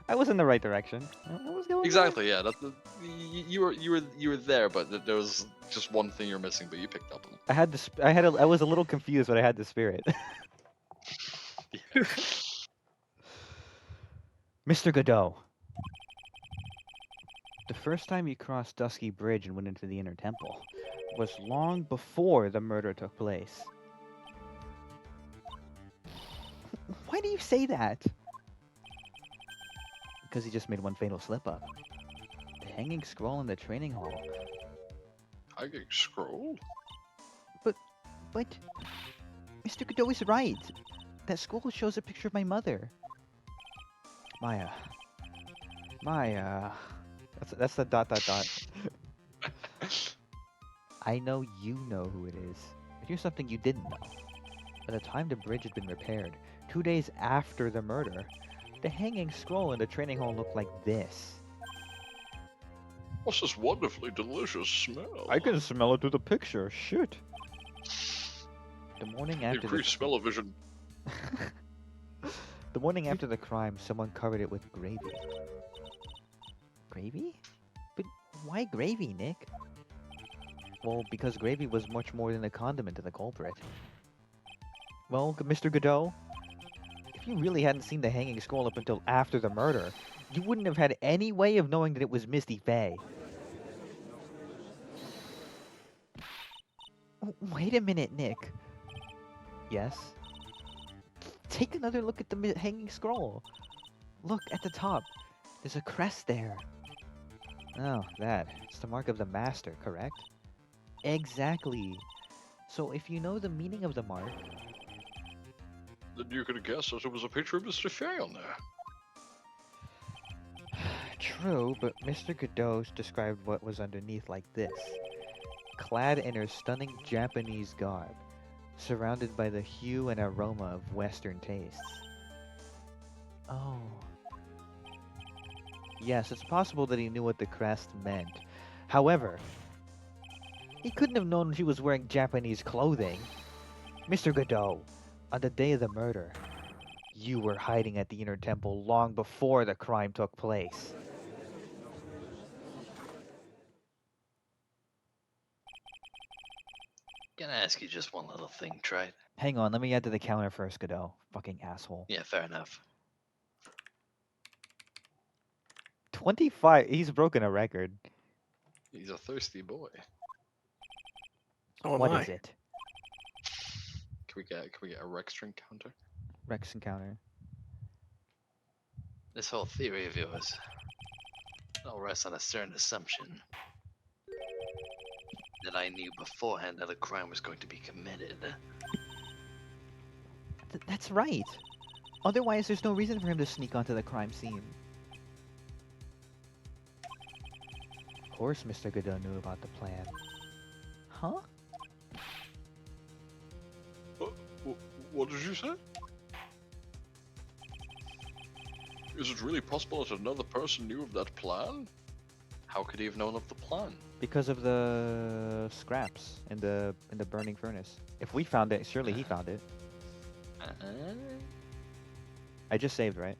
I was in the right direction. I was going Exactly, yeah. You were there, but there was just one thing you're missing, but you picked up on it. I was a little confused, but I had the spirit. Mr. Godot. The first time you crossed Dusky Bridge and went into the Inner Temple was long before the murder took place. Why do you say that? Because he just made one fatal slip-up. The hanging scroll in the training hall. I get scroll? But... Mr. Godot is right. That scroll shows a picture of my mother. Maya. That's the ... I know you know who it is. But here's something you didn't know. By the time the bridge had been repaired, 2 days after the murder, the hanging scroll in the training hall looked like this. What's this wonderfully delicious smell? I can smell it through the picture. Shit. The morning after Increased smell-o-vision. The morning after the crime, someone covered it with gravy. Gravy? But why gravy, Nick? Well, because gravy was much more than a condiment to the culprit. Well, Mr. Godot, if you really hadn't seen the hanging scroll up until after the murder, you wouldn't have had any way of knowing that it was Misty Faye. Wait a minute, Nick. Yes? Take another look at the hanging scroll. Look at the top. There's a crest there. Oh, that. It's the mark of the master, correct? Exactly. So if you know the meaning of the mark, then you could guess that it was a picture of Mr. Fay on there. True, but Mr. Godot described what was underneath like this. Clad in her stunning Japanese garb, surrounded by the hue and aroma of Western tastes. Oh. Yes, it's possible that he knew what the crest meant. However, he couldn't have known she was wearing Japanese clothing. Mr. Godot, on the day of the murder, you were hiding at the Inner Temple long before the crime took place. Can I ask you just one little thing, Trite? Hang on, let me add to the counter first, Godot. Fucking asshole. Yeah, fair enough. 25. He's broken a record. He's a thirsty boy. Oh, What my. is it? Can we get a Rexon counter? Rex encounter. This whole theory of yours all rests on a certain assumption that I knew beforehand that a crime was going to be committed. That's right. Otherwise, there's no reason for him to sneak onto the crime scene. Of course, Mr. Godot knew about the plan. Huh? What did you say? Is it really possible that another person knew of that plan? How could he have known of the plan? Because of the scraps in the burning furnace. If we found it, surely he found it. I just saved, right?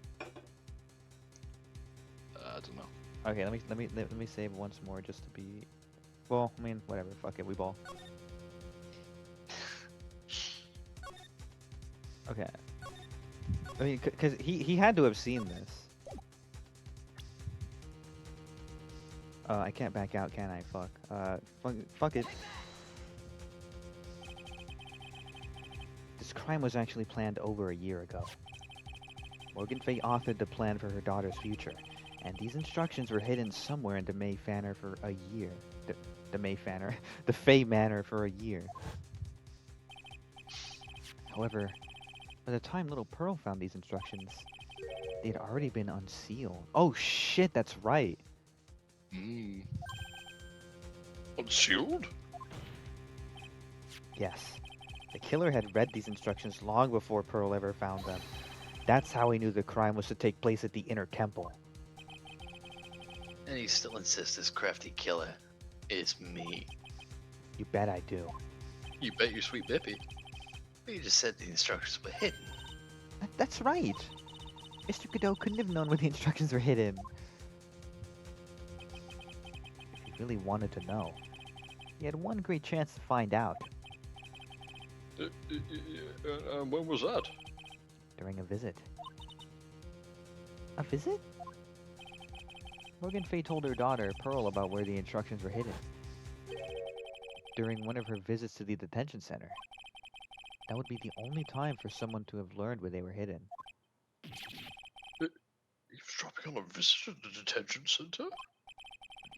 I don't know. Okay, let me save once more just to be. Well, I mean, whatever. Fuck it, we ball. Okay. I mean, cause he had to have seen this. I can't back out, can I? Fuck. Fuck it. This crime was actually planned over a year ago. Morgan Fay authored the plan for her daughter's future, and these instructions were hidden somewhere in the May Manor for a year. The May Manor, the Fay Manor for a year. However, by the time little Pearl found these instructions, they'd already been unsealed. Oh shit, that's right. Hmm. Unsealed? Yes. The killer had read these instructions long before Pearl ever found them. That's how he knew the crime was to take place at the Inner Temple. And you still insist this crafty killer is me. You bet I do. You bet your sweet Bippy. But you just said the instructions were hidden. That's right. Mr. Godot couldn't have known where the instructions were hidden. If he really wanted to know, he had one great chance to find out. When was that? During a visit. A visit? Morgan Fay told her daughter, Pearl, about where the instructions were hidden. During one of her visits to the detention center. That would be the only time for someone to have learned where they were hidden. Eavesdropping on a visit to the detention center?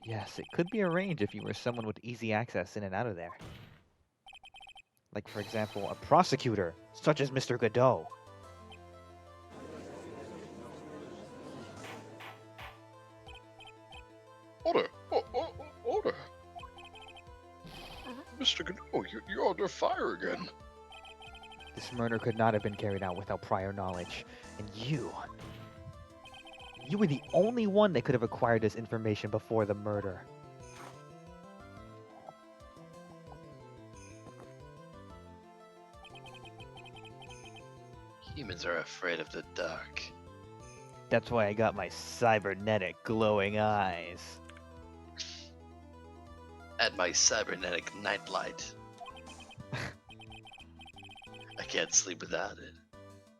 Yes, it could be arranged if you were someone with easy access in and out of there. Like, for example, a prosecutor, such as Mr. Godot. Order! Order! Mr. Godot, you're under fire again. This murder could not have been carried out without prior knowledge. And you were the only one that could have acquired this information before the murder. Humans are afraid of the dark. That's why I got my cybernetic glowing eyes. Add my cybernetic nightlight. I can't sleep without it.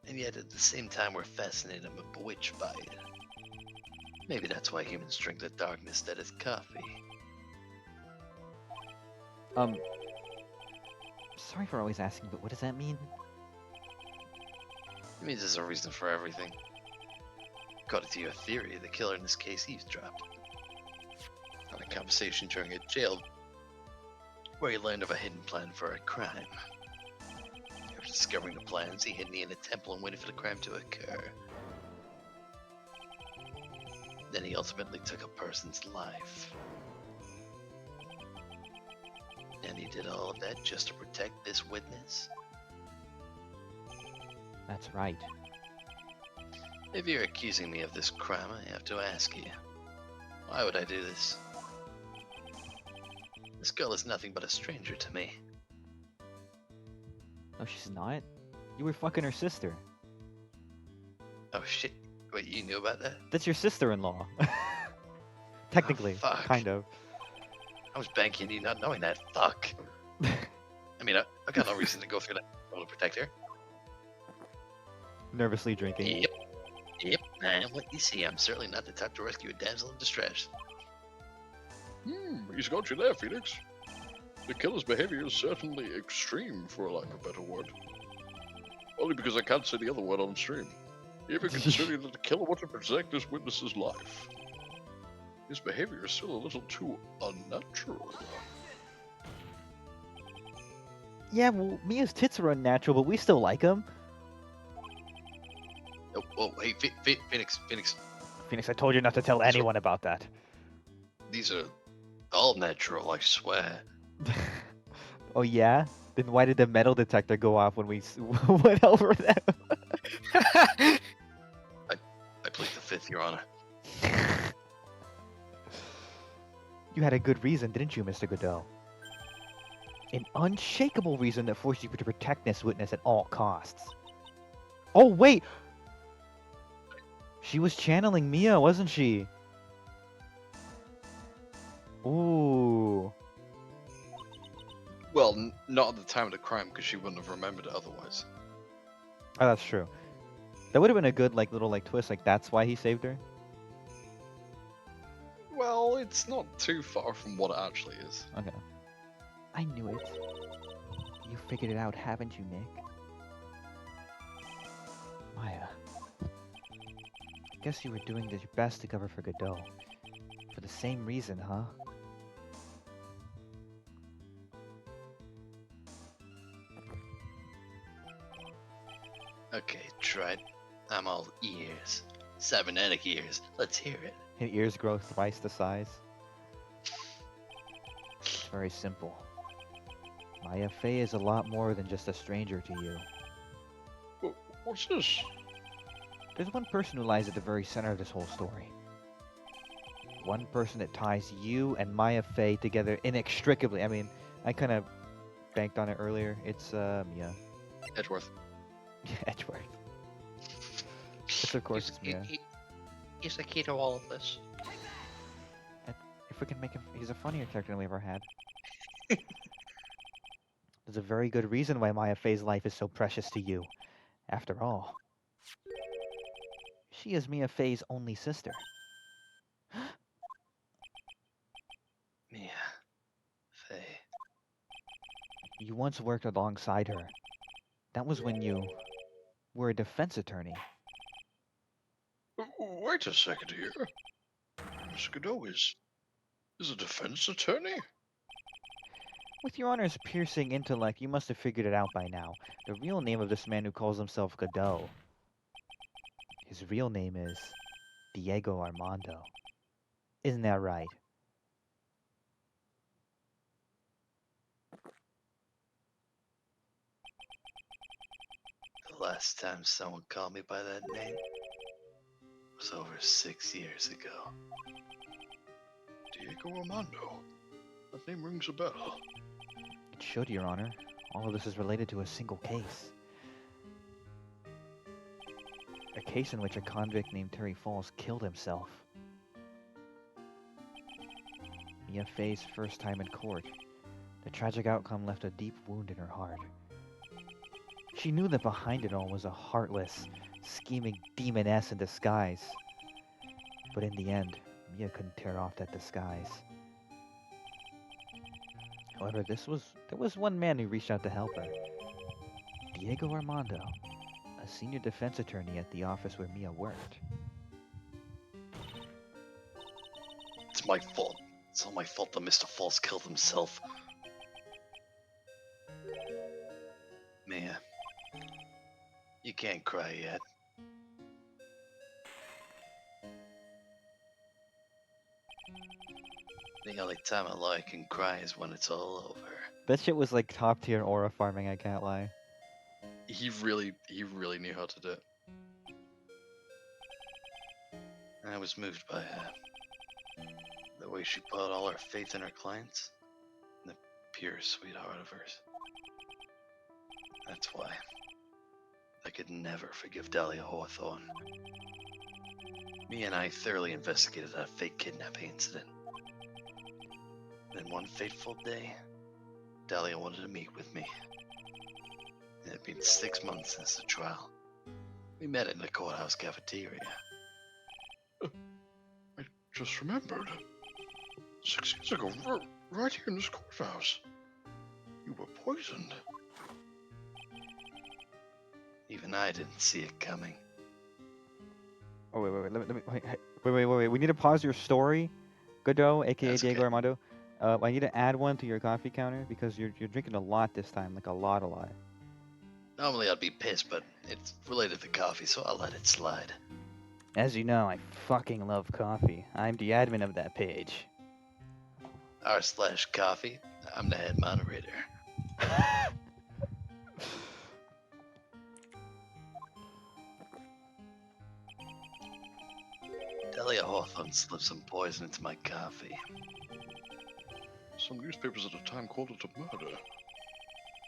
And yet at the same time we're fascinated and bewitched by it. Maybe that's why humans drink the darkness that is coffee. Sorry for always asking, but what does that mean? It means there's a reason for everything. According to your theory, the killer in this case eavesdropped on a conversation during a jail where he learned of a hidden plan for a crime. After discovering the plans, he hid me in a temple and waited for the crime to occur. Then he ultimately took a person's life. And he did all of that just to protect this witness? That's right. If you're accusing me of this crime, I have to ask you, why would I do this? This girl is nothing but a stranger to me. No, she's not. You were fucking her sister. Oh shit, wait, you knew about that? That's your sister-in-law. Technically, fuck. kind of. I was banking on you not knowing that. Fuck. I mean, I got no reason to go through that. I want to protect her. Nervously drinking. Yep. And what you see, I'm certainly not the type to rescue a damsel in distress. He's got you there, Phoenix. The killer's behavior is certainly extreme, for lack of a better word. Only because I can't say the other word on stream. Even considering that the killer wanted to protect this witness's life. His behavior is still a little too unnatural. Yeah, well, Mia's tits are unnatural, but we still like him. Oh, hey, Phoenix. Phoenix, I told you not to tell anyone about that. These are all natural, I swear. Oh yeah? Then why did the metal detector go off when we went over them? I plead the fifth, Your Honor. You had a good reason, didn't you, Mr. Godot? An unshakable reason that forced you to protect this witness at all costs. Oh, wait! She was channeling Mia, wasn't she? Ooh. Well, not at the time of the crime, because she wouldn't have remembered it otherwise. Oh, that's true. That would have been a good, little twist. That's why he saved her. Well, it's not too far from what it actually is. Okay. I knew it. You figured it out, haven't you, Nick? Maya. I guess you were doing your best to cover for Godot. For the same reason, huh? Okay, tried. I'm all ears. Cybernetic ears. Let's hear it. His ears grow twice the size. It's very simple. Maya Fey is a lot more than just a stranger to you. What's this? There's one person who lies at the very center of this whole story. One person that ties you and Maya Fey together inextricably. I mean, I kind of banked on it earlier. It's, Mia. Edgeworth. Edgeworth. Yes, of course it's Mia. He's the key to all of this. If we can make him, he's a funnier character than we ever had. There's a very good reason why Maya Fey's life is so precious to you. After all, she is Mia Fey's only sister. Mia. Fey. You once worked alongside her. That was when you were a defense attorney. Wait a second here. Miss Godot is a defense attorney? With your Honor's piercing intellect, you must have figured it out by now. The real name of this man who calls himself Godot. His real name is Diego Armando. Isn't that right? The last time someone called me by that name was over 6 years ago. Diego Armando. That name rings a bell. It should, Your Honor. All of this is related to a single case. A case in which a convict named Terry Falls killed himself. Mia Fey's first time in court. The tragic outcome left a deep wound in her heart. She knew that behind it all was a heartless, scheming demoness in disguise. But in the end, Mia couldn't tear off that disguise. However, there was one man who reached out to help her. Diego Armando, a senior defense attorney at the office where Mia worked. It's my fault. It's all my fault that Mr. Falls killed himself. Mia, You can't cry yet. The only time a lawyer can cry is when it's all over. That shit was like top tier aura farming, I can't lie. He really knew how to do it. I was moved by her. The way she put all her faith in her clients. And the pure sweetheart of hers. That's why I could never forgive Dahlia Hawthorne. Me and I thoroughly investigated that fake kidnapping incident. Then one fateful day, Dahlia wanted to meet with me. It had been 6 months since the trial. We met in the courthouse cafeteria. I just remembered. 6 years ago, right here in this courthouse, you were poisoned. Even I didn't see it coming. Oh wait, let me wait. We need to pause your story, Godot, aka That's Diego okay. Armando. I need to add one to your coffee counter because you're drinking a lot this time, like a lot. Normally I'd be pissed, but it's related to coffee, so I'll let it slide. As you know, I fucking love coffee. I'm the admin of that page. r/coffee. I'm the head moderator. Dahlia Hawthorne slipped some poison into my coffee. Some newspapers at the time called it a murder,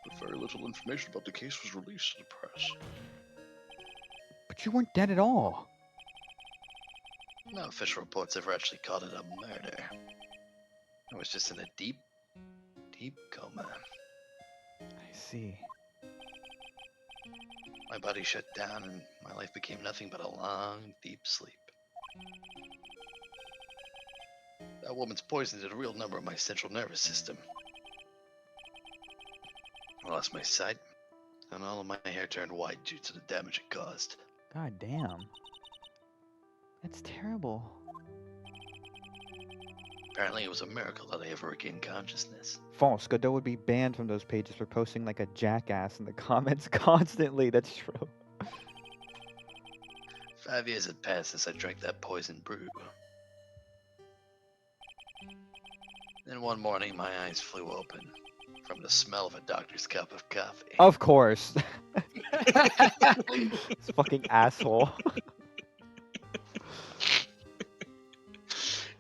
but very little information about the case was released to the press. But you weren't dead at all. No official reports ever actually called it a murder. I was just in a deep, deep coma. I see. My body shut down and my life became nothing but a long, deep sleep. That woman's poison did a real number on my central nervous system. I lost my sight, and all of my hair turned white due to the damage it caused. God damn. That's terrible. Apparently, it was a miracle that I ever regained consciousness. False. Godot would be banned from those pages for posting like a jackass in the comments constantly. That's true. 5 years had passed since I drank that poison brew. Then one morning, my eyes flew open from the smell of a doctor's cup of coffee. Of course. This fucking asshole.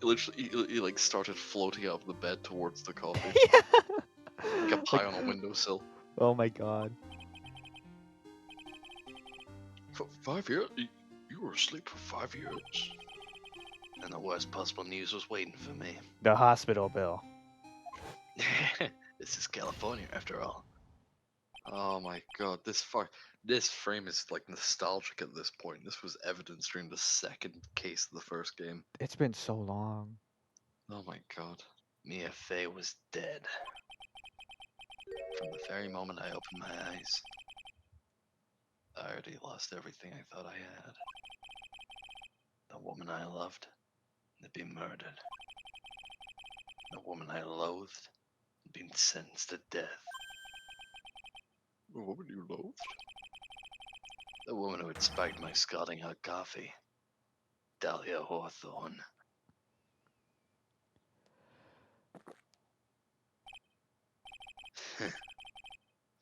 He like started floating out of the bed towards the coffee, Yeah. like up high on a windowsill. Oh my god. 5 years? You were asleep for 5 years? And the worst possible news was waiting for me. The hospital bill. This is California, after all. Oh my god, this frame is like nostalgic at this point. This was evidence during the second case of the first game. It's been so long. Oh my god. Mia Fey was dead. From the very moment I opened my eyes, I already lost everything I thought I had. The woman I loved had been murdered. The woman I loathed had been sentenced to death. The woman you loathed? The woman who had spiked my scalding hot coffee. Dahlia Hawthorne.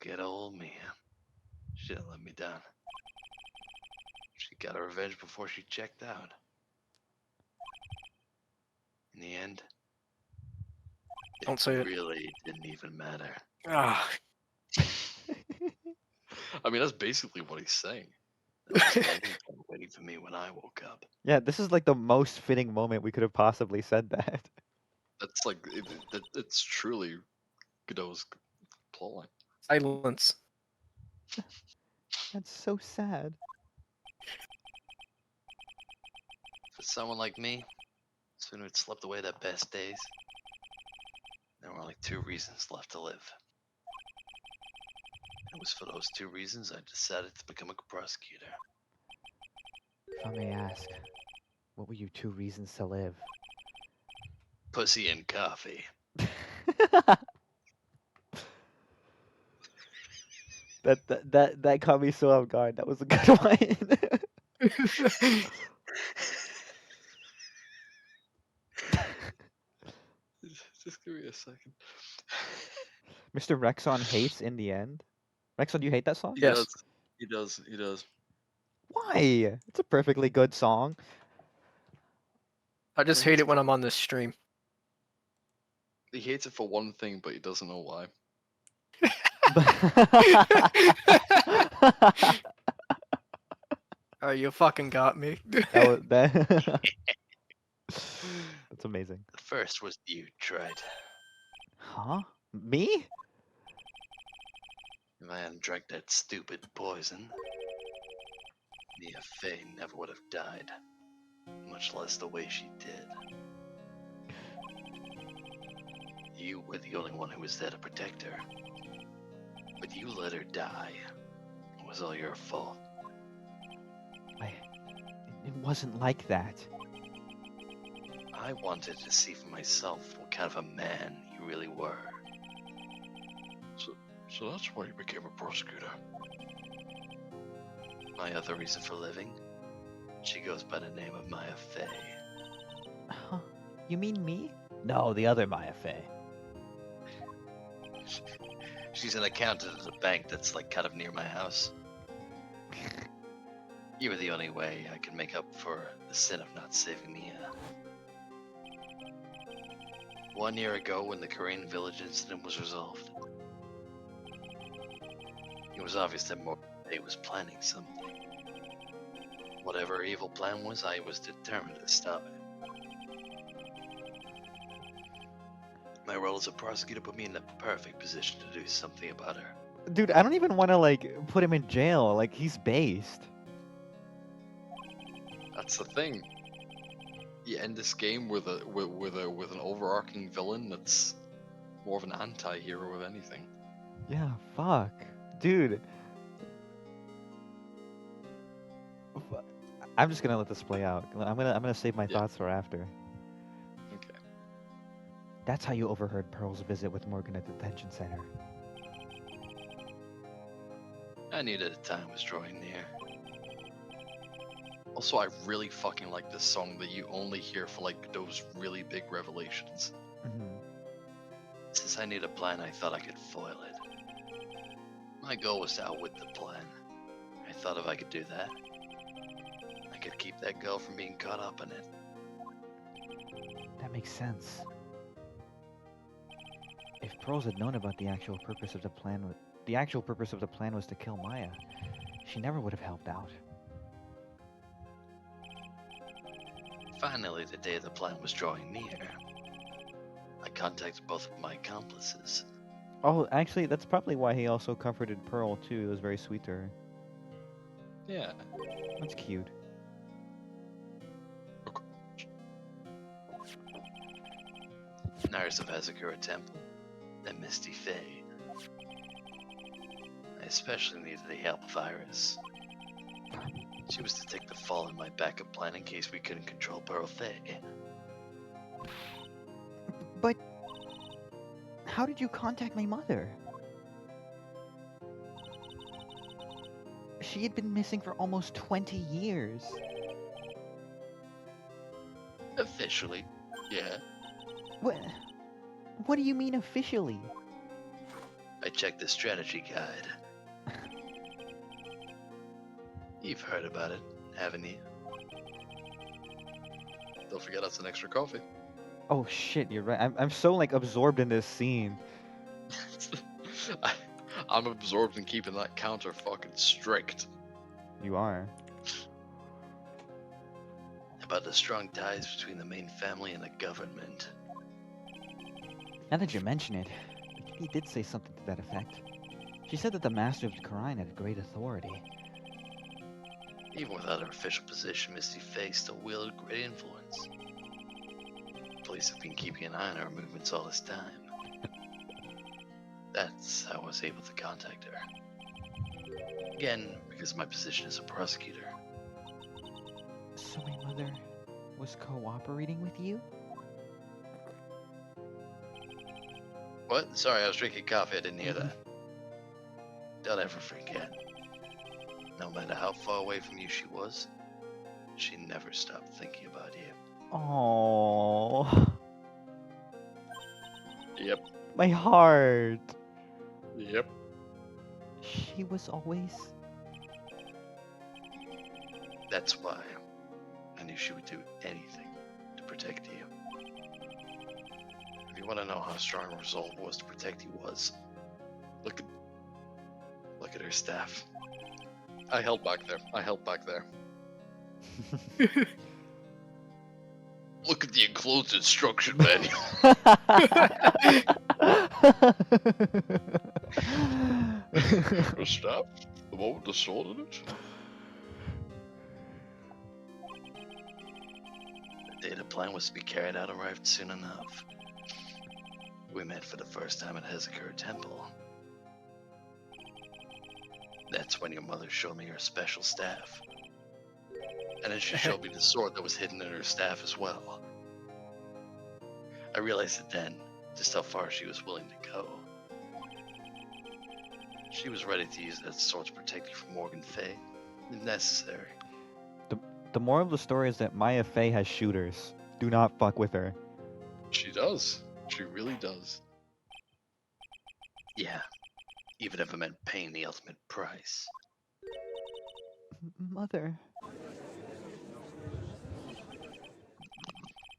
Good old Mia. She let me down. She got her revenge before she checked out. In the end, Don't say it. really didn't even matter. Ah, I mean, that's basically what he's saying. There was no waiting for me when I woke up. Yeah, this is like the most fitting moment we could have possibly said that. That's like it's truly Godot's plotline. silence. That's so sad. For someone like me, soon who had slept away their best days, there were only 2 reasons left to live. It was for those 2 reasons I decided to become a prosecutor. If I may ask, what were your 2 reasons to live? Pussy and coffee. That caught me so off guard. That was a good one. Just give me a second. Mr. Rexon hates in the end. Rexon, do you hate that song? He Yes. does. He does. He does. Why? It's a perfectly good song. I just hate it when I'm on this stream. He hates it for one thing, but he doesn't know why. Oh, you fucking got me. That's amazing. The first was you, Tried. Huh? Me? If I hadn't drank that stupid poison, Mia Fey never would have died. Much less the way she did. You were the only one who was there to protect her. But you let her die. It was all your fault. It wasn't like that. I wanted to see for myself what kind of a man you really were. So that's why you became a prosecutor. My other reason for living? She goes by the name of Maya Fey. Huh? You mean me? No, the other Maya Fey. She's an accountant at a bank that's like kind of near my house. You were the only way I could make up for the sin of not saving Mia. 1 year ago, when the Korean village incident was resolved, it was obvious that Morphe was planning something. Whatever her evil plan was, I was determined to stop it. My role as a prosecutor put me in the perfect position to do something about her. Dude, I don't even want to like put him in jail. Like he's based. That's the thing. You end this game with an overarching villain that's more of an anti-hero of anything. Yeah, fuck. Dude. I'm just gonna let this play out. I'm gonna save my thoughts for after. Okay. That's how you overheard Pearl's visit with Morgan at the detention center. I knew that the time was drawing near. Also, I really fucking like this song that you only hear for like those really big revelations. Since I knew the plan, I thought I could foil it. My goal was to outwit the plan. I thought if I could do that, I could keep that girl from being caught up in it. That makes sense. If Pearls had known about the actual purpose of the plan, was to kill Maya, she never would have helped out. Finally, the day of the plan was drawing near. I contacted both of my accomplices. Oh, actually, that's probably why he also comforted Pearl too. It was very sweet to her. Yeah. That's cute. Nurse of Azakura Temple, and Misty Faye. I especially needed the help of Iris. She was to take the fall in my backup plan in case we couldn't control Pearl Faye. But how did you contact my mother? She had been missing for almost 20 years. Officially, yeah. What do you mean officially? I checked the strategy guide. You've heard about it, haven't you? Don't forget that's an extra coffee. Oh shit, you're right. I'm so like absorbed in this scene. I'm absorbed in keeping that counter fucking strict. You are. About the strong ties between the main family and the government. Now that you mention it, he did say something to that effect. She said that the Master of the Quran had great authority. Even without her official position, Misty Faye still wielded great influence. Police have been keeping an eye on her movements all this time. That's how I was able to contact her. Again, because of my position as a prosecutor. So my mother was cooperating with you? What? Sorry, I was drinking coffee, I didn't hear that. Don't ever forget. No matter how far away from you she was, she never stopped thinking about you. Oh, Yep. my heart. Yep. She was always. That's why I knew she would do anything to protect you. If you want to know how strong her resolve was to protect you look at her staff. I held back there. I held back there. Look at the enclosed instruction manual. Her staff? The one with the sword in it? The data plan was to be carried out arrived soon enough. We met for the first time at Hezekiah Temple. That's when your mother showed me her special staff. And then she showed me the sword that was hidden in her staff as well. I realized it then, just how far she was willing to go. She was ready to use that sword to protect you from Morgan Fay, if necessary. The moral of the story is that Maya Fey has shooters. Do not fuck with her. She does. She really does. Yeah, even if it meant paying the ultimate price. Mother.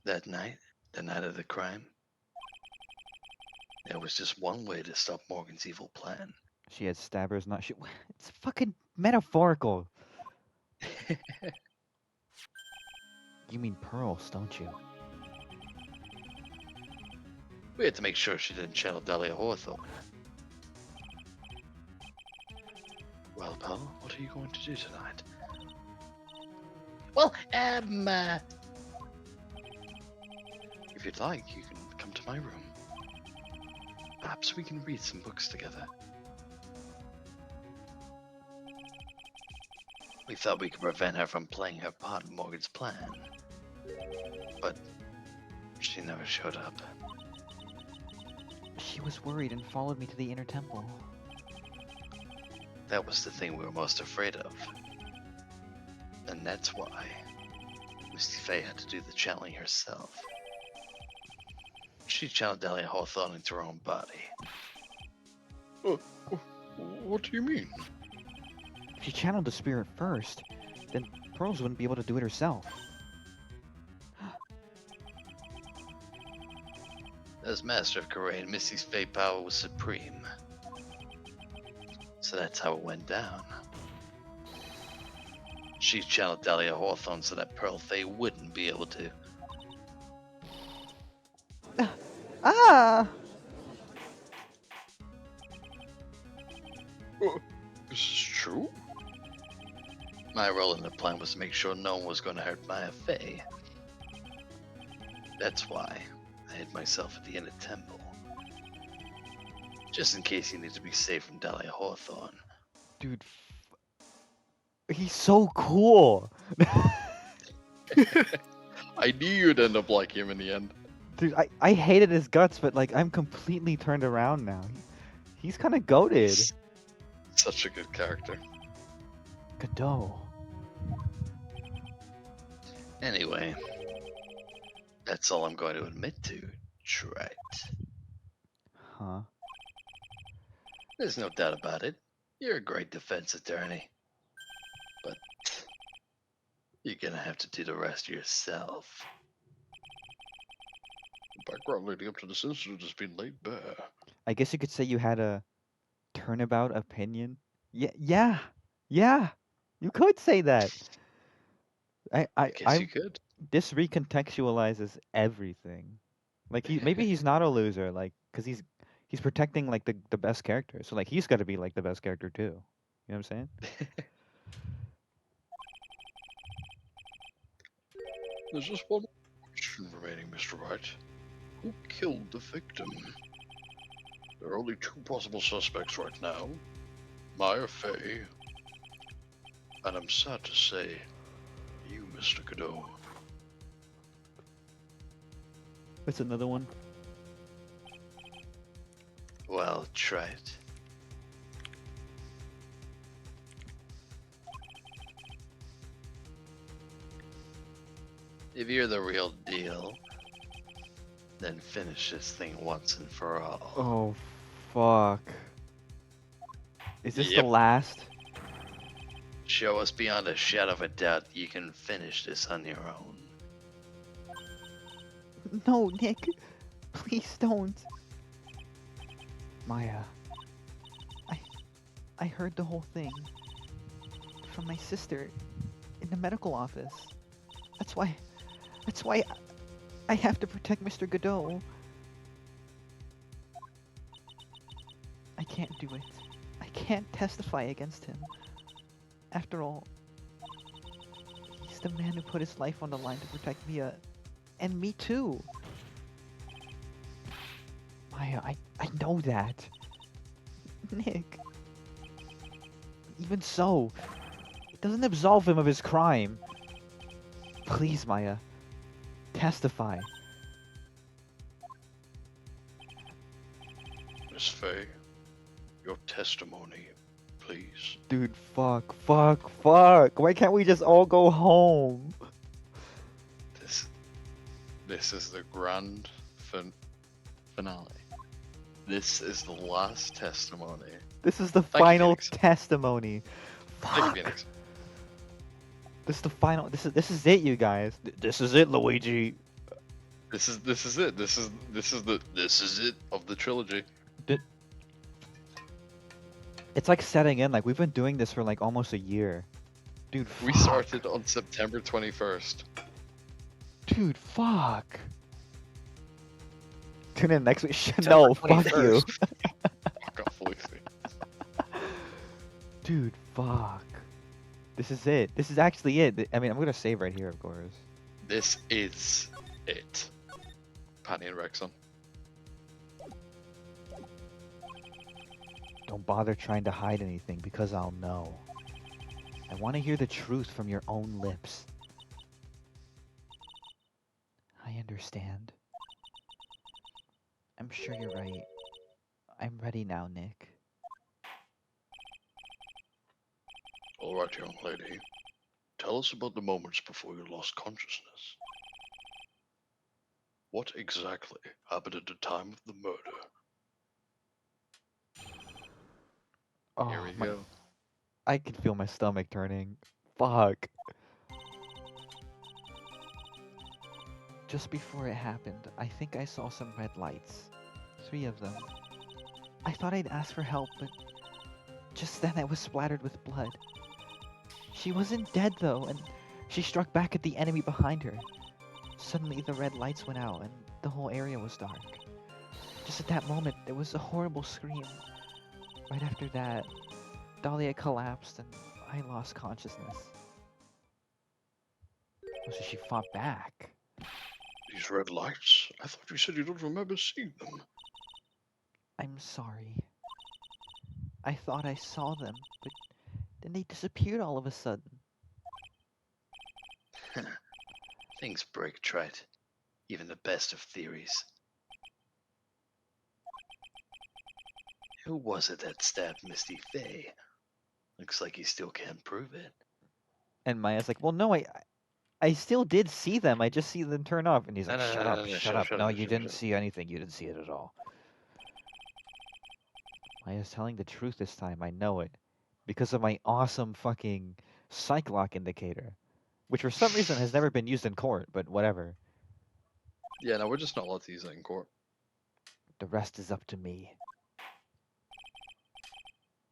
That night, the night of the crime, there was just one way to stop Morgan's evil plan. She had stabbers, not shoot. It's fucking metaphorical. You mean pearls, don't you? We had to make sure she didn't channel Dahlia Hawthorne. Well, pal, what are you going to do tonight? Well, if you'd like, you can come to my room. Perhaps we can read some books together. We thought we could prevent her from playing her part in Morgan's plan. But she never showed up. She was worried and followed me to the inner temple. That was the thing we were most afraid of. And that's why Misty Fey had to do the channeling herself. She channeled Dahlia Hawthorne into her own body. What do you mean? If she channeled the spirit first, then Pearls wouldn't be able to do it herself. As Master of Karain, Misty's Fey power was supreme. So that's how it went down. She channeled Dahlia Hawthorne so that Pearl Fey wouldn't be able to. Ah! This is true? My role in the plan was to make sure no one was going to hurt Maya Fey. That's why I hid myself at the inner temple. Just in case you need to be safe from Dahlia Hawthorne. Dude, he's so cool! I knew you'd end up like him in the end. Dude, I hated his guts, but like I'm completely turned around now. He's kind of goated. Such a good character. Godot. Anyway, that's all I'm going to admit to, Trite. Huh? There's no doubt about it. You're a great defense attorney. But you're gonna have to do the rest yourself. The background leading up to this incident has been laid bare. I guess you could say you had a turnabout opinion. Yeah. You could say that. I guess you could. This recontextualizes everything. Like maybe he's not a loser, like, cause he's protecting like the best character. So like he's got to be like the best character too. You know what I'm saying? There's just one question remaining, Mr. Wright. Who killed the victim? There are only two possible suspects right now. Maya Fey. And I'm sad to say, you, Mr. Godot. That's another one. Well, Trite. If you're the real deal, then finish this thing once and for all. Oh, fuck. Is this the Yep. last? Show us beyond a shadow of a doubt you can finish this on your own. No, Nick. Please don't. Maya. I heard the whole thing from my sister in the medical office. That's why I have to protect Mr. Godot. I can't do it. I can't testify against him. After all, he's the man who put his life on the line to protect Mia. And me too. Maya, I know that. Nick. Even so, it doesn't absolve him of his crime. Please, Maya. Testify. Miss Faye, your testimony, please. Dude, fuck. Why can't we just all go home? This is the grand finale. This is the last testimony. This is the Thank you, final Phoenix. testimony. Thank you, Fuck. Phoenix. This is the final. This is it, you guys. This is it, Luigi. This is it. This is it of the trilogy. It's like setting in. Like we've been doing this for like almost a year. Dude, We fuck. started on September 21st. Dude, fuck. Tune in next week. No, fuck you. Fuck off, Lucy. Dude, fuck. This is it. This is actually it. I mean, I'm gonna save right here, of course. This is it. Patty and Rexon. Don't bother trying to hide anything because I'll know. I want to hear the truth from your own lips. I understand. I'm sure you're right. I'm ready now, Nick. All right, young lady. Tell us about the moments before you lost consciousness. What exactly happened at the time of the murder? Oh, Here we my, go. I can feel my stomach turning. Fuck. Just before it happened, I think I saw some red lights. 3 of them. I thought I'd ask for help, but just then I was splattered with blood. She wasn't dead though, and she struck back at the enemy behind her. Suddenly the red lights went out and the whole area was dark. Just at that moment, there was a horrible scream. Right after that, Dahlia collapsed and I lost consciousness. Oh, so she fought back. These red lights? I thought you said you don't remember seeing them. I'm sorry. I thought I saw them, but then they disappeared all of a sudden. Things break, Trite. Even the best of theories. Who was it that stabbed Misty Faye? Looks like you still can't prove it. And Maya's like, well, no, I still did see them. I just see them turn off. And he's like, No, no, shut no, up, no, no, shut up. No, you shut up, didn't shut up. see anything. You didn't see it at all. Maya's telling the truth this time. I know it. Because of my awesome fucking psych lock indicator. Which for some reason has never been used in court, but whatever. Yeah, no, we're just not allowed to use that in court. The rest is up to me.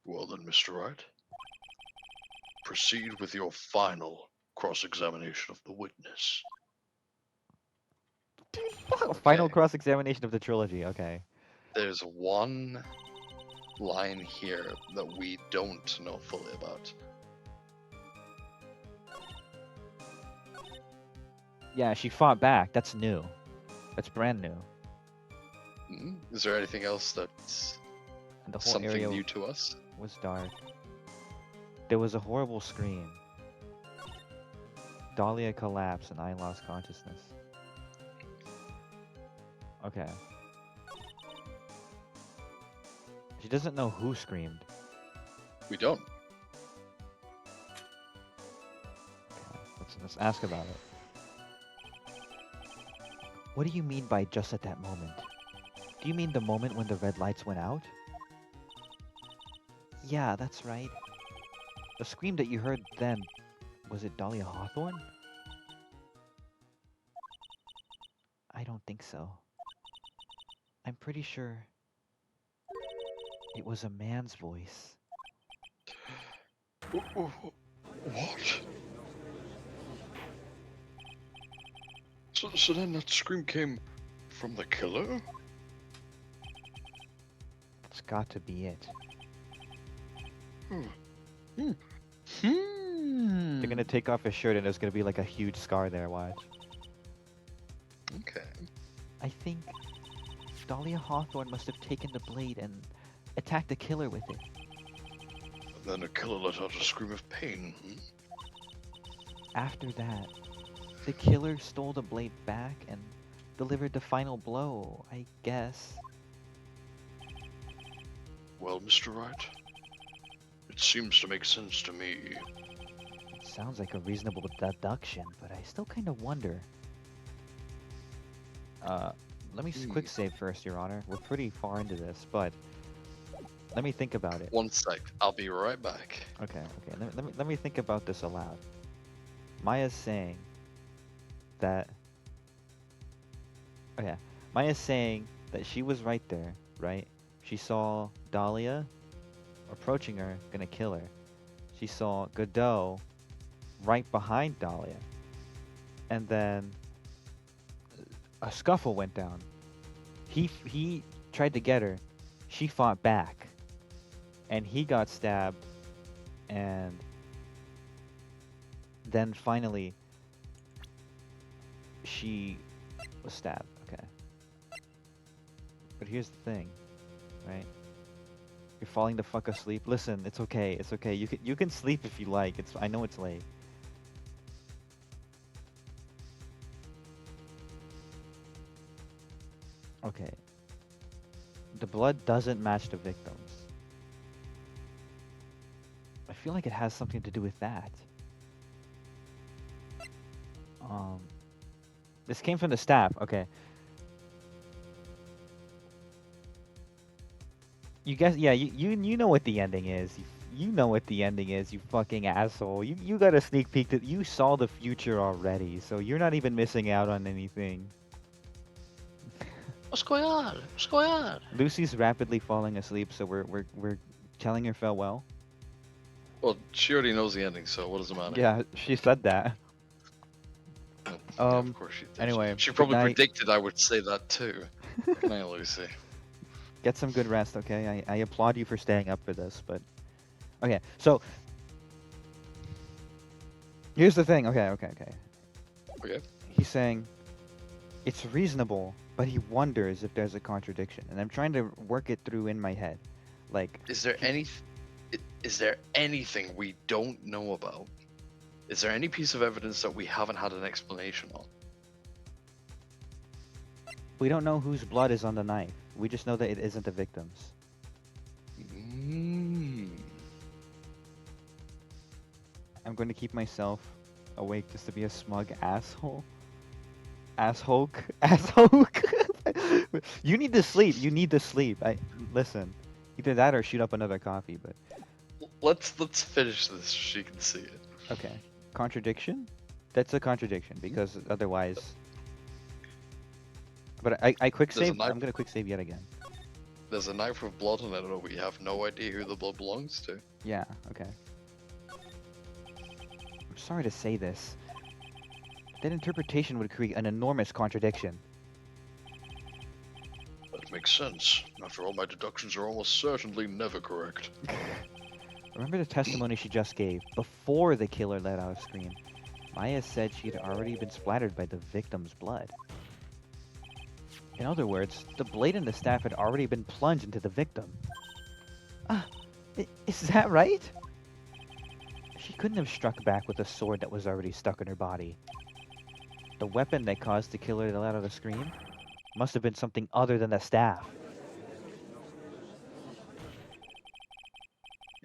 Well then, Mr. Wright. Proceed with your final cross-examination of the witness. Final Okay. cross-examination of the trilogy. Okay. There's one line here that we don't know fully about. Yeah, she fought back. That's new. That's brand new. Is there anything else that's And the whole something area new to us? was dark. There was a horrible scream. Dahlia collapsed and I lost consciousness. Okay. She doesn't know who screamed. We don't. Okay, let's ask about it. What do you mean by just at that moment? Do you mean the moment when the red lights went out? Yeah, that's right. The scream that you heard then, was it Dahlia Hawthorne? I don't think so. I'm pretty sure it was a man's voice. What? So then that scream came from the killer? It's got to be it. Hmm. They're gonna take off his shirt and there's gonna be like a huge scar there, watch. Okay. I think Dahlia Hawthorne must have taken the blade and attacked the killer with it. And then the killer let out a scream of pain. After that, the killer stole the blade back and delivered the final blow, I guess. Well, Mr. Wright, it seems to make sense to me. It sounds like a reasonable deduction, but I still kind of wonder. Let me quick save first, Your Honor. We're pretty far into this, but let me think about it. 1 sec, I'll be right back. Okay. Let me think about this aloud. Maya's saying that. Oh yeah, Maya's saying that she was right there, right? She saw Dahlia approaching her, gonna kill her. She saw Godot right behind Dahlia, and then a scuffle went down. He tried to get her. She fought back, and he got stabbed, and then finally she was stabbed. Okay. But here's the thing, right? You're falling the fuck asleep. Listen, it's okay. It's okay. You can sleep if you like. I know it's late. Okay. The blood doesn't match the victims. I feel like it has something to do with that. This came from the staff. Okay. You guys, yeah, you know what the ending is. You know what the ending is, you fucking asshole. You got a sneak peek that you saw the future already, so you're not even missing out on anything. What's going on? What's going on? Lucy's rapidly falling asleep, so we're telling her farewell. Well, she already knows the ending, so what does it matter? Yeah, she said that. Yeah, of course she did. Anyway, She probably good night. predicted I would say that too. Good night, Lucy. Get some good rest, okay? I applaud you for staying up for this, but okay. So here's the thing. Okay. Okay. He's saying it's reasonable, but he wonders if there's a contradiction, and I'm trying to work it through in my head. Like, Is there anything we don't know about? Is there any piece of evidence that we haven't had an explanation on? we don't know whose blood is on the knife. We just know that it isn't the victim's. I'm going to keep myself awake just to be a smug asshole. Asshole. You need to sleep. You need to sleep. Listen. Either that or shoot up another coffee, but Let's finish this so she can see it. okay. Contradiction? That's a contradiction because otherwise. But I quick There's a save. knife- I'm gonna quick save yet again. There's a knife with blood on it, and we have no idea who the blood belongs to. Yeah. Okay. I'm sorry to say this. That interpretation would create an enormous contradiction. That makes sense. After all, my deductions are almost certainly never correct. Remember the testimony she just gave before the killer let out a scream? Maya said she had already been splattered by the victim's blood. In other words, the blade and the staff had already been plunged into the victim. Is that right? She couldn't have struck back with a sword that was already stuck in her body. The weapon that caused the killer to let out a scream must have been something other than the staff.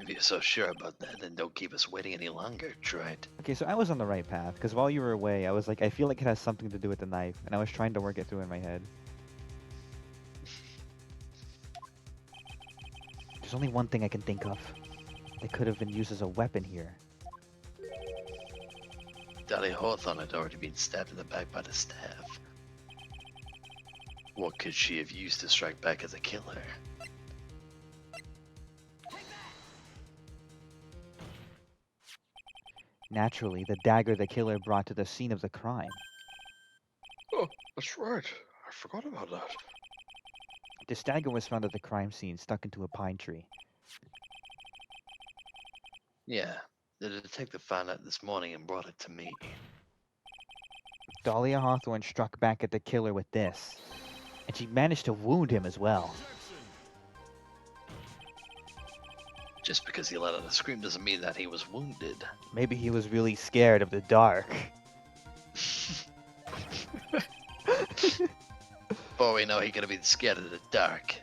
If you're so sure about that, then don't keep us waiting any longer, Trite. Okay, so I was on the right path, because while you were away, I was like, I feel like it has something to do with the knife, and I was trying to work it through in my head. There's only one thing I can think of. They could have been used as a weapon here. Dahlia Hawthorne had already been stabbed in the back by the staff. What could she have used to strike back as a killer? Naturally, the dagger the killer brought to the scene of the crime. Oh, that's right. I forgot about that. This dagger was found at the crime scene, stuck into a pine tree. Yeah, the detective found it this morning and brought it to me. Dahlia Hawthorne struck back at the killer with this, and she managed to wound him as well. Just because he let out a scream doesn't mean that he was wounded. Maybe he was really scared of the dark. For we know he could have been scared of the dark.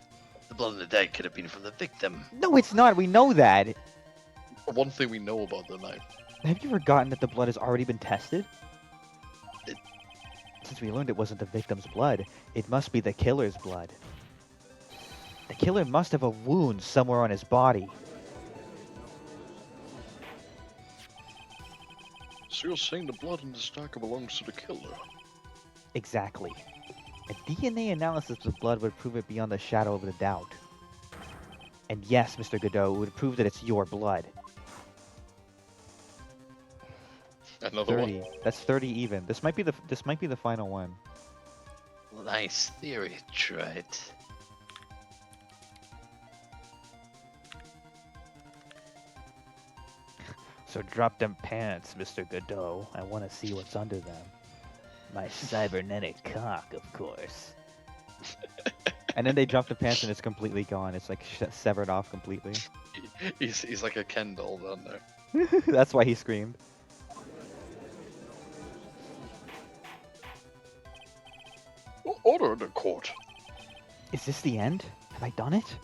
The blood on the dead could have been from the victim. No, it's not. We know that. One thing we know about the knife. Have you forgotten that the blood has already been tested? It- Since we learned it wasn't the victim's blood, it must be the killer's blood. The killer must have a wound somewhere on his body. So you're saying the blood in this dagger belongs to the killer? Exactly. A DNA analysis of the blood would prove it beyond the shadow of a doubt. And yes, Mr. Godot, it would prove that it's your blood. Another 30. one. That's 30 even. This might be the final one. Nice theory, Trite. So drop them pants, Mr. Godot. I want to see what's under them. My cybernetic cock, of course. And then they drop the pants and it's completely gone. It's like severed off completely. He's like a Ken doll down there. That's why he screamed. Order in the court. Is this the end? Have I done it?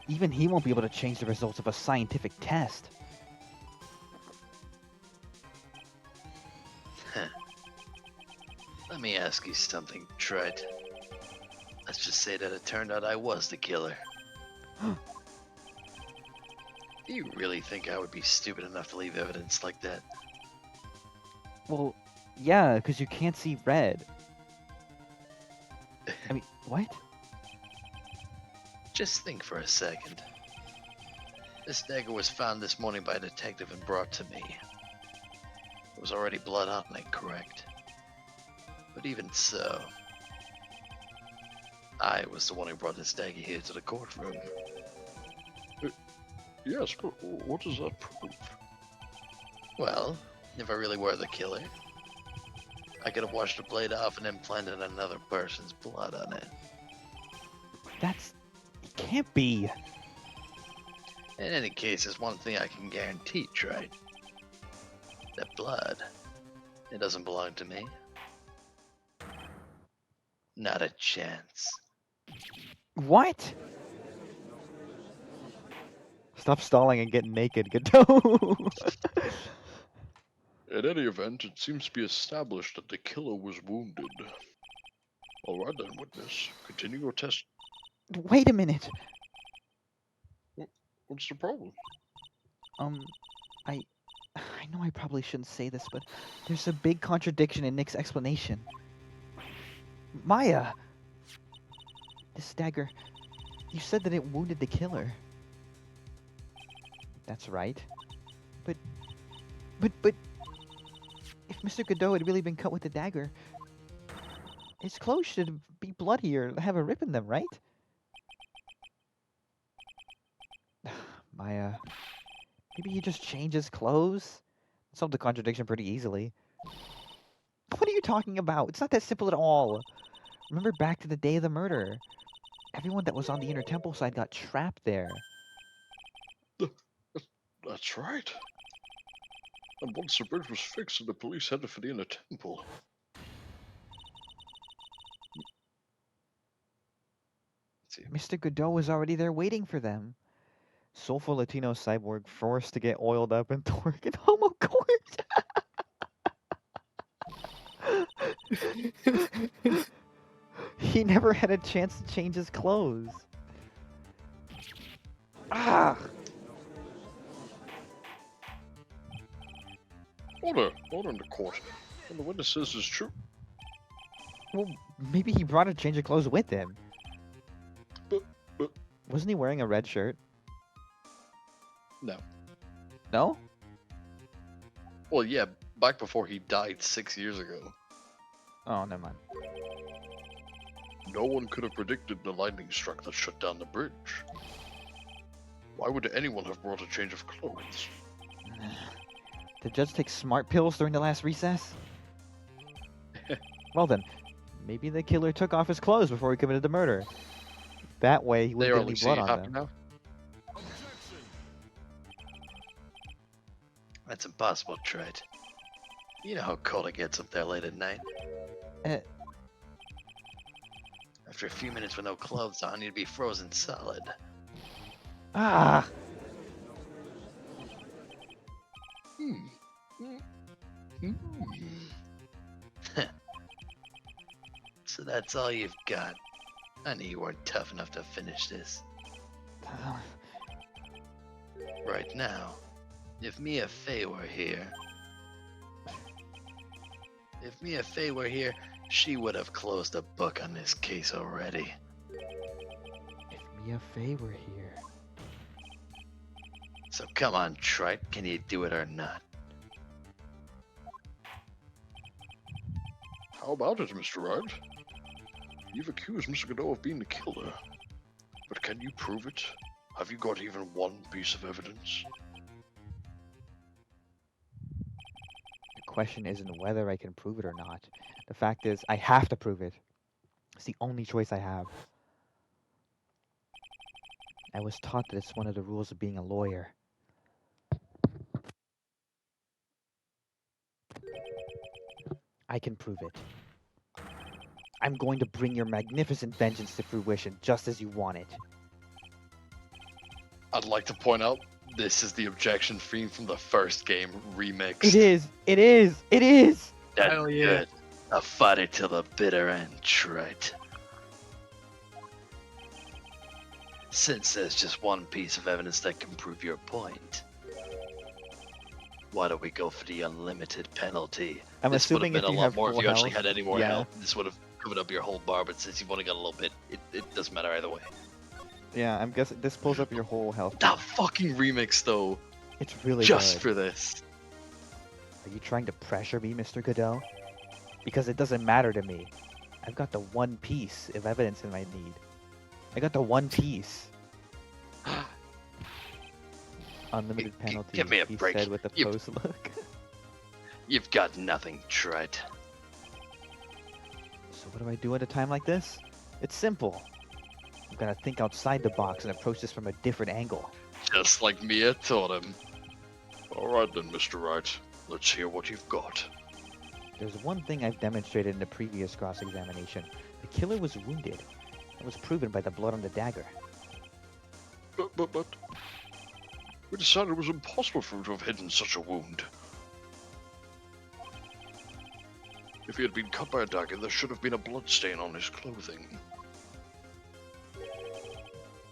Even he won't be able to change the results of a scientific test. Let me ask you something, Trite. Let's just say that it turned out I was the killer. Do you really think I would be stupid enough to leave evidence like that? Well, yeah, because you can't see red. I mean, what? Just think for a second. This dagger was found this morning by a detective and brought to me. There was already blood on it, correct? But even so, I was the one who brought this dagger here to the courtroom. Yes, but what does that prove? Well, if I really were the killer, I could have washed the blade off and then planted another person's blood on it. It can't be. In any case, there's one thing I can guarantee, Trite. That blood, it doesn't belong to me. Not a chance. What? Stop stalling and get naked, Godot. In any event, it seems to be established that the killer was wounded. Alright then, witness. Continue your test. Wait a minute. What's the problem? I know I probably shouldn't say this, but there's a big contradiction in Nick's explanation. Maya! This dagger, you said that it wounded the killer. That's right. But if Mr. Godot had really been cut with the dagger, his clothes should be bloody or have a rip in them, right? Maya, maybe he just changed his clothes? Solved the contradiction pretty easily. What are you talking about? It's not that simple at all. Remember back to the day of the murder. Everyone that was on the inner temple side got trapped there. That's right. And once the bridge was fixed and the police headed for the inner temple. Mr. Godot was already there waiting for them. Soulful Latino cyborg forced to get oiled up and torque in homo court. He never had a chance to change his clothes. Ah! Order in the court. And the witness says is true. Well, maybe he brought a change of clothes with him. But Wasn't he wearing a red shirt? No. No? Well, yeah, back before he died 6 years ago. Oh, never mind. no one could have predicted the lightning struck that shut down the bridge. Why would anyone have brought a change of clothes? Did Judge take smart pills during the last recess? Well then, maybe the killer took off his clothes before he committed the murder. That way he They wouldn't are get any only blood seeing on happen them. now. That's impossible, Trent. You know how cold it gets up there late at night. Eh. After a few minutes with no clothes on, you'd be frozen solid. Ah! So that's all you've got. I knew you weren't tough enough to finish this. Right now, if Mia Fey were here... If Mia Fey were here, she would have closed the book on this case already. If Mia Fey were here. So come on, Trite, can you do it or not? How about it, Mr. Wright? You've accused Mr. Godot of being the killer. But can you prove it? Have you got even one piece of evidence? The question isn't whether I can prove it or not. The fact is, I have to prove it. It's the only choice I have. I was taught that it's one of the rules of being a lawyer. I can prove it. I'm going to bring your magnificent vengeance to fruition just as you want it. I'd like to point out this is the objection theme from the first game remixed. It is! It is! It is! That's Hell yeah. good. A fighter till the bitter end, Trite. Since there's just one piece of evidence that can prove your point, why don't we go for the unlimited penalty? I'm This would have assuming been if a you lot have more if full you actually health, had any more yeah. health. This would have covered up your whole bar, but since you've only got a little bit, it doesn't matter either way. Yeah, I'm guessing this pulls up your whole health. That fucking remix though, It's really just good. for this. Are you trying to pressure me, Mr. Godot? Because it doesn't matter to me. I've got the one piece of evidence I might need. I got the one piece. Unlimited penalty, give me a he break. said with a You- post look. You've got nothing, Trite. So what do I do at a time like this? It's simple. I'm gonna think outside the box and approach this from a different angle. Just like Mia taught him. Alright then, Mr. Wright. Let's hear what you've got. There's one thing I've demonstrated in the previous cross-examination. The killer was wounded. It was proven by the blood on the dagger. But... We decided it was impossible for him to have hidden such a wound. If he had been cut by a dagger, there should have been a blood stain on his clothing.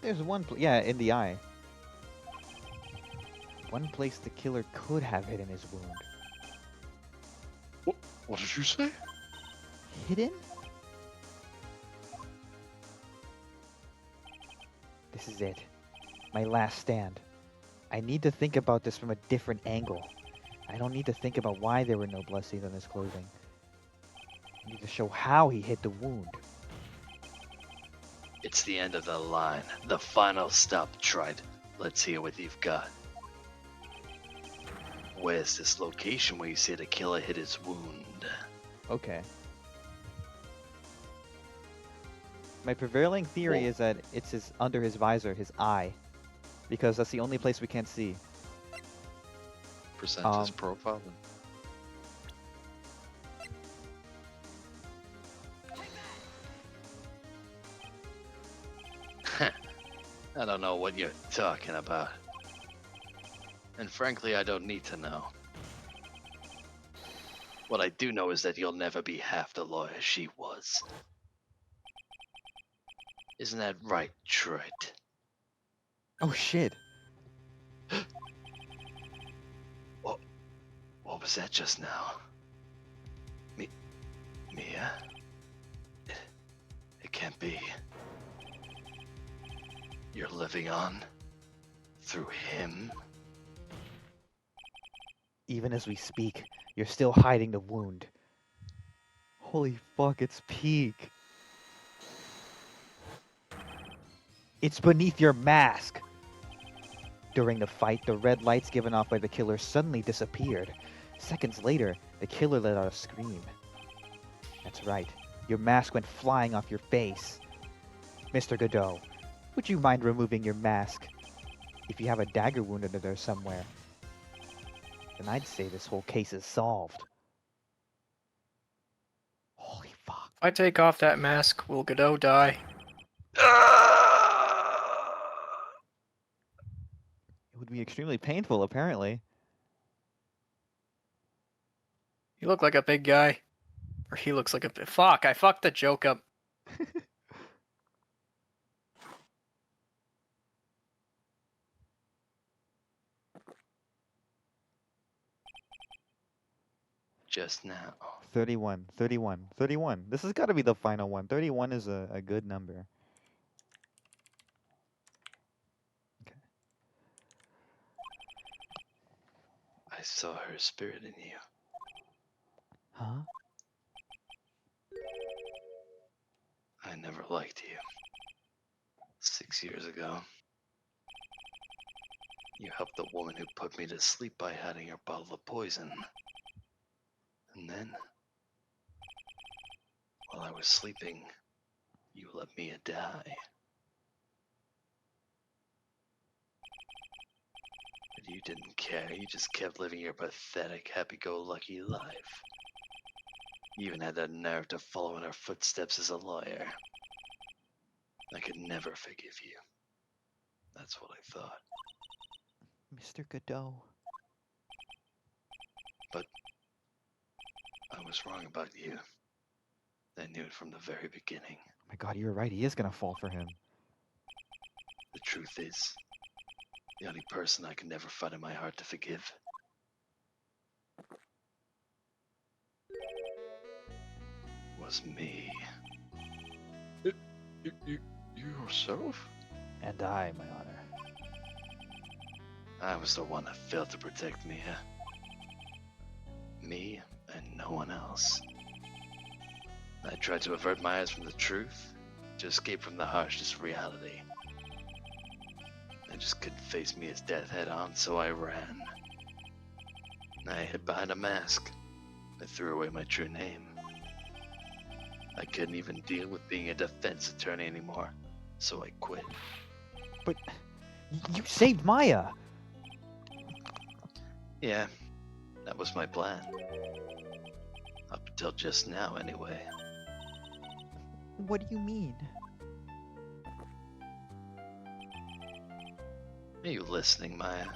There's one, yeah, in the eye. One place the killer could have hidden his wound. What did you say? Hidden? This is it. My last stand. I need to think about this from a different angle. I don't need to think about why there were no bloodstains on his clothing. I need to show how he hid the wound. It's the end of the line. The final stop, Trite. Let's hear what you've got. Where's this location where you say the killer hid his wound? Okay. My prevailing theory Whoa. is that it's under his visor, his eye. Because that's the only place we can't see. Present his profile. I don't know what you're talking about. And frankly, I don't need to know. What I do know is that you'll never be half the lawyer she was. Isn't that right, Troit? Oh shit. What was that just now? Mia? It can't be. You're living on through him? Even as we speak, you're still hiding the wound. Holy fuck, it's peak. It's beneath your mask. During the fight, the red lights given off by the killer suddenly disappeared. Seconds later, the killer let out a scream. That's right, your mask went flying off your face. Mr. Godot, would you mind removing your mask? If you have a dagger wound under there somewhere, then I'd say this whole case is solved. Holy fuck. If I take off that mask, will Godot die? It would be extremely painful, apparently. You look like a big guy. Or he looks like a big... Fuck, I fucked the joke up. Just now. 31, 31, 31. This has got to be the final one. 31 is a good number. Okay. I saw her spirit in you. Huh? I never liked you. 6 years ago, you helped the woman who put me to sleep by hiding her bottle of poison. And then, while I was sleeping, you let Mia die. But you didn't care. You just kept living your pathetic, happy-go-lucky life. You even had the nerve to follow in her footsteps as a lawyer. I could never forgive you. That's what I thought. Mr. Godot. But I was wrong about you. I knew it from the very beginning. Oh my god, you're right. He is going to fall for him. The truth is, the only person I can never find in my heart to forgive was me. You yourself? And I, my honor. I was the one that failed to protect Mia. Me and no one else. I tried to avert my eyes from the truth, to escape from the harshness of reality. I just couldn't face Mia's death head on, so I ran. I hid behind a mask. I threw away my true name. I couldn't even deal with being a defense attorney anymore, so I quit. But you saved Maya. Yeah, that was my plan. Up until just now, anyway. What do you mean? Are you listening, Maya?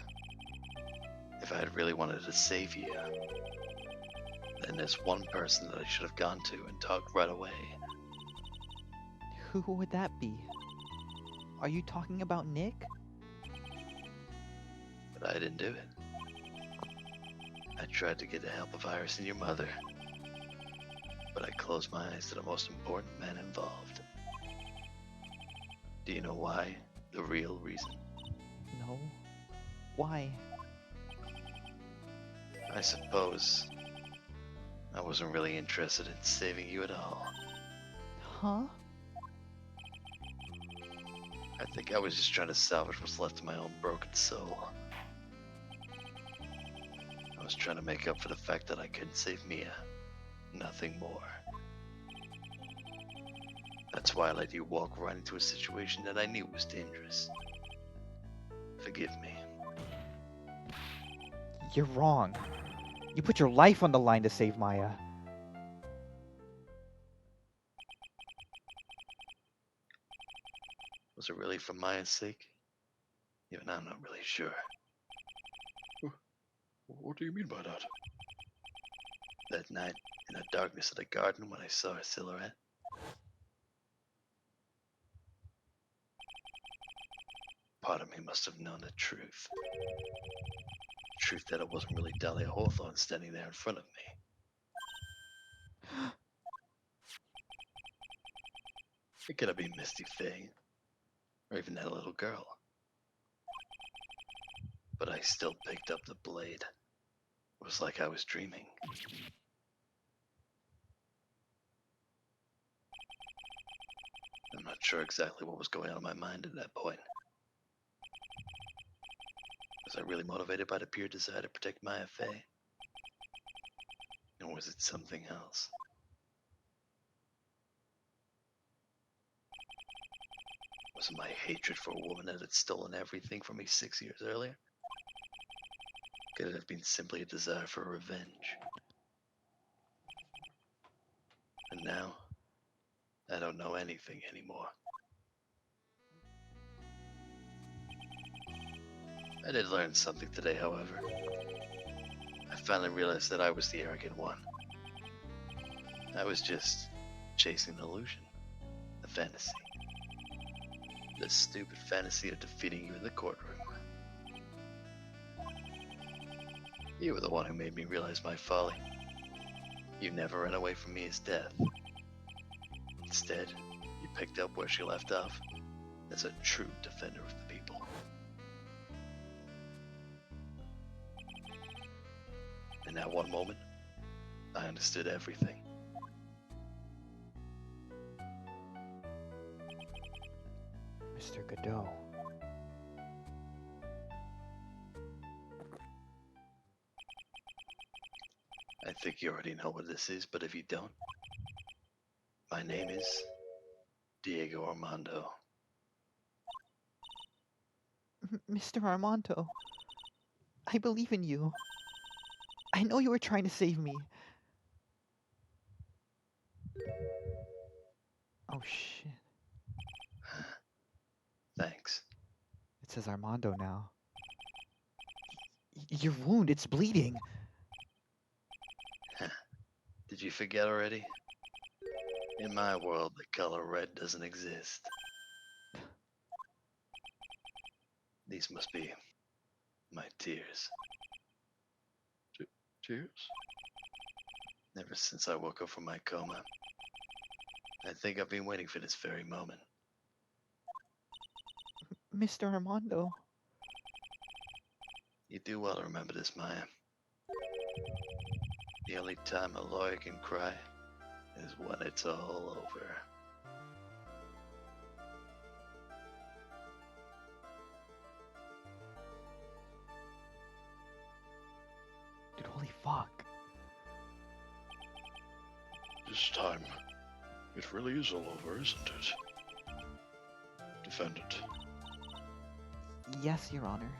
If I had really wanted to save you, then there's one person that I should have gone to and talked right away. Who would that be? Are you talking about Nick? But I didn't do it. I tried to get the help of Iris and your mother, but I closed my eyes to the most important man involved. Do you know why? The real reason? No. Why? I suppose I wasn't really interested in saving you at all. Huh? I think I was just trying to salvage what's left of my own broken soul. I was trying to make up for the fact that I couldn't save Mia. Nothing more. That's why I let you walk right into a situation that I knew was dangerous. Forgive me. You're wrong. You put your life on the line to save Maya. Was it really for Maya's sake? Even I'm not really sure. What do you mean by that? That night, in the darkness of the garden when I saw her silhouette, part of me must have known the truth. The truth that it wasn't really Dahlia Hawthorne standing there in front of me. It could have been Misty Faye, or even that little girl. But I still picked up the blade. It was like I was dreaming. I'm not sure exactly what was going on in my mind at that point. Was I really motivated by the pure desire to protect Maya Faye? Or was it something else? Was it my hatred for a woman that had stolen everything from me 6 years earlier? Could it have been simply a desire for revenge? And now, I don't know anything anymore. I did learn something today, however. I finally realized that I was the arrogant one. I was just chasing an illusion, a fantasy. The stupid fantasy of defeating you in the courtroom. You were the one who made me realize my folly. You never ran away from Mia's death. Instead, you picked up where she left off as a true defender of the people. In that one moment, I understood everything. Mr. Godot. I think you already know what this is, but if you don't, my name is Diego Armando. Mr. Armando, I believe in you. I know you were trying to save me. Oh shit. Thanks. It says Armando now. Your wound, it's bleeding. Did you forget already? In my world, the color red doesn't exist. These must be my tears. Tears? Ever since I woke up from my coma, I think I've been waiting for this very moment. Mr. Armando. You do well to remember this, Maya. The only time a lawyer can cry is when it's all over. Dude, holy fuck. This time, it really is all over, isn't it? Defendant. Yes, Your Honor.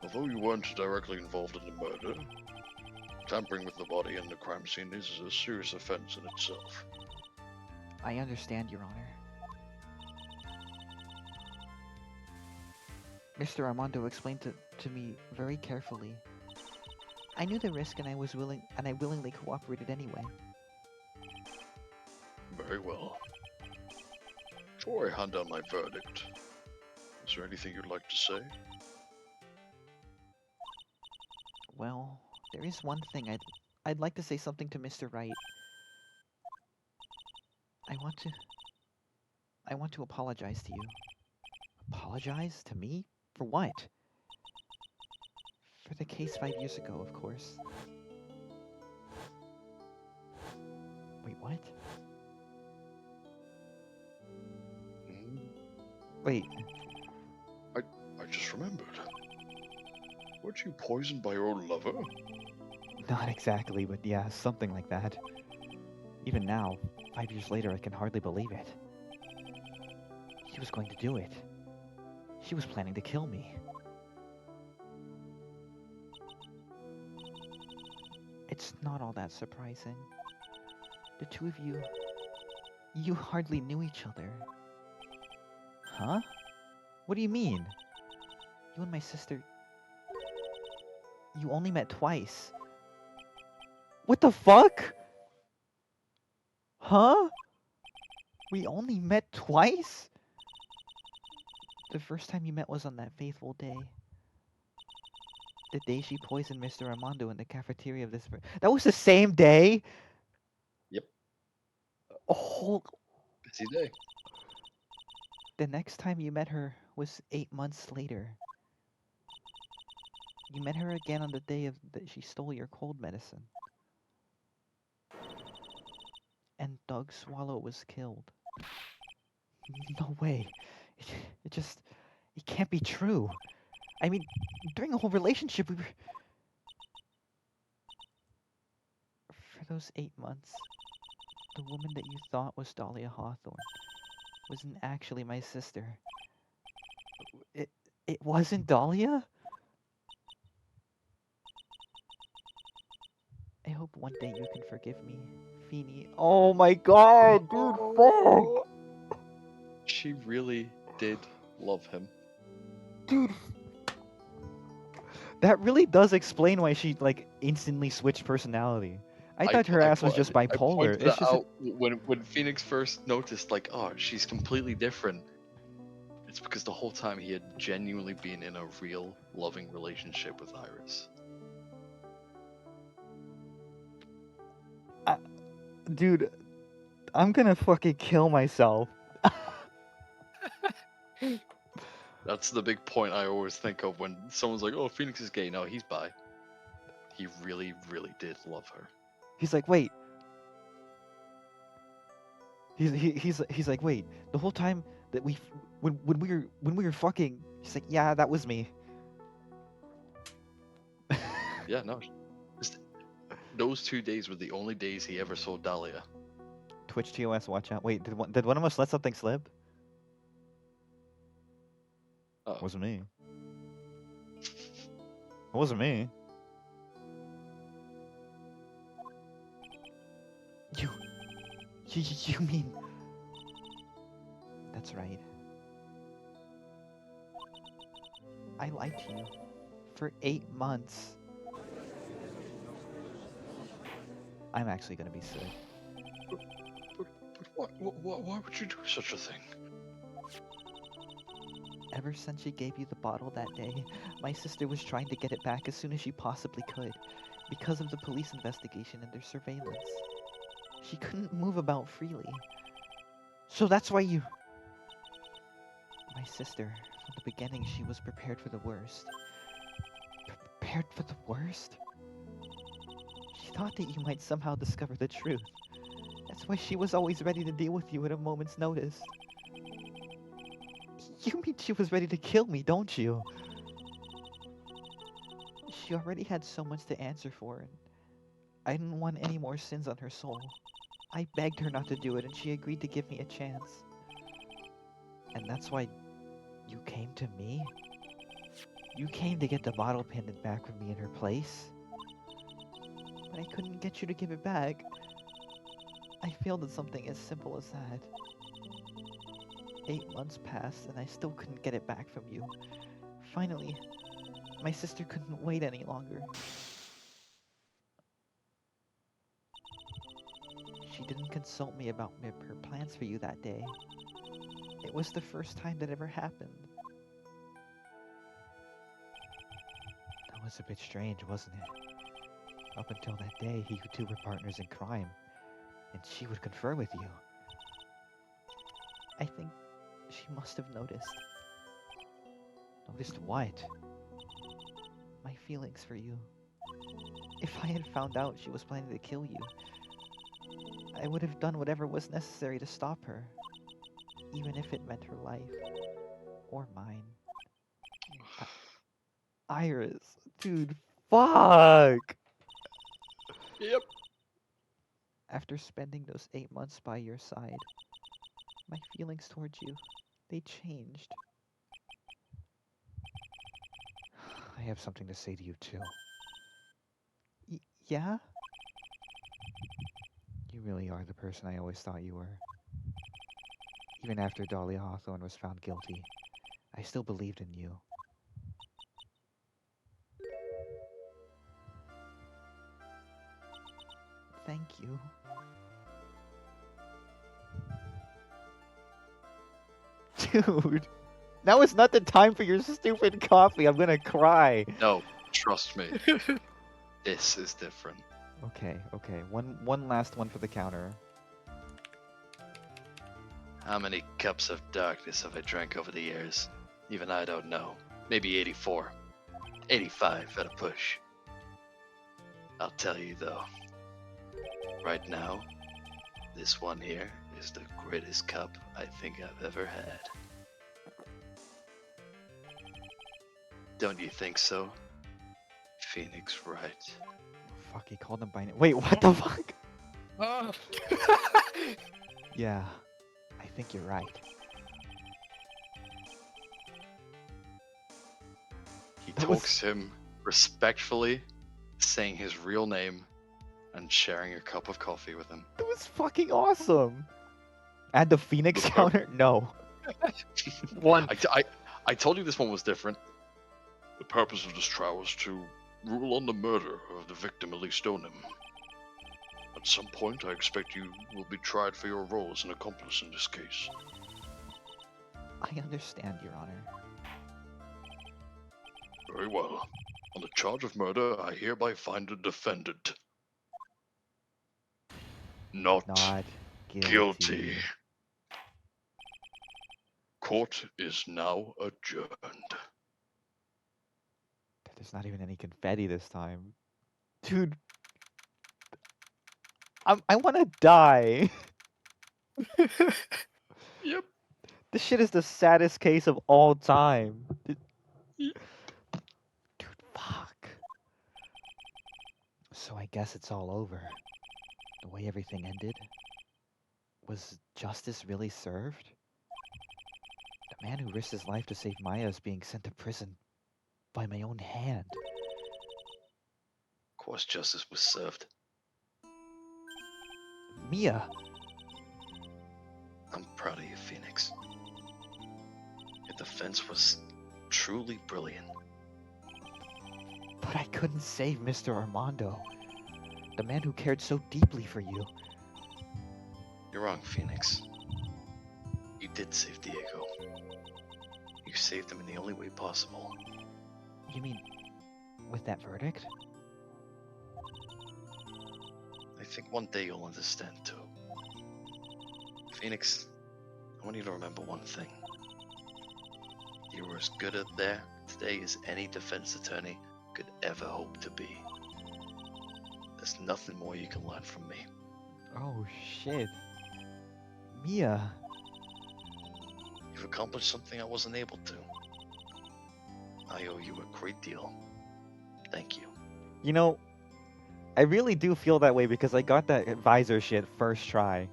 Although you weren't directly involved in the murder, tampering with the body in the crime scene is a serious offense in itself. I understand, Your Honor. Mr. Armando explained to me very carefully. I knew the risk and I willingly cooperated anyway. Very well. Before I hand down my verdict, is there anything you'd like to say? Well, there is one thing I'd like to say something to Mr. Wright. I want to apologize to you. Apologize to me? For what? For the case 5 years ago, of course. Wait, what? Wait. I just remembered. Weren't you poisoned by your own lover? Not exactly, but yeah, something like that. Even now, 5 years later, I can hardly believe it. She was going to do it. She was planning to kill me. It's not all that surprising. The two of you hardly knew each other. Huh? What do you mean? You and my sister... You only met twice. What the fuck? Huh? We only met twice? The first time you met was on that fateful day. The day she poisoned Mr. Armando in the cafeteria of this... That was the same day? Yep. Oh, Busy day. the next time you met her was 8 months later. You met her again on the day that she stole your cold medicine. And Doug Swallow was killed. No way. It can't be true. I mean, during the whole relationship, we were... For those 8 months, the woman that you thought was Dahlia Hawthorne wasn't actually my sister. It wasn't Dahlia? I hope one day you can forgive me, Feeny. Oh my god, dude, fuck! She really did love him. Dude, that really does explain why she, like, instantly switched personality. I thought her ass was just I bipolar. pointed It's that just... out when Phoenix first noticed, like, oh, she's completely different. It's because the whole time he had genuinely been in a real loving relationship with Iris. Dude, I'm gonna fucking kill myself. That's the big point I always think of when someone's like, oh, Phoenix is gay. No, he's bi. He really, really did love her. He's like, wait. He's like, wait. The whole time that when we were fucking, he's like, yeah, that was me. Yeah, no. Just, those 2 days were the only days he ever saw Dahlia. Twitch TOS, watch out. Wait, did one of us let something slip? Oh. Wasn't me. It wasn't me. You mean... That's right. I lied to you for 8 months. I'm actually gonna be sick. But why would you do such a thing? Ever since she gave you the bottle that day, my sister was trying to get it back as soon as she possibly could, because of the police investigation and their surveillance. She couldn't move about freely. So that's why you... My sister, from the beginning, she was prepared for the worst. Prepared for the worst? She thought that you might somehow discover the truth. That's why she was always ready to deal with you at a moment's notice. You mean she was ready to kill me, don't you? She already had so much to answer for, and I didn't want any more sins on her soul. I begged her not to do it, and she agreed to give me a chance. And that's why you came to me? You came to get the bottle pendant back from me in her place? But I couldn't get you to give it back. I failed at something as simple as that. 8 months passed, and I still couldn't get it back from you. Finally, my sister couldn't wait any longer. She didn't consult me about her plans for you that day. It was the first time that ever happened. That was a bit strange, wasn't it? Up until that day, you two were partners in crime, and she would confer with you. I think she must have noticed. Noticed what? My feelings for you. If I had found out she was planning to kill you, I would have done whatever was necessary to stop her, even if it meant her life, or mine. Iris, dude, fuck! Yep. After spending those 8 months by your side, my feelings towards you, they changed. I have something to say to you, too. Yeah? You really are the person I always thought you were. Even after Dahlia Hawthorne was found guilty, I still believed in you. Thank you. Dude, now is not the time for your stupid coffee. I'm gonna cry. No, trust me. This is different. Okay, okay. One last one for the counter. How many cups of darkness have I drank over the years? Even I don't know. Maybe 84. 85 at a push. I'll tell you though. Right now, this one here is the greatest cup I think I've ever had. Don't you think so? Phoenix Wright. Fuck, he called him by name. Wait, what the fuck? Oh. Yeah, I think you're right. He That was- talks him respectfully, saying his real name, and sharing a cup of coffee with him. That was fucking awesome. Add the Phoenix Look, counter? No. One. I told you this one was different. The purpose of this trial is to rule on the murder of the victim Elise Stoneham. At some point, I expect you will be tried for your role as an accomplice in this case. I understand, Your Honor. Very well. On the charge of murder, I hereby find the defendant not Not guilty. Court is now adjourned. There's not even any confetti this time. Dude. I want to die. Yep. This shit is the saddest case of all time. Dude, fuck. So I guess it's all over. The way everything ended. Was justice really served? The man who risked his life to save Maya is being sent to prison by my own hand. Of course justice was served. Mia! I'm proud of you, Phoenix. Your defense was truly brilliant. But I couldn't save Mr. Armando. The man who cared so deeply for you. You're wrong, Phoenix. You did save Diego. You saved him in the only way possible. You mean, with that verdict? I think one day you'll understand too. Phoenix, I want you to remember one thing. You were as good at there today as any defense attorney could ever hope to be. There's nothing more you can learn from me. Oh shit. Mia. You've accomplished something I wasn't able to. I owe you a great deal. Thank you. You know, I really do feel that way because I got that advisor shit first try.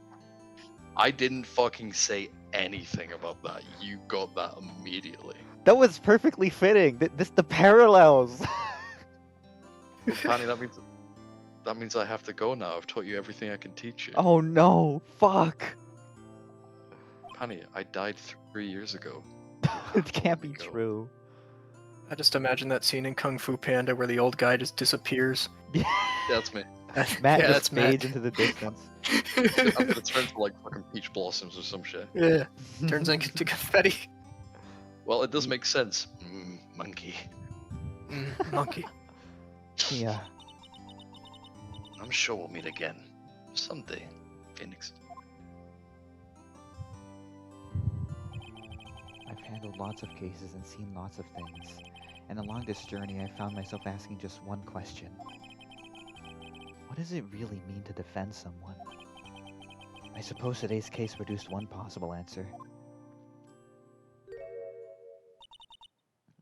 I didn't fucking say anything about that. You got that immediately. That was perfectly fitting. The parallels. Fanny, that means I have to go now. I've taught you everything I can teach you. Oh no, fuck. Fanny, I died 3 years ago. It can't be Let me go. true. I just imagine that scene in Kung Fu Panda where the old guy just disappears. That's me. Matt yeah, just that's fades Matt. into the distance. I'm gonna turn to like fucking peach blossoms or some shit. Yeah, turns into confetti. Well, it does make sense. Monkey. Monkey. Yeah. I'm sure we'll meet again. Someday, Phoenix. I've handled lots of cases and seen lots of things. And along this journey, I found myself asking just one question. What does it really mean to defend someone? I suppose today's case produced one possible answer.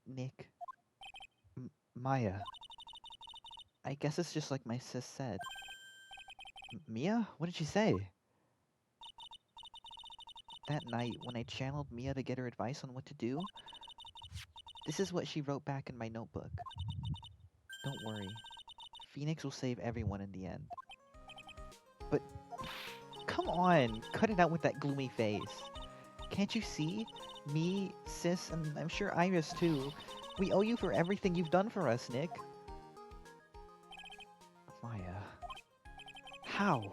Nick. Maya. I guess it's just like my sis said. Mia? What did she say? That night, when I channeled Mia to get her advice on what to do, this is what she wrote back in my notebook. Don't worry. Phoenix will save everyone in the end. But, come on, cut it out with that gloomy face. Can't you see? Me, Sis, and I'm sure Iris too. We owe you for everything you've done for us, Nick. Maya. How?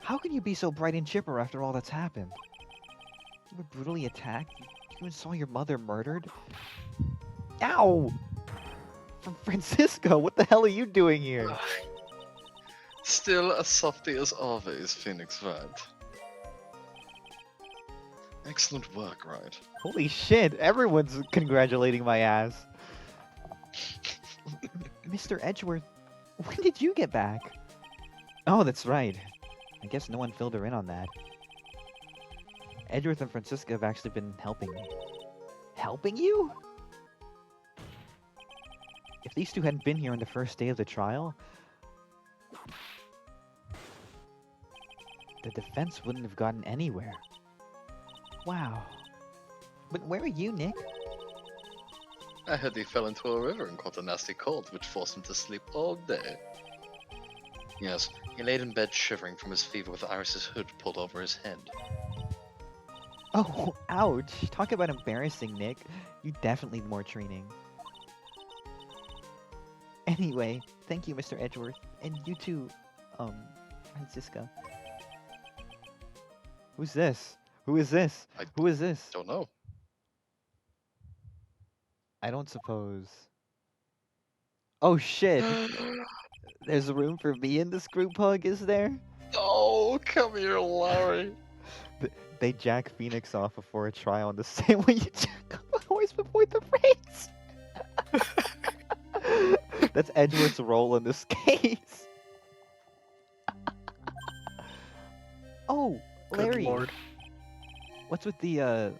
How can you be so bright and chipper after all that's happened? You were brutally attacked? You even saw your mother murdered? Ow! From Francisco, what the hell are you doing here? Still as softy as always, Phoenix Wright. Excellent work, right? Holy shit, everyone's congratulating my ass. Mr. Edgeworth, when did you get back? Oh, that's right. I guess no one filled her in on that. Edgeworth and Francisca have actually been helping me. Helping you? If these two hadn't been here on the first day of the trial, the defense wouldn't have gotten anywhere. Wow. But where are you, Nick? I heard he fell into a river and caught a nasty cold, which forced him to sleep all day. Yes, he laid in bed shivering from his fever with Iris's hood pulled over his head. Oh, ouch. Talk about embarrassing, Nick. You definitely need more training. Anyway, thank you, Mr. Edgeworth. And you too, Francisca. Who's this? Who is this? I Who is this? don't know. I don't suppose. Oh shit! There's room for me in this group hug, is there? Oh, come here, Larry. They jack Phoenix off before a trial in the same way you jack off a horse before the race. That's Edgeworth's role in this case. Oh, Good Larry. lord. What's with the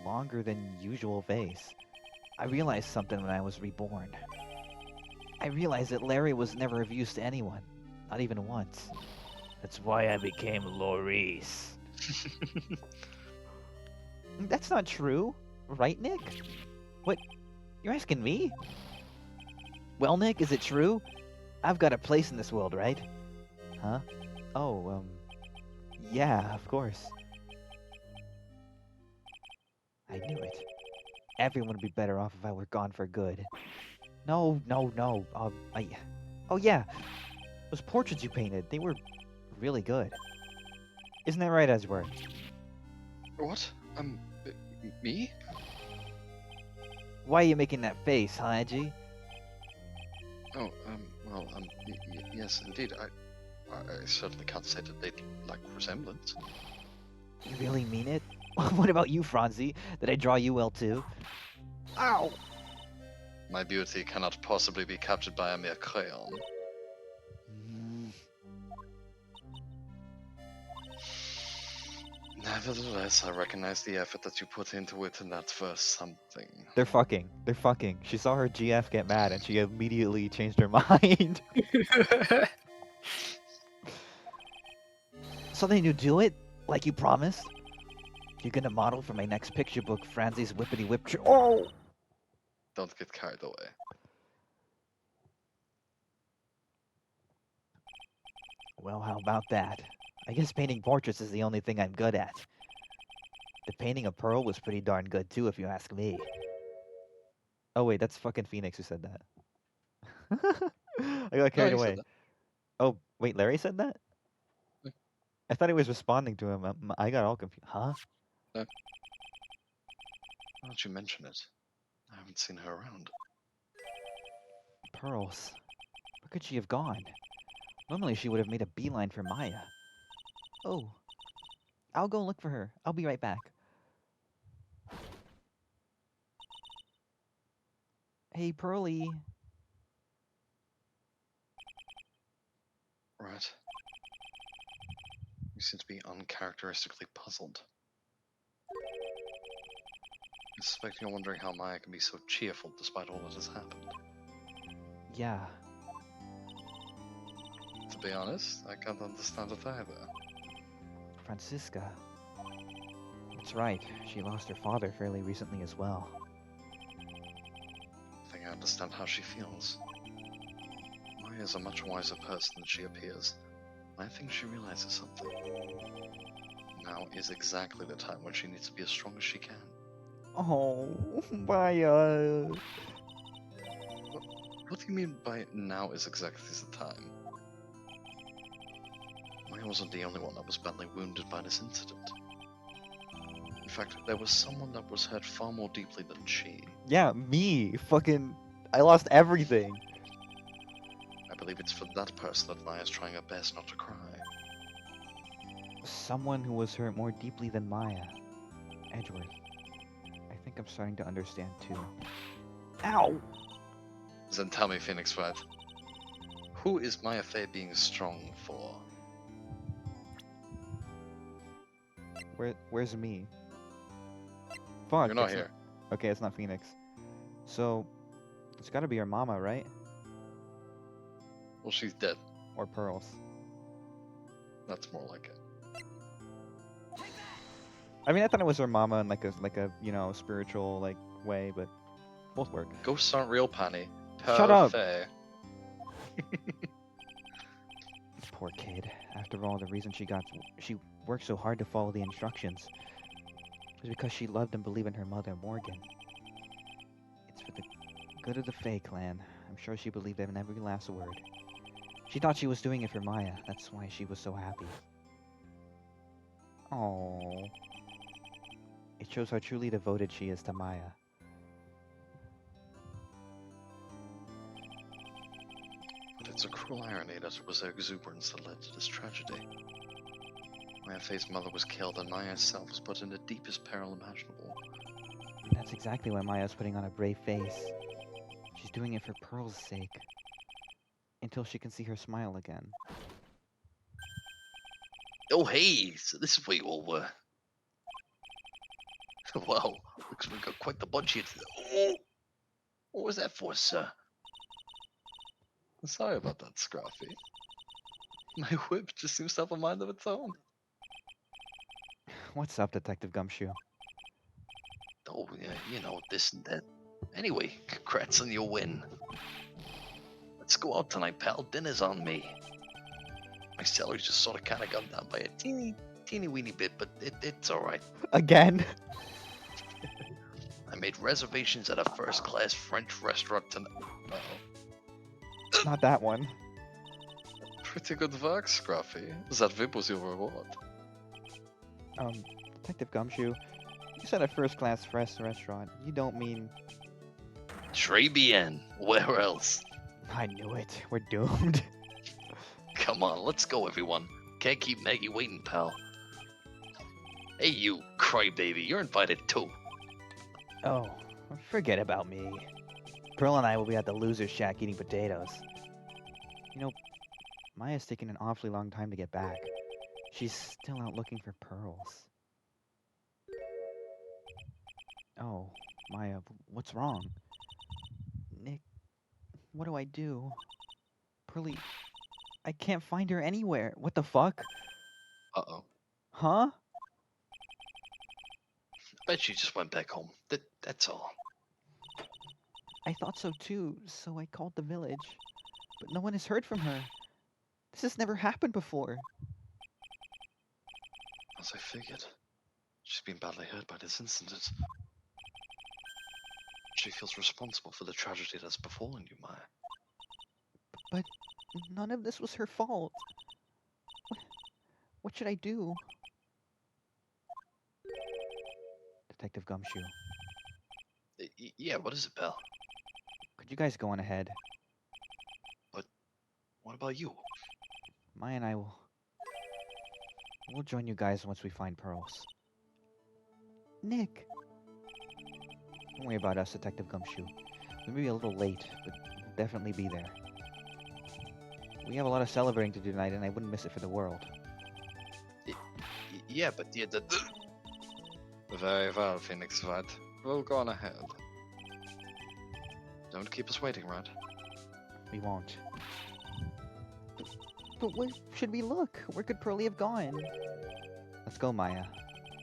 longer than usual face? I realized something when I was reborn. I realized that Larry was never of use to anyone, not even once. That's why I became Loris. That's not true, right, Nick? What? You're asking me? Well, Nick, is it true? I've got a place in this world, right? Huh? Oh, yeah, of course. I knew it. Everyone would be better off if I were gone for good. No. Oh yeah, those portraits you painted, they were really good. Isn't that right, Edgeworth? What? Me? Why are you making that face, huh, Edgy? Oh, well, yes, indeed. I certainly can't say that they lack resemblance. You really mean it? What about you, Franzi? Did I draw you well too? Ow! My beauty cannot possibly be captured by a mere crayon. Nevertheless, I recognize the effort that you put into it, and that's worth something. They're fucking. They're fucking. She saw her GF get mad and she immediately changed her mind. So then you do it? Like you promised? You're gonna model for my next picture book, Franzi's Whippity Whip Oh! Don't get carried away. Well, how about that? I guess painting portraits is the only thing I'm good at. The painting of Pearl was pretty darn good too, if you ask me. Oh wait, that's fucking Phoenix who said that. I got carried he said away. that. Oh, wait, Larry said that? Yeah. I thought he was responding to him. I got all confused. Huh? Now that you mention it, I haven't seen her around. Pearls. Where could she have gone? Normally she would have made a beeline for Maya. Oh. I'll go look for her. I'll be right back. Hey, Pearly. Right. You seem to be uncharacteristically puzzled. I suspect you're wondering how Maya can be so cheerful despite all that has happened. Yeah. To be honest, I can't understand it either. Francisca. That's right. She lost her father fairly recently as well. I think I understand how she feels. Maya is a much wiser person than she appears. I think she realizes something. Now is exactly the time when she needs to be as strong as she can. Oh, Maya. What do you mean by now is exactly the time? Maya wasn't the only one that was badly wounded by this incident. In fact, there was someone that was hurt far more deeply than she. Yeah, me. Fucking, I lost everything. I believe it's for that person that Maya's trying her best not to cry. Someone who was hurt more deeply than Maya. Edgeworth. I think I'm starting to understand too. Ow! Then tell me, Phoenix Wright, who is Maya Fey being strong for? Where's me? Fuck. You're not it's here. Okay, it's not Phoenix. So, it's gotta be her mama, right? Well, she's dead. Or Pearls. That's more like it. I mean, I thought it was her mama in like a spiritual like way, but both work. Ghosts aren't real, Panny. Shut up. Fair. Poor kid. After all, the reason she worked so hard to follow the instructions was because she loved and believed in her mother, Morgan. It's for the good of the Fae clan. I'm sure she believed in every last word. She thought she was doing it for Maya. That's why she was so happy. Oh. It shows how truly devoted she is to Maya. But it's a cruel irony that it was her exuberance that led to this tragedy. Maya Fey's mother was killed and Maya herself was put in the deepest peril imaginable. That's exactly why Maya's putting on a brave face. She's doing it for Pearl's sake. Until she can see her smile again. Oh, hey, so this is where you all were. Well, looks like we got quite the bunch here. Oh, what was that for, sir? Sorry about that, Scruffy. My whip just seems to have a mind of its own. What's up, Detective Gumshoe? Oh, yeah, you know, this and that. Anyway, congrats on your win. Let's go out tonight, pal. Dinner's on me. My salary's just sort of kind of gone down by a teeny weeny bit, but it's alright. Again? I made reservations at a first-class French restaurant tonight. Uh-oh. Not that one. Pretty good work, Scruffy. That whip was your reward. Detective Gumshoe, you said a first-class restaurant. You don't mean... Très bien. Where else? I knew it. We're doomed. Come on, let's go, everyone. Can't keep Maggie waiting, pal. Hey, you crybaby, you're invited too. Oh, forget about me. Pearl and I will be at the loser's shack eating potatoes. You know, Maya's taking an awfully long time to get back. She's still out looking for pearls. Oh, Maya, what's wrong? Nick, what do I do? Pearlie, I can't find her anywhere. What the fuck? Uh-oh. Huh? Bet she just went back home. That's all. I thought so too, so I called the village. But no one has heard from her. This has never happened before. As I figured. She's been badly hurt by this incident. She feels responsible for the tragedy that's befallen you, Maya. But none of this was her fault. What should I do? Detective Gumshoe, Yeah, what is it, pal? could you guys go on ahead? What about you? Maya and I will... We'll join you guys once we find pearls. Nick! Don't worry about us, Detective Gumshoe. We may be a little late, but we'll definitely be there. We have a lot of celebrating to do tonight, and I wouldn't miss it for the world. Yeah, but yeah, Very well, Phoenix Wright. We'll go on ahead. Don't keep us waiting, right? We won't. But where should we look? Where could Pearlie have gone? Let's go, Maya.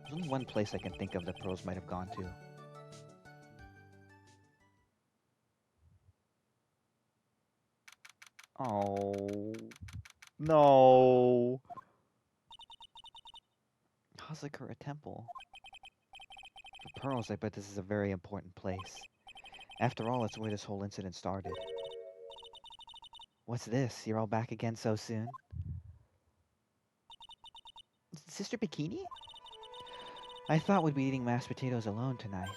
There's only one place I can think of that pearls might have gone to. Oh. No. Hazakura Temple. For pearls, I bet this is a very important place. After all, it's where this whole incident started. What's this? You're all back again so soon? Sister Bikini? I thought we'd be eating mashed potatoes alone tonight.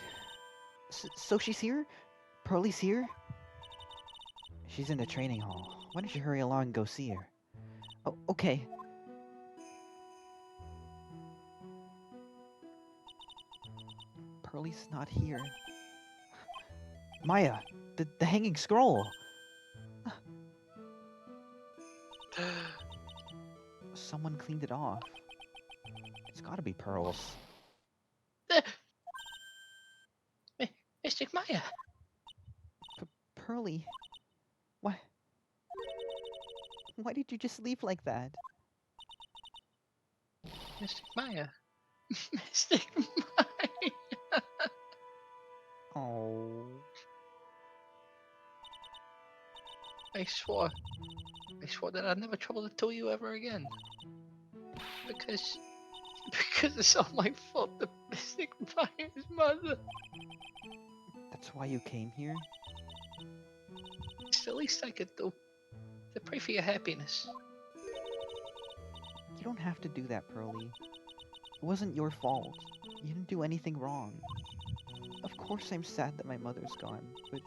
So she's here? Pearlie's here? She's in the training hall. Why don't you hurry along and go see her? Oh, okay. Pearlie's not here. Maya, the hanging scroll. Someone cleaned it off. It's gotta be Pearls. Mystic Maya. Pearlie, why did you just leave like that? Mystic Maya. Mystic Maya. Oh. I swore that I'd never trouble the two of you ever again. Because it's all my fault. The Mystic Maya's mother. That's why you came here? It's the least I could do. To pray for your happiness. You don't have to do that, Pearlie. It wasn't your fault. You didn't do anything wrong. Of course I'm sad that my mother's gone, but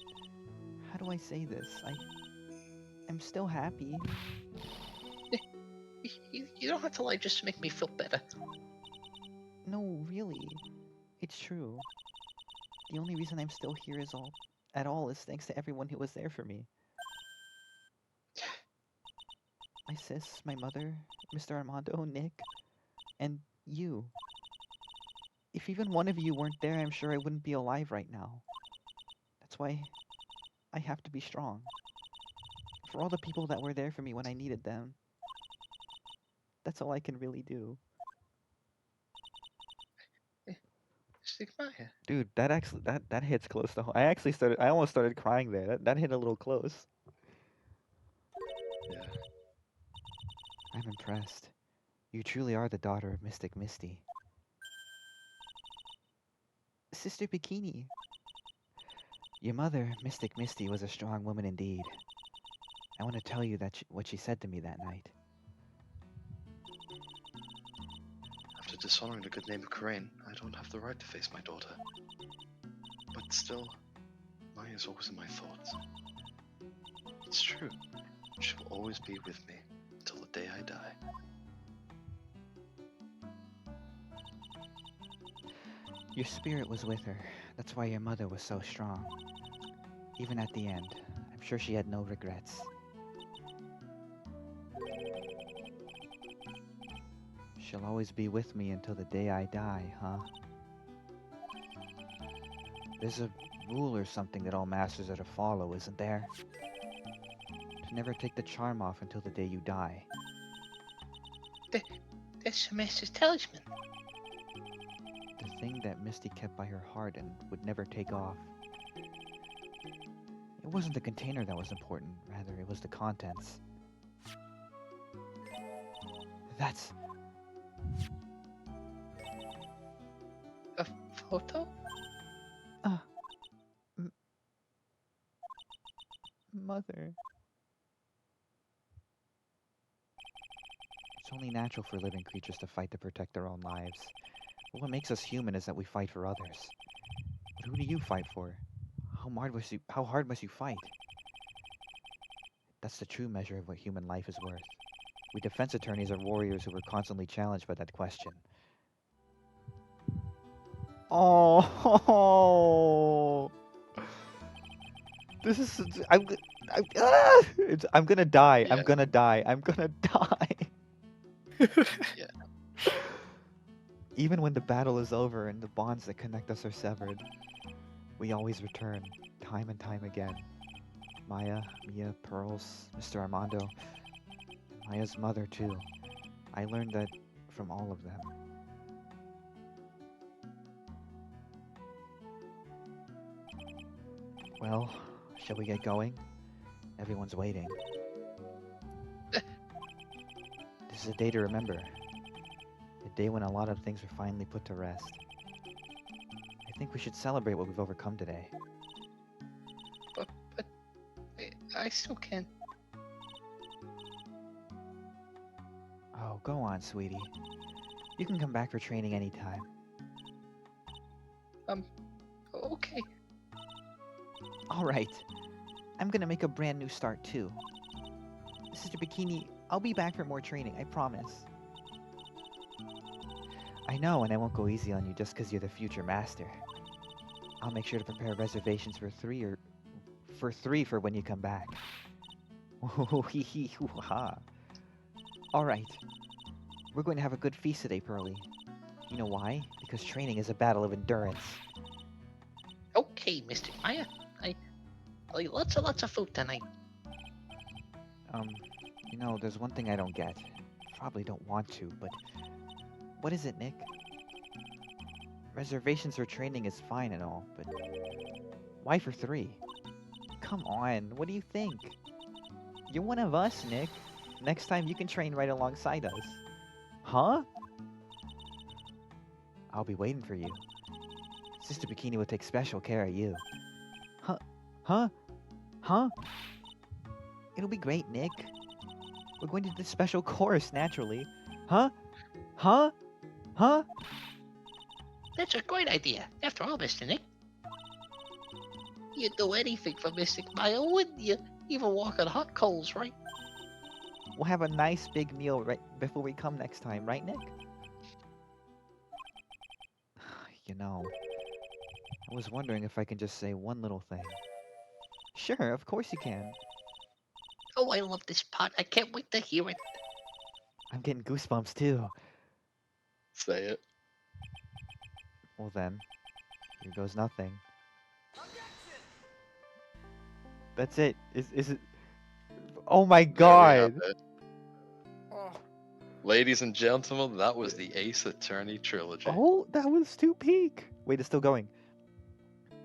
how do I say this? I'm still happy. You don't have to lie just to make me feel better. No, really. It's true. The only reason I'm still here is is thanks to everyone who was there for me. My sis, my mother, Mr. Armando, Nick, and you. If even one of you weren't there, I'm sure I wouldn't be alive right now. That's why I have to be strong. For all the people that were there for me when I needed them. That's all I can really do. Mystic Maya. Dude, that hits close to home. I almost started crying there. That hit a little close. Yeah. I'm impressed. You truly are the daughter of Mystic Misty. Sister Bikini. Your mother, Mystic Misty, was a strong woman indeed. I want to tell you what she said to me that night. After dishonoring the good name of Karain, I don't have the right to face my daughter. But still, Maya's always in my thoughts. It's true. She will always be with me until the day I die. Your spirit was with her. That's why your mother was so strong. Even at the end, I'm sure she had no regrets. She'll always be with me until the day I die, huh? There's a rule or something that all masters are to follow, isn't there? To never take the charm off until the day you die. That's the Master's talisman. The thing that Misty kept by her heart and would never take off. It wasn't the container that was important, rather it was the contents. That's... A photo? Mother. It's only natural for living creatures to fight to protect their own lives. But what makes us human is that we fight for others. But who do you fight for? How hard must you fight? That's the true measure of what human life is worth. We defense attorneys are warriors who were constantly challenged by that question. Oh, this is I'm gonna die. Yeah. I'm gonna die. I'm gonna die. Yeah. Even when the battle is over and the bonds that connect us are severed, we always return, time and time again. Maya, Mia, Pearls, Mr. Armando, Maya's mother too. I learned that from all of them. Well, shall we get going? Everyone's waiting. This is a day to remember. A day when a lot of things were finally put to rest. I think we should celebrate what we've overcome today. But I still can't. Oh, go on, sweetie. You can come back for training anytime. Okay. Alright. I'm gonna make a brand new start, too. Sister Bikini, I'll be back for more training, I promise. I know, and I won't go easy on you just because you're the future master. I'll make sure to prepare reservations for three for when you come back. Alright. We're going to have a good feast today, Pearly. You know why? Because training is a battle of endurance. Okay, Mr. Maya. I'll eat lots of food tonight. You know, there's one thing I don't get. Probably don't want to, but... What is it, Nick? Reservations for training is fine and all, but... Why for 3? Come on, what do you think? You're one of us, Nick. Next time you can train right alongside us. Huh? I'll be waiting for you. Sister Bikini will take special care of you. Huh? Huh? Huh? It'll be great, Nick. We're going to do this special course, naturally. Huh? Huh? Huh? That's a great idea. After all, Mr. Nick. You'd do anything for Mystic Maya, wouldn't you? Even walk on hot coals, right? We'll have a nice big meal right before we come next time, right, Nick? You know, I was wondering if I can just say one little thing. Sure, of course you can. Oh, I love this part. I can't wait to hear it. I'm getting goosebumps too. Say it. Well then, here goes nothing. That's it. Is it? Oh my There we god! have it. Oh, Ladies and gentlemen, that was the Ace Attorney trilogy. Oh, that was too peak. Wait, it's still going.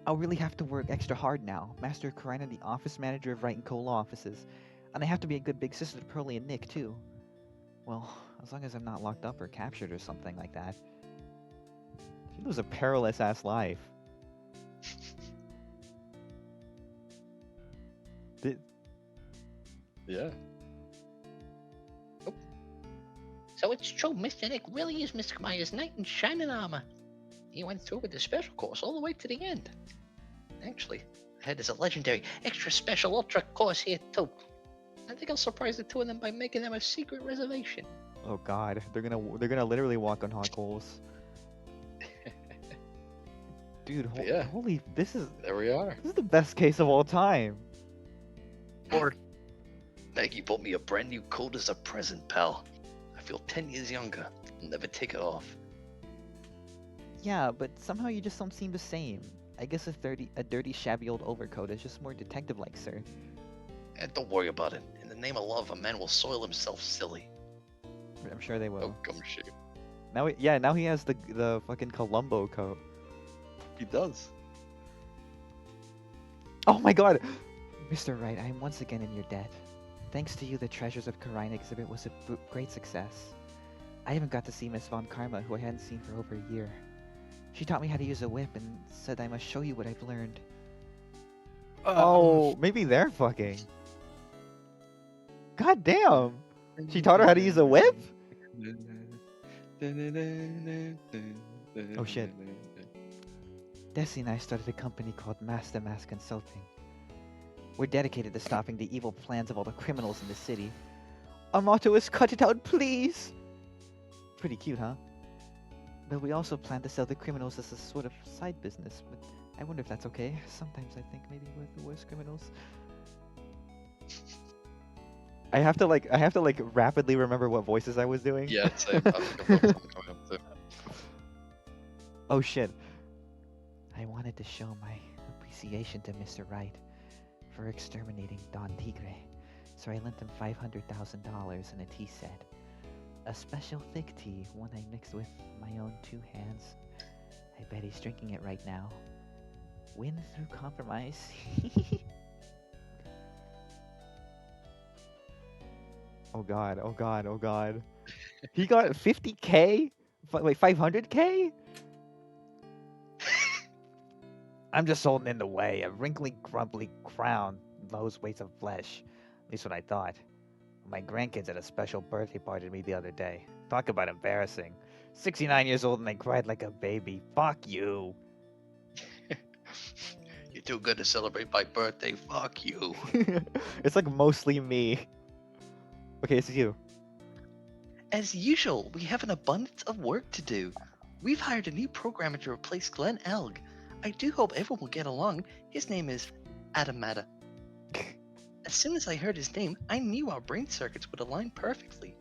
I'll really have to work extra hard now. Master Karina, the office manager of Wright and Cole offices. And I have to be a good big sister to Pearly and Nick, too. Well, as long as I'm not locked up or captured or something like that. She lives a perilous-ass life. Yeah. So it's true, Mr. Nick really is Mr. Maya's knight in shining armor. He went through with the special course all the way to the end. Actually, ahead is a legendary extra special ultra course here too. I think I'll surprise the two of them by making them a secret reservation. Oh god, they're gonna literally walk on hot coals. Dude, Yeah. holy, There we are. this is the best case of all time. Lord. Maggie bought me a brand new coat as a present, pal. I feel 10 years younger. I'll never take it off. Yeah, but somehow you just don't seem the same. I guess a dirty, shabby old overcoat is just more detective-like, sir. And don't worry about it. In the name of love, a man will soil himself silly. I'm sure they will. Oh, gumshoe. Now he has the fucking Columbo coat. He does. Oh my god! Mr. Wright, I am once again in your debt. Thanks to you, the Treasures of Karina exhibit was a great success. I even got to see Miss Von Karma, who I hadn't seen for over a year. She taught me how to use a whip and said I must show you what I've learned. Oh, maybe they're fucking. God damn! She taught her how to use a whip? Oh shit. Desi and I started a company called Master Mass Consulting. We're dedicated to stopping the evil plans of all the criminals in the city. Our motto is cut it out, please! Pretty cute, huh? But we also plan to sell the criminals as a sort of side business, but I wonder if that's okay. Sometimes I think maybe we're the worst criminals. I have to rapidly remember what voices I was doing. Yeah, same. I think I've got something coming up too. Oh shit. I wanted to show my appreciation to Mr. Wright for exterminating Don Tigre, so I lent him $500,000 in a tea set. A special thick tea, one I mixed with my own 2 hands. I bet he's drinking it right now. Win through compromise. Oh god, oh god, oh god. He got 50k Wait, 500k? I'm just holding in the way. A wrinkly, grumbly crown, those weights of flesh. At least what I thought. My grandkids had a special birthday party to me the other day. Talk about embarrassing. 69 years old and I cried like a baby. Fuck you. You're too good to celebrate my birthday. Fuck you. It's like mostly me. Okay, this is you. As usual, we have an abundance of work to do. We've hired a new programmer to replace Glenn Elg. I do hope everyone will get along. His name is Adamata. As soon as I heard his name, I knew our brain circuits would align perfectly.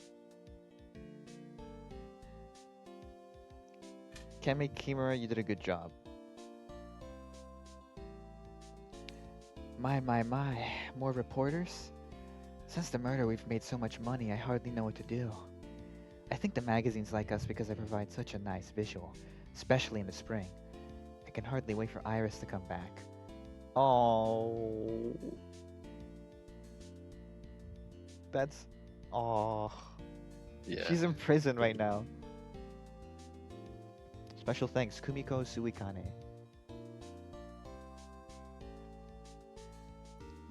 Kemi Kimura, you did a good job. My. More reporters? Since the murder, we've made so much money, I hardly know what to do. I think the magazines like us because I provide such a nice visual, especially in the spring. I can hardly wait for Iris to come back. Oh. That's... Oh. Yeah. She's in prison right now. Special thanks, Kumiko Suikane.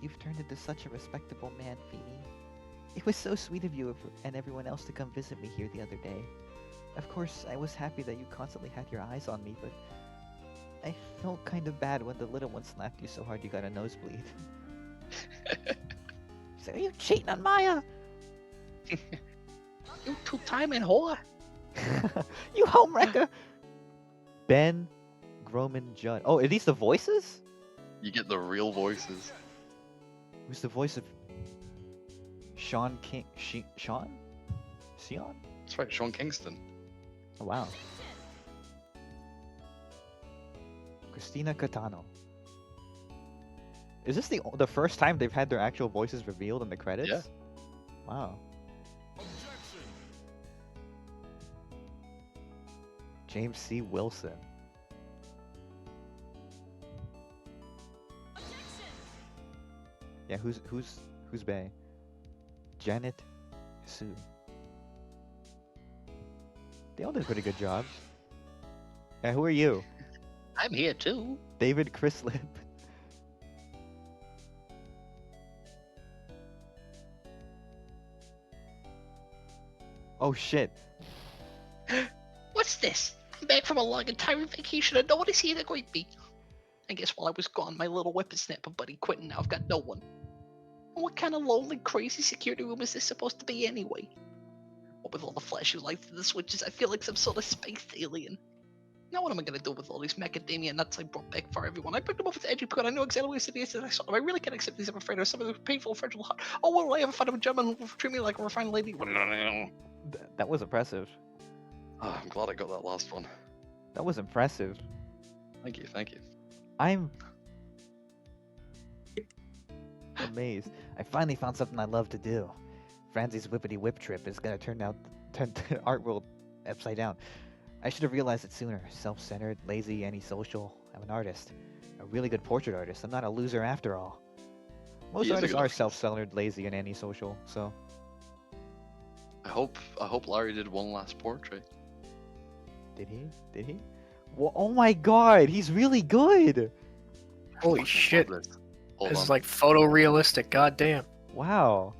You've turned into such a respectable man, Feeny. It was so sweet of you and everyone else to come visit me here the other day. Of course, I was happy that you constantly had your eyes on me, but I felt kind of bad when the little one slapped you so hard you got a nosebleed. So are you cheating on Maya? You two-timing whore. You homewrecker! Ben Groman Judd. Oh, are these the voices? You get the real voices. Who's the voice of Sean King? Sean? Sion? That's right, Sean Kingston. Oh, wow. Christina Catano. Is this the first time they've had their actual voices revealed in the credits? Yeah. Wow. James C. Wilson. Yeah, who's Bay? Janet Sue. They all did pretty good jobs. Yeah, who are you? I'm here too. David Crislip. Oh shit. What's this? I'm back from a long and tiring vacation and no one is here to greet me. I guess while I was gone, my little whippersnapper buddy quit and now I've got no one. What kind of lonely, crazy security room is this supposed to be anyway? What with all the flashy lights and the switches, I feel like some sort of space alien. Now what am I gonna do with all these macadamia nuts I brought back for everyone? I picked them up with edgy because I know exactly what it is that I saw them. I really can't accept these. I'm afraid of some of the painful, fragile heart. Oh, will I ever find a gentleman who will treat me like a refined lady? That was impressive. Oh, I'm glad I got that last one. That was impressive. Thank you, thank you. I'm amazed. I finally found something I love to do. Franzi's whippity whip trip is gonna turn the art world upside down. I should have realized it sooner. Self-centered, lazy, antisocial. I'm an artist. A really good portrait artist. I'm not a loser after all. Most He is a artists good are artist. self-centered, lazy, and antisocial, so... I hope Larry did one last portrait. Did he? Did he? Well, oh my god, he's really good! Holy Fucking shit. love this. Hold This on. is like photorealistic, goddamn. Wow.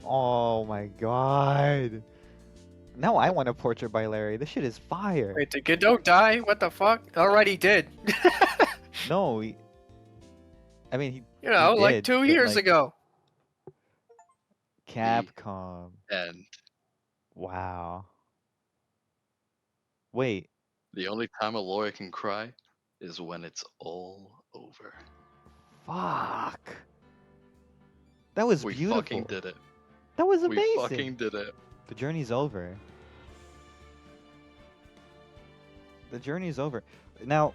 Oh my god. Now I want a portrait by Larry. This shit is fire. Wait, did Godot die? What the fuck? Already did. No, I mean, he You know, He like did, 2 but, years like- ago. Capcom. And Wow. Wait, the only time a lawyer can cry is when it's all over. fuck. That was We beautiful. fucking did it. That was We amazing. fucking did it. The journey's over. The journey's over. Now,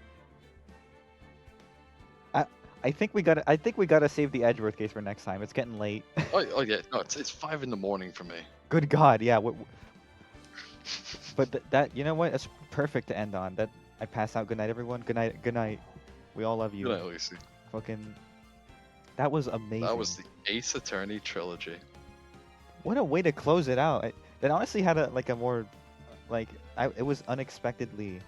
I think we gotta save the Edgeworth case for next time. It's getting late. Oh yeah, no, it's 5 in the morning for me. Good God, yeah. But that you know what? That's perfect to end on. That I pass out. Good night, everyone. Good night. Good night. We all love you. Good night, Lucy. Fucking. That was amazing. That was the Ace Attorney trilogy. What a way to close it out. It honestly had a more, like, it was unexpectedly,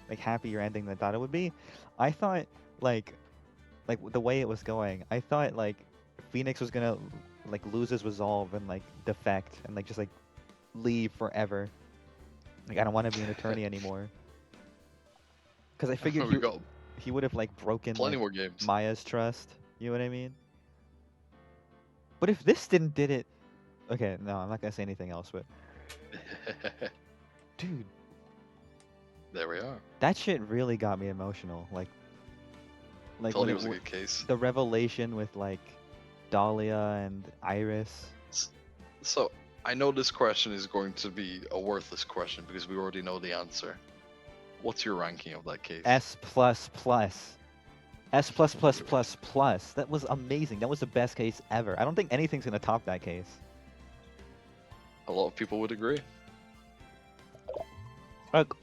like, happier ending than I thought it would be. I thought, like the way it was going, I thought like Phoenix was gonna like lose his resolve and like defect and like just like leave forever. Like I don't want to be an attorney anymore. Because I figured We got he would have like broken plenty like more games. Maya's trust. You know what I mean? But if this did it, okay, no, I'm not gonna say anything else. But dude, There we are. that shit really got me emotional. Like Told when you it it was a good case. the revelation with like Dahlia and Iris. So I know this question is going to be a worthless question because we already know the answer. What's your ranking of that case? S plus plus. S plus plus plus plus. That was amazing. That was the best case ever. I don't think anything's gonna top that case. A lot of people would agree. Look,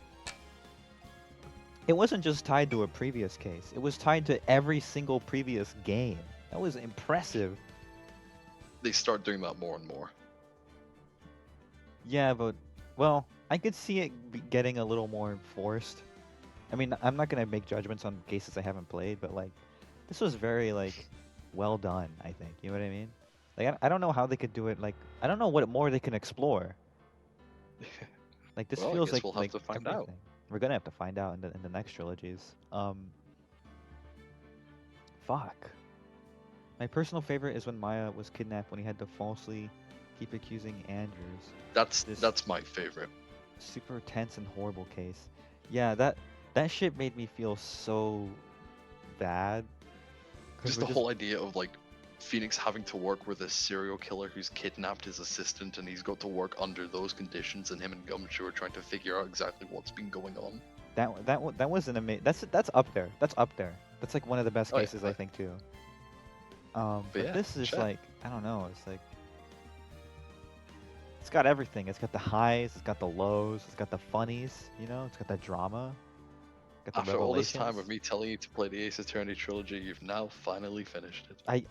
it wasn't just tied to a previous case. It was tied to every single previous game. That was impressive. They start doing that more and more. Yeah, but well, I could see it getting a little more forced. I mean, I'm not gonna make judgments on cases I haven't played, but like, this was very like well done. I think you know what I mean. Like, I don't know how they could do it. Like, I don't know what more they can explore. Like, this Well, I feels guess like we'll have to find out. everything. We're gonna have to find out in the next trilogies. Fuck. My personal favorite is when Maya was kidnapped when he had to falsely keep accusing Andrews. That's my favorite. Super tense and horrible case. Yeah, that shit made me feel so bad. 'Cause Just we're the whole idea of like Phoenix having to work with a serial killer who's kidnapped his assistant and he's got to work under those conditions, and him and Gumshoe are trying to figure out exactly what's been going on. that was an amazing. That's up there. That's up there. That's like one of the best Oh, yeah, cases I think too. But yeah, this is check. like I don't know. It's like it's got everything. It's got the highs. It's got the lows. It's got the funnies. You know. It's got the drama. Got the After all this time of revelations. me telling you to play the Ace Attorney trilogy, you've now finally finished it.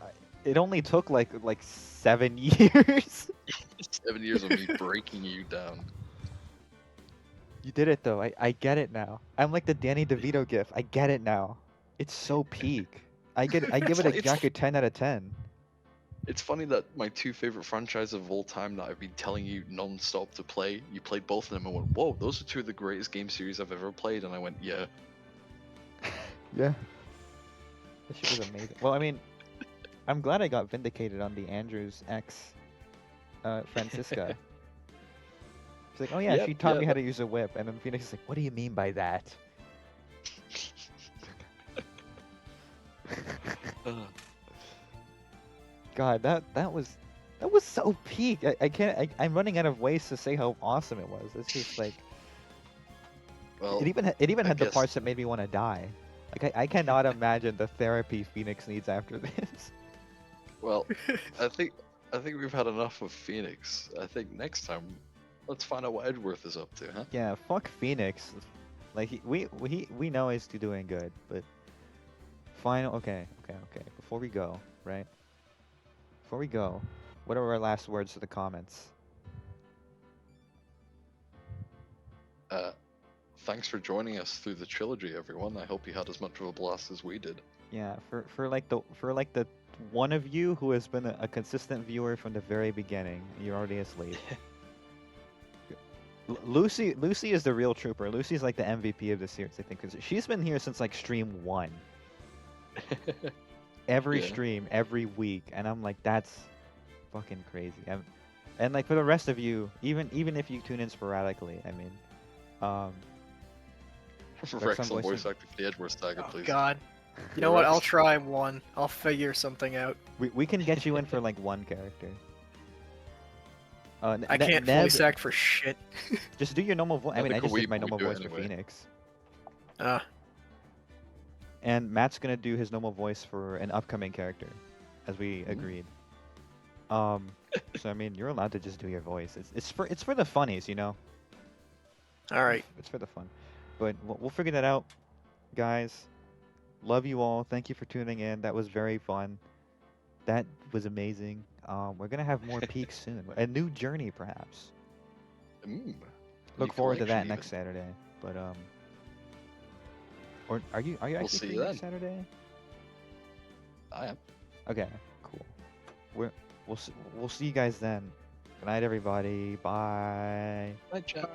It only took like 7 years. 7 years of me breaking you down. You did it though. I get it now. I'm like the Danny DeVito gif. I get it now. It's so peak. I give it a It's- jacket 10 out of 10. It's funny that my two favorite franchises of all time that I've been telling you non-stop to play, you played both of them and went, whoa, those are two of the greatest game series I've ever played. And I went, yeah. Yeah. This shit was amazing. Well, I mean, I'm glad I got vindicated on the Andrews ex Francisca. She's like, oh yeah, Yep, she taught me yeah, how to use a whip. And then Phoenix is like, what do you mean by that? God, that was so peak. I can't. I'm running out of ways to say how awesome it was. It's just like Well, it even I had the guess- parts that made me want to die. Like I cannot imagine the therapy Phoenix needs after this. Well, I think we've had enough of Phoenix. I think next time, let's find out what Edgeworth is up to, huh? Yeah, fuck Phoenix. Like we know he's doing good, but final. Okay. Before we go, right? Before we go, what are our last words to the comments? Thanks for joining us through the trilogy, everyone. I hope you had as much of a blast as we did. Yeah, for like the one of you who has been a consistent viewer from the very beginning. You're already asleep. Lucy is the real trooper. Lucy's like the MVP of the series, I think, because she's been here since like stream 1. Every Yeah. stream, every week, and I'm like, that's fucking crazy. And like for the rest of you, even if you tune in sporadically, I mean, Rexon voicing- voice acting for the Edgeworth saga, Oh please. God. You know what? I'll try one. I'll figure something out. we can get you in for like one character. I can't Neb, voice act for shit. just do your normal voice. I Yeah, mean, the I just did Kawhi my would normal do it voice for anyway. Phoenix. Uh, And Matt's gonna do his normal voice for an upcoming character, as we agreed. So I mean, you're allowed to just do your voice. It's for the funnies, you know. all right. It's for the fun. But we'll figure that out, guys. Love you all. Thank you for tuning in. That was very fun. That was amazing. We're gonna have more peaks soon. A new journey, perhaps. Look New forward to that collection next Saturday. But or are you actually see free you next then. Saturday? I am. Okay, cool. We'll see you guys then. Good night, everybody. Bye. Bye, chat.